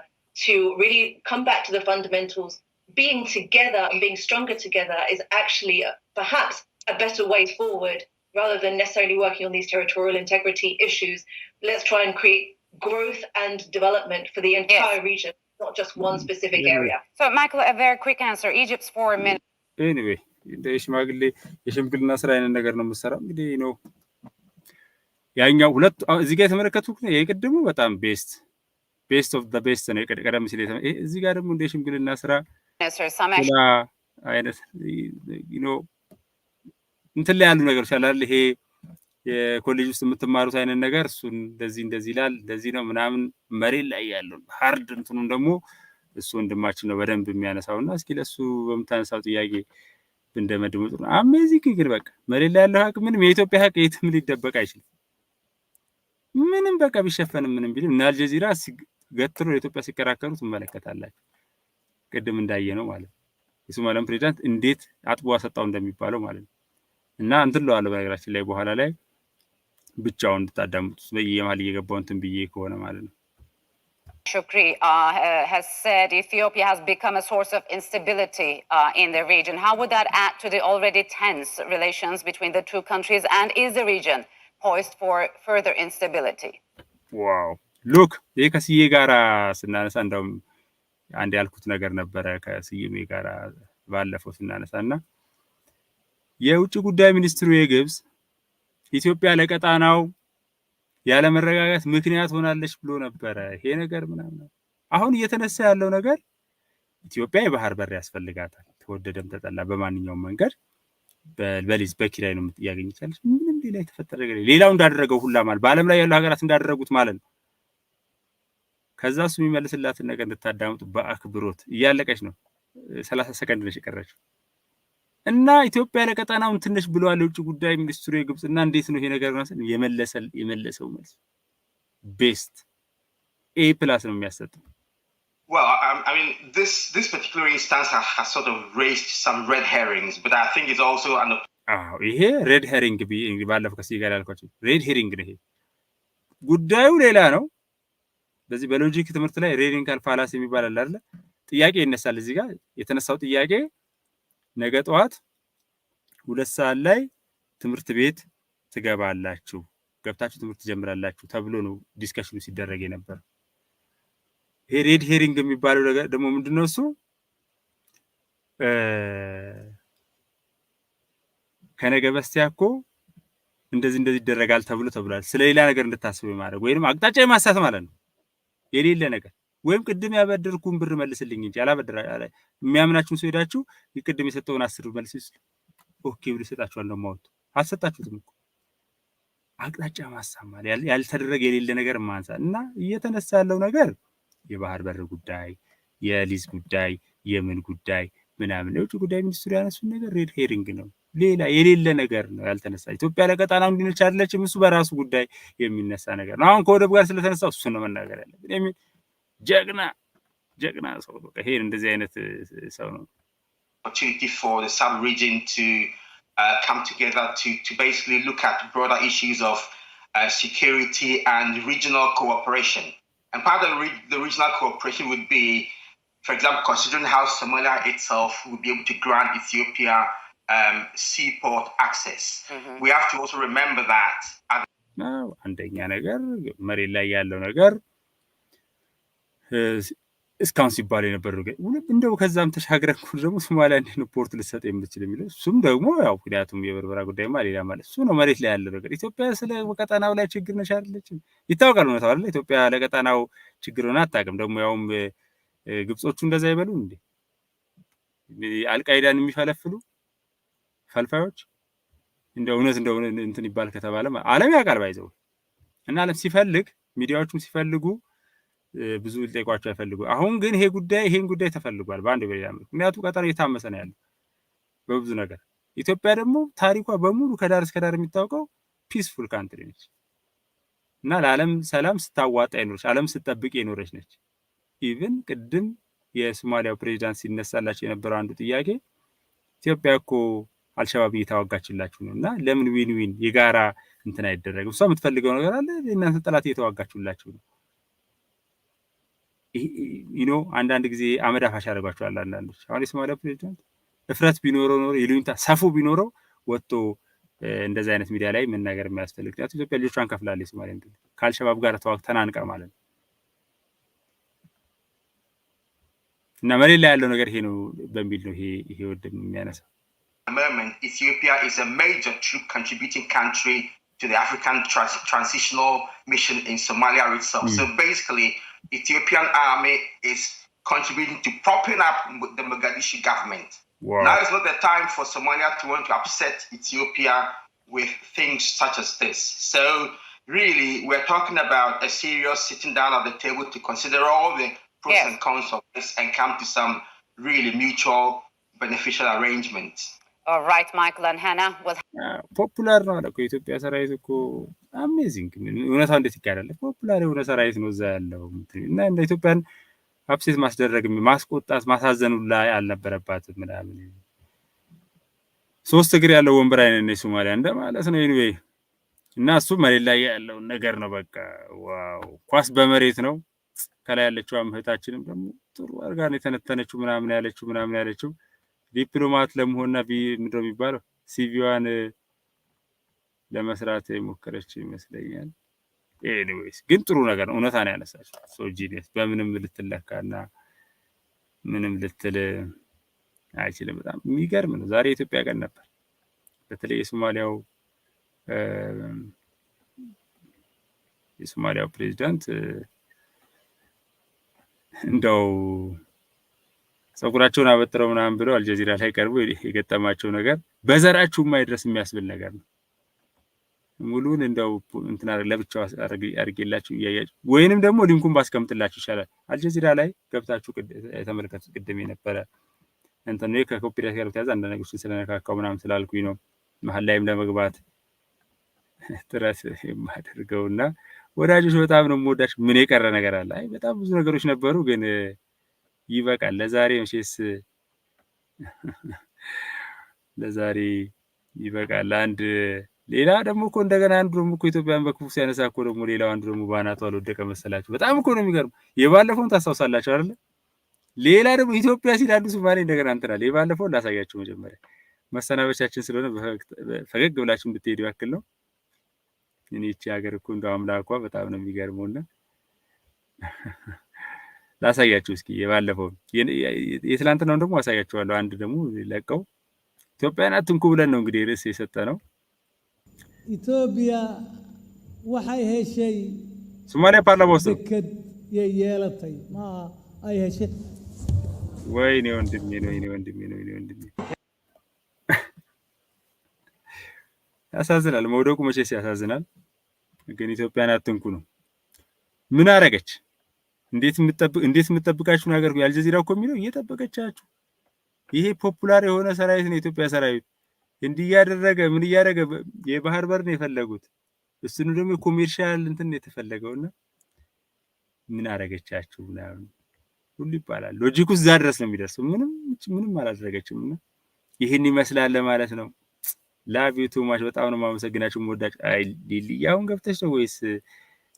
to really come back to the fundamentals. Being together and being stronger together is actually perhaps a better way forward rather than necessarily working on these territorial integrity issues. Let's try and create growth and development for the entire region, not just one specific area. So, Michael, a very quick answer. Egypt's foreign minister. Anyway, የሽምግልና ስራ አይነት ነገር ነው የምትሰራው እንግዲህ ነው ያኛው ሁለት እዚህ ጋር የተመለከቱት ነው የቀደሙ በጣም ቤስት ኦፍ ዘ ቤስት ነው ቀደም ሲል እዚህ ጋር ደግሞ እንደ ሽምግልና ስራ አይነት እንትን ላይ ያሉ ነገሮች አላል ይሄ የኮሌጅ ውስጥ የምትማሩት አይነት ነገር እሱን እንደዚህ ይላል እንደዚህ ነው ምናምን መሬት ላይ ያለው ሃርድ እንትኑን ደግሞ እሱ ወንድማችን ነው በደንብ የሚያነሳውና እስኪ ለሱ በመታነሳው ጥያቄ እንደመድሙ ጥሩ አሜዚንግ ግን በቃ መሬት ላይ ያለው ሀቅ ምንም የኢትዮጵያ ሀቅ የትም ሊደበቅ አይችልም ምንም በቃ ቢሸፈንም ምንም ቢልም እና አልጀዚራ ገትሮ ለኢትዮጵያ ሲከራከሩ ትመለከታላችሁ ቅድም እንዳየነው ማለት የሶማሊያን ፕሬዝዳንት እንዴት አጥቦ አሰጣው እንደሚባለው ማለት ነው እና እንትን ለዋለው በነገራችን ላይ በኋላ ላይ ብቻውን እንድታዳምጡት በየማል እየገባው እንትን ብዬ ከሆነ ማለት ነው Shukri has said Ethiopia has become a source of instability in the region. How would that add to the already tense relations between the two countries? And is the region poised for further instability? Wow. Look, ይሄ ከሲዬ ጋራ ስናነሳ እንደውም አንድ ያልኩት ነገር ነበረ ከሲዬ ጋራ ባለፈው ስናነሳና የውጭ ጉዳይ ሚኒስትሩ የግብጽ ኢትዮጵያ ለቀጣናው ያለ መረጋጋት ምክንያት ሆናለች ብሎ ነበር ይሄ ነገር ምናምን አሁን እየተነሳ ያለው ነገር ኢትዮጵያ የባህር በር ያስፈልጋታል ተወደደም ተጠላ በማንኛውም መንገድ በሊዝ በኪራይ ነው ያገኝቻለች ምንም ሌላ የተፈጠረ ነገር ሌላው እንዳደረገው ሁላ ማለት በአለም ላይ ያሉ ሀገራት እንዳደረጉት ማለት ነው ከዛሱ የሚመልስላትን ነገር እንድታዳምጡ በአክብሮት እያለቀች ነው 30 ሰከንድ ነሽ ቀረች እና ኢትዮጵያ ለቀጣናው ትንሽ ብለዋል የውጭ ጉዳይ ሚኒስትሩ የግብጽና እንዴት ነው ይሄ ነገር ነው የመለሰው መልስ ቤስት A+ ነው የሚያሰጠው Well, I mean, this particular instance has sort of raised some red herrings, but I think it's also an ይሄ ሬድ ሄሪንግ ባለፈው ከዚህ ጋር ያልኳችሁ ሬድ ሄሪንግ ነው ይሄ ጉዳዩ ሌላ ነው በዚህ በሎጂክ ትምህርት ላይ ሬዲንካል ፋላሲ የሚባል አለ አይደል ጥያቄ ይነሳል እዚህ ጋር የተነሳው ጥያቄ ነገ ጠዋት 2 ሰዓት ላይ ትምህርት ቤት ትገባላችሁ ገብታችሁ ትምህርት ጀምራላችሁ ተብሎ ነው ዲስከሽኑ ሲደረግ የነበር ይሄ ሬድ ሄሪንግ የሚባለው ነገር ደግሞ ምንድነው እሱ ከነገ በስቲያ እኮ እንደዚህ ይደረጋል ተብሏል ስለሌላ ነገር እንድታስቡ ማለት ወይንም አቅጣጫ የማሳት ማለት ነው የሌለ ነገር ወይም ቅድም ያበደርኩን ብር መልስልኝ እንጂ አላበደራ የሚያምናችሁን ሰው ሄዳችሁ ይቅድም የሰጠውን 10 ብር መልስስ ኦኬ ብሎ ይሰጣችኋል ነው ማለት አሰጣችሁትም እኮ አቅጣጫ ማሳማል ያልተደረገ የሌለ ነገር ማንሳት እና እየተነሳ ያለው ነገር የባህር በር ጉዳይ የሊዝ ጉዳይ የምን ጉዳይ ምናምን የውጭ ጉዳይ ሚኒስትሩ ያነሱት ነገር ሬድ ሄሪንግ ነው ሌላ የሌለ ነገር ነው ያልተነሳ ኢትዮጵያ ለቀጣናው እንዲነች አይደለችም እሱ በራሱ ጉዳይ የሚነሳ ነገር ነው አሁን ከወደብ ጋር ስለተነሳው እሱ ነው መናገር ያለብን የሚል ጀግና ሰው በቃ ይሄ እንደዚህ አይነት ሰው ነው opportunity for the sub-region to come together to basically look at broader issues of security and regional cooperation. And part of the regional cooperation would be, for example, considering how Somalia itself would be able to grant Ethiopia seaport access. Mm-hmm. We have to also remember that. አንደኛ ነገር መሬት ላይ ያለው ነገር እስካሁን ሲባል የነበረው እንደው ከዛም ተሻግረን ደግሞ ሶማሊያ እንደ ፖርት ልሰጥ የምትችል የሚለው እሱም ደግሞ ያው ምክንያቱም የበርበራ ጉዳይማ ሌላ ማለት እሱ ነው መሬት ላይ ያለው ነገር ኢትዮጵያ ስለ ቀጣናው ላይ ችግር ነሽ አይደለችም ይታወቃል ነው ታውቃለህ ኢትዮጵያ ለቀጣናው ችግር ሆነ አታውቅም ደግሞ ያውም ግብጾቹ እንደዛ ይበሉ እንዴ አልቃይዳን የሚፈለፍሉ ፈልፋዮች እንደው እንትን ይባል ከተባለ ዓለም ያውቃል ባይዘው እና ዓለም ሲፈልግ ሚዲያዎቹም ሲፈልጉ ብዙ ሊጠይቋቸው አይፈልጉ። አሁን ግን ይሄን ጉዳይ ተፈልጓል በአንድ በሌላ መልኩ። ምክንያቱም ቀጠናው እየታመሰ ነው ያለው በብዙ ነገር። ኢትዮጵያ ደግሞ ታሪኳ በሙሉ ከዳር እስከ ዳር የሚታወቀው ፒስፉል ካንትሪ ነች እና ለዓለም ሰላም ስታዋጣ የኖረች ዓለም ስትጠብቅ የኖረች ነች። ኢቭን ቅድም የሶማሊያው ፕሬዝዳንት ሲነሳላቸው የነበረው አንዱ ጥያቄ ኢትዮጵያ እኮ አልሸባብ እየተዋጋችላችሁ ነው እና ለምን ዊን ዊን የጋራ እንትን አይደረግም? እሷ የምትፈልገው ነገር አለ፣ እናንተ ጠላት እየተዋጋችሁላችሁ ነው። አንዳንድ ጊዜ አመድ አፋሽ ያደርጓቸዋል አንዳንዶች። አሁን የሶማሊያ ፕሬዝዳንት እፍረት ቢኖረው ኖሮ የሉኝታ ሰፉ ቢኖረው ወጥቶ እንደዚህ አይነት ሚዲያ ላይ መናገር የሚያስፈልግ። ምክንያቱም ኢትዮጵያ ልጆቿን ከፍላለች የሶማሊያ እንትን ከአልሸባብ ጋር ተናንቃ ማለት ነው። እና መሬት ላይ ያለው ነገር ይሄ ነው በሚል ነው ይሄ ወደም የሚያነሳው። Moment, Ethiopia is a major troop contributing country to the African transitional mission in Somalia itself. So basically, Ethiopian army is contributing to propping up the Mogadishu government. Wow. Now is not the time for Somalia to want to upset Ethiopia with things such as this. So really, we're talking about a serious sitting down at the table to consider all the pros and cons of this and come to some really mutual beneficial arrangements. All right, Michael and Hannah. ፖፑላር ነው አለ እኮ የኢትዮጵያ ሰራዊት እኮ አሜዚንግ። እውነታው እንዴት ይካሄዳል? ፖፑላር የሆነ ሰራዊት ነው እዛ ያለው እና እንደ ኢትዮጵያን አፕሴት ማስደረግ ማስቆጣት ማሳዘኑ ላይ አልነበረባትም ምናምን። 3 እግር ያለው ወንበር አይነት ነው ሶማሊያ እንደማለት ነው። ኤኒዌይ እና እሱ መሬት ላይ ያለው ነገር ነው በቃ ዋው። ኳስ በመሬት ነው። ከላይ ያለችው እህታችንም ደግሞ ጥሩ አርጋ ነው የተነተነችው ምናምን ያለችው ዲፕሎማት ለመሆንና ምንድነው የሚባለው ሲቪዋን ለመስራት የሞከረች ይመስለኛል። ኤኒዌይስ ግን ጥሩ ነገር ነው። እውነታ ነው ያነሳችው። ሶ ጂኒየስ በምንም ልትለካና ምንም ልትል አይችልም። በጣም የሚገርም ነው። ዛሬ የኢትዮጵያ ቀን ነበር። በተለይ የሶማሊያው ፕሬዝዳንት እንደው ፀጉራቸውን አበጥረው ምናምን ብለው አልጀዚራ ላይ ቀርቦ የገጠማቸው ነገር በዘራችሁ የማይድረስ የሚያስብል ነገር ነው። ሙሉን እንደው እንትና ለብቻው አርጌላችሁ እያያችሁ ወይንም ደግሞ ሊንኩን ባስቀምጥላችሁ ይሻላል። አልጀዚራ ላይ ገብታችሁ ተመልከቱ። ቅድም የነበረ እንትን ነው ከኮፒራይት ጋር ተያዘ አንድ ነገር ስለነካካው ምናምን ስላልኩኝ ነው መሀል ላይም ለመግባት ጥረት የማደርገውና ወዳጆች በጣም ነው የምወዳችሁ። ምን የቀረ ነገር አለ? አይ በጣም ብዙ ነገሮች ነበሩ ግን ይበቃል ለዛሬ መቼስ ለዛሬ ይበቃል። አንድ ሌላ ደግሞ እኮ እንደገና አንዱ ደግሞ እኮ ኢትዮጵያን በክፉ ሲያነሳ እኮ ደግሞ ሌላው አንዱ ደግሞ ባናቱ አልወደቀ መሰላችሁ። በጣም እኮ ነው የሚገርም። የባለፈውን ታስታውሳላችሁ አይደል? ሌላ ደግሞ ኢትዮጵያ ሲል አንዱ ሶማሌ እንደገና እንትናል። የባለፈውን ላሳያችሁ መጀመሪያ መሰናበቻችን ስለሆነ ፈገግ ብላችሁ እንድትሄዱ ያክል ነው። እኔ እቺ ሀገር እኮ እንደው አምላኳ በጣም ነው የሚገርመውና ላሳያችሁ እስኪ የባለፈውን የትላንትናውን ደግሞ አሳያችኋለሁ። አንድ ደግሞ ለቀው ኢትዮጵያን አትንኩ ብለን ነው እንግዲህ ርዕስ የሰጠነው። ኢትዮጵያ waxay heshay ሶማሊያ ፓርላማ ውስጥ የየለታይ ማ አይ heshay ወይኔ ወንድሜ ያሳዝናል። መውደቁ መቼስ ያሳዝናል። ግን ኢትዮጵያን አትንኩ ነው። ምን አረገች? እንዴት የምትጠብቃችሁ ነገር የአልጀዚራ እኮ የሚለው እየጠበቀቻችሁ። ይሄ ፖፑላር የሆነ ሰራዊት ነው የኢትዮጵያ ሰራዊት። እንዲህ ያደረገ ምን ያደረገ የባህር በር ነው የፈለጉት። እሱኑ ደግሞ ኮሜርሻል እንትን የተፈለገውና ምን አረገቻችሁ ምናምን ሁሉ ይባላል። ሎጂኩ እዛ ድረስ ነው የሚደርሰው። ምንም አላደረገችምና ይሄን ይመስላል ማለት ነው። ላቪቱ ማሽ በጣም ነው ማመሰግናችሁ። ወዳጅ አይ ሊሊ ያውን ገብተሽ ነው ወይስ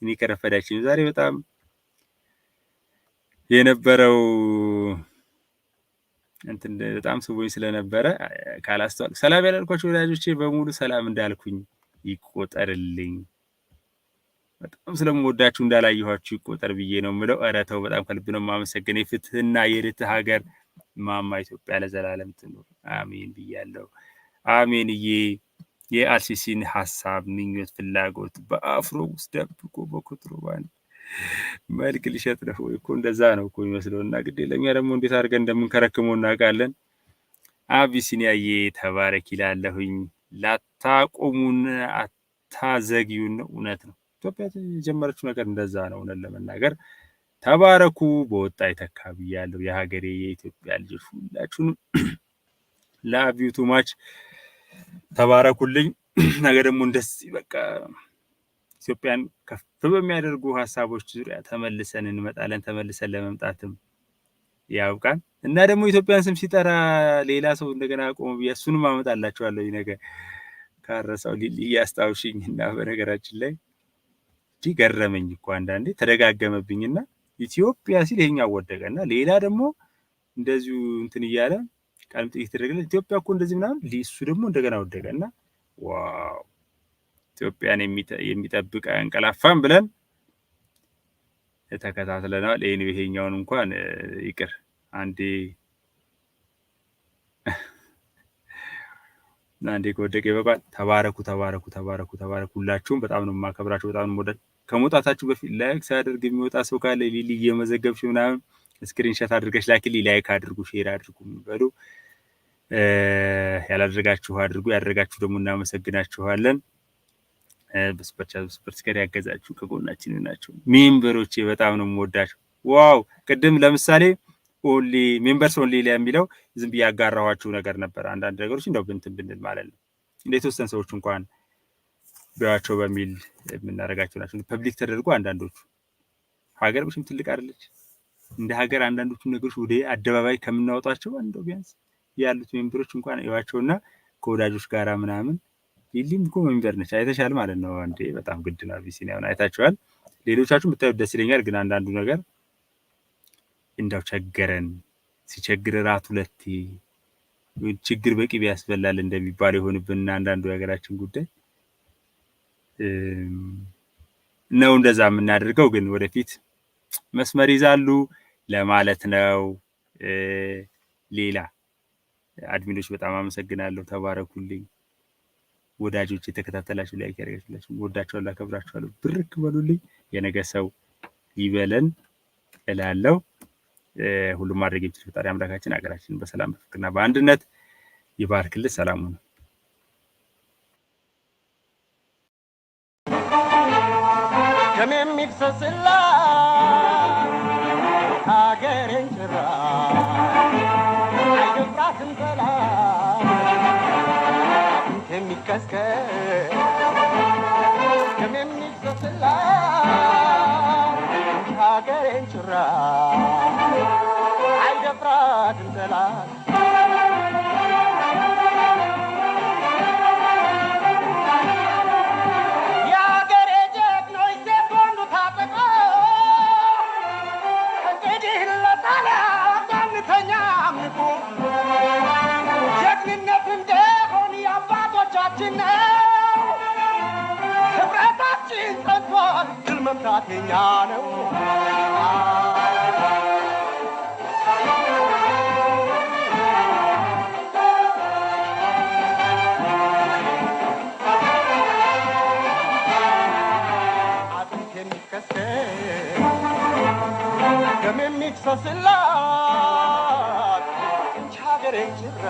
እኔ ከረፈዳችሁ? ዛሬ በጣም የነበረው እንትን በጣም ስቦኝ ስለነበረ ካላስተዋል ሰላም ያላልኳችሁ ወዳጆቼ በሙሉ ሰላም እንዳልኩኝ ይቆጠርልኝ። በጣም ስለምወዳችሁ እንዳላየኋችሁ ይቆጠር ብዬ ነው የምለው። ኧረ ተው በጣም ከልብ ነው የማመሰግነው። የፍትህና የርትዕ ሀገር ማማ ኢትዮጵያ ለዘላለም ትኑር አሜን ብያለሁ። አሜንዬ። የአልሲሲን ሐሳብ ምኞት ፍላጎት በአፍሮ ውስጥ ደብቆ በኮንትሮባንድ መልክ ሊሸጥ ነው እኮ እንደዛ ነው እኮ የሚመስለውና ግዴ ለኛ ደግሞ እንዴት አድርገን እንደምንከረክመው እናውቃለን። አቢሲኒያዬ ተባረክ ይላለሁኝ። ላታቆሙን አታዘግዩን። እውነት ነው ኢትዮጵያ የጀመረችው ነገር እንደዛ ነው። እውነት ለመናገር ተባረኩ በወጣ የተካቢ ያለው የሀገሬ የኢትዮጵያ ልጆች ሁላችሁንም love you too much ተባረኩልኝ ነገ ደግሞ እንደዚህ በቃ ኢትዮጵያን ከፍ በሚያደርጉ ሐሳቦች ዙሪያ ተመልሰን እንመጣለን ተመልሰን ለመምጣትም ያውቃን እና ደግሞ ኢትዮጵያን ስም ሲጠራ ሌላ ሰው እንደገና ቆም ቢያሱንም አመጣላችኋለሁ ይነገ ካረሳው ያስታውሽኝና በነገራችን ላይ ይገረመኝ እኮ አንዳንዴ ተደጋገመብኝና ኢትዮጵያ ሲል ይሄኛው ወደቀና ሌላ ደግሞ እንደዚሁ እንትን ይያለ ቃልም ጥቂት ተደረገለ ኢትዮጵያ እኮ እንደዚህ ምናምን ሊሱ ደግሞ እንደገና ወደቀና ዋው ኢትዮጵያን የሚጠብቅ አንቀላፋም ብለን ተከታትለናል ይሄኛውን እንኳን ይቅር አንዴ ከወደቀ ይበቃል ተባረኩ ተባረኩ ተባረኩ ተባረኩ ሁላችሁም በጣም ነው ማከብራችሁ በጣም ነው ወደ ከመውጣታችሁ በፊት ላይክ ሳያደርግ የሚወጣ ሰው ካለ ሊሊ እየመዘገብሽ ምናምን ስክሪንሾት አድርገሽ ላኪልኝ ላይክ አድርጉ ሼር አድርጉ በሉ ያላደረጋችሁ አድርጉ ያደረጋችሁ ደግሞ እናመሰግናችኋለን በስፐርት ያገዛችሁ ከጎናችን ናችሁ ሜምበሮቼ በጣም ነው የምወዳችሁ ዋው ቅድም ለምሳሌ ኦንሊ ሜምበርስ ኦንሊ ላይ የሚለው ዝም ቢያጋራዋችሁ ነገር ነበር አንዳንድ ነገሮች እንደው እንትን ብንል ማለት ነው እንደተወሰነ ሰዎች እንኳን ቢያቸው በሚል የምናረጋቸው ናቸው ፐብሊክ ተደርጎ አንዳንዶቹ ሀገር ብቻም ትልቅ አይደለች እንደ ሀገር አንዳንዶቹ ነገሮች ወደ አደባባይ ከምናወጣቸው እንደው ቢያንስ ያሉት ሜምበሮች እንኳን ያዋቸውና ከወዳጆች ጋራ ምናምን ሊሊም እኮ ሜምበር ነች አይተሻል ማለት ነው አንዴ በጣም ግድ ነው ቢሲኒያውን አይታችኋል ሌሎቻችሁም ብታዩ ደስ ይለኛል ግን አንዳንዱ ነገር እንዳው ቸገረን ሲቸግር ራት ሁለቴ ችግር በቂ ቢያስበላል እንደሚባል ይሆንብንና አንዳንዱ የሀገራችን ጉዳይ ነው እንደዛ የምናደርገው ግን ወደፊት መስመር ይዛሉ ለማለት ነው ሌላ አድሚኖች በጣም አመሰግናለሁ ተባረኩልኝ ወዳጆች የተከታተላችሁ ላይክ ያደርጋችሁ ወዳችኋለሁ አከብራችኋለሁ ብርክ በሉልኝ የነገ ሰው ይበለን እላለሁ ሁሉም ማድረግ የሚችል ፈጣሪ አምላካችን ሀገራችንን በሰላም በፍቅርና በአንድነት ይባርክልን ሰላም ሁኑ ከመሚክሰስላ ሀገሬን ጭራ አይደፍራትም ጠላት ከሚከስከ ከመሚክሰስላ ሀገሬን ጭራ አይደፍራትም ጠላት ጀግንነት እንደሆነ የአባቶቻችን ነው ህብረታችን ጸንቷል ድል መምታት የኛ ነው አጥንት የሚከስከስ ደም የሚፈስላት ሀገሬን ጭራ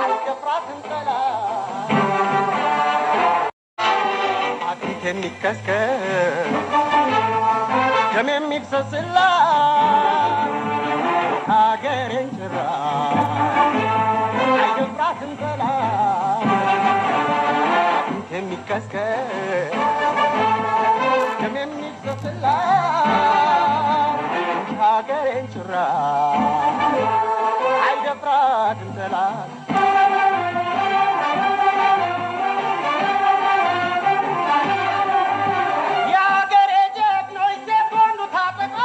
አይደፍራትም ጠላት አጥንት የሚከስከስ ደም የሚፈስላት ሀገሬን ጭራ አይደፍራትም ጠላት አጥንት የሚከስከስ ደም የሚፈስላት ሀገሬን ጭራ አይደፍራትም ጠላት የሀገሬ ጀግኖች ሴት ወንዱ ታጠቀ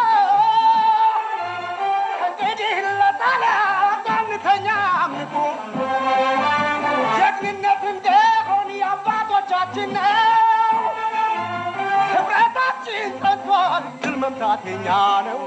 እንግዲህ ለጠላት አንተኛም ንቁ ጀግንነት እንደሆነ የአባቶቻችን ነው ህብረታችን ጸንቷል ድል መምታት የኛ ነው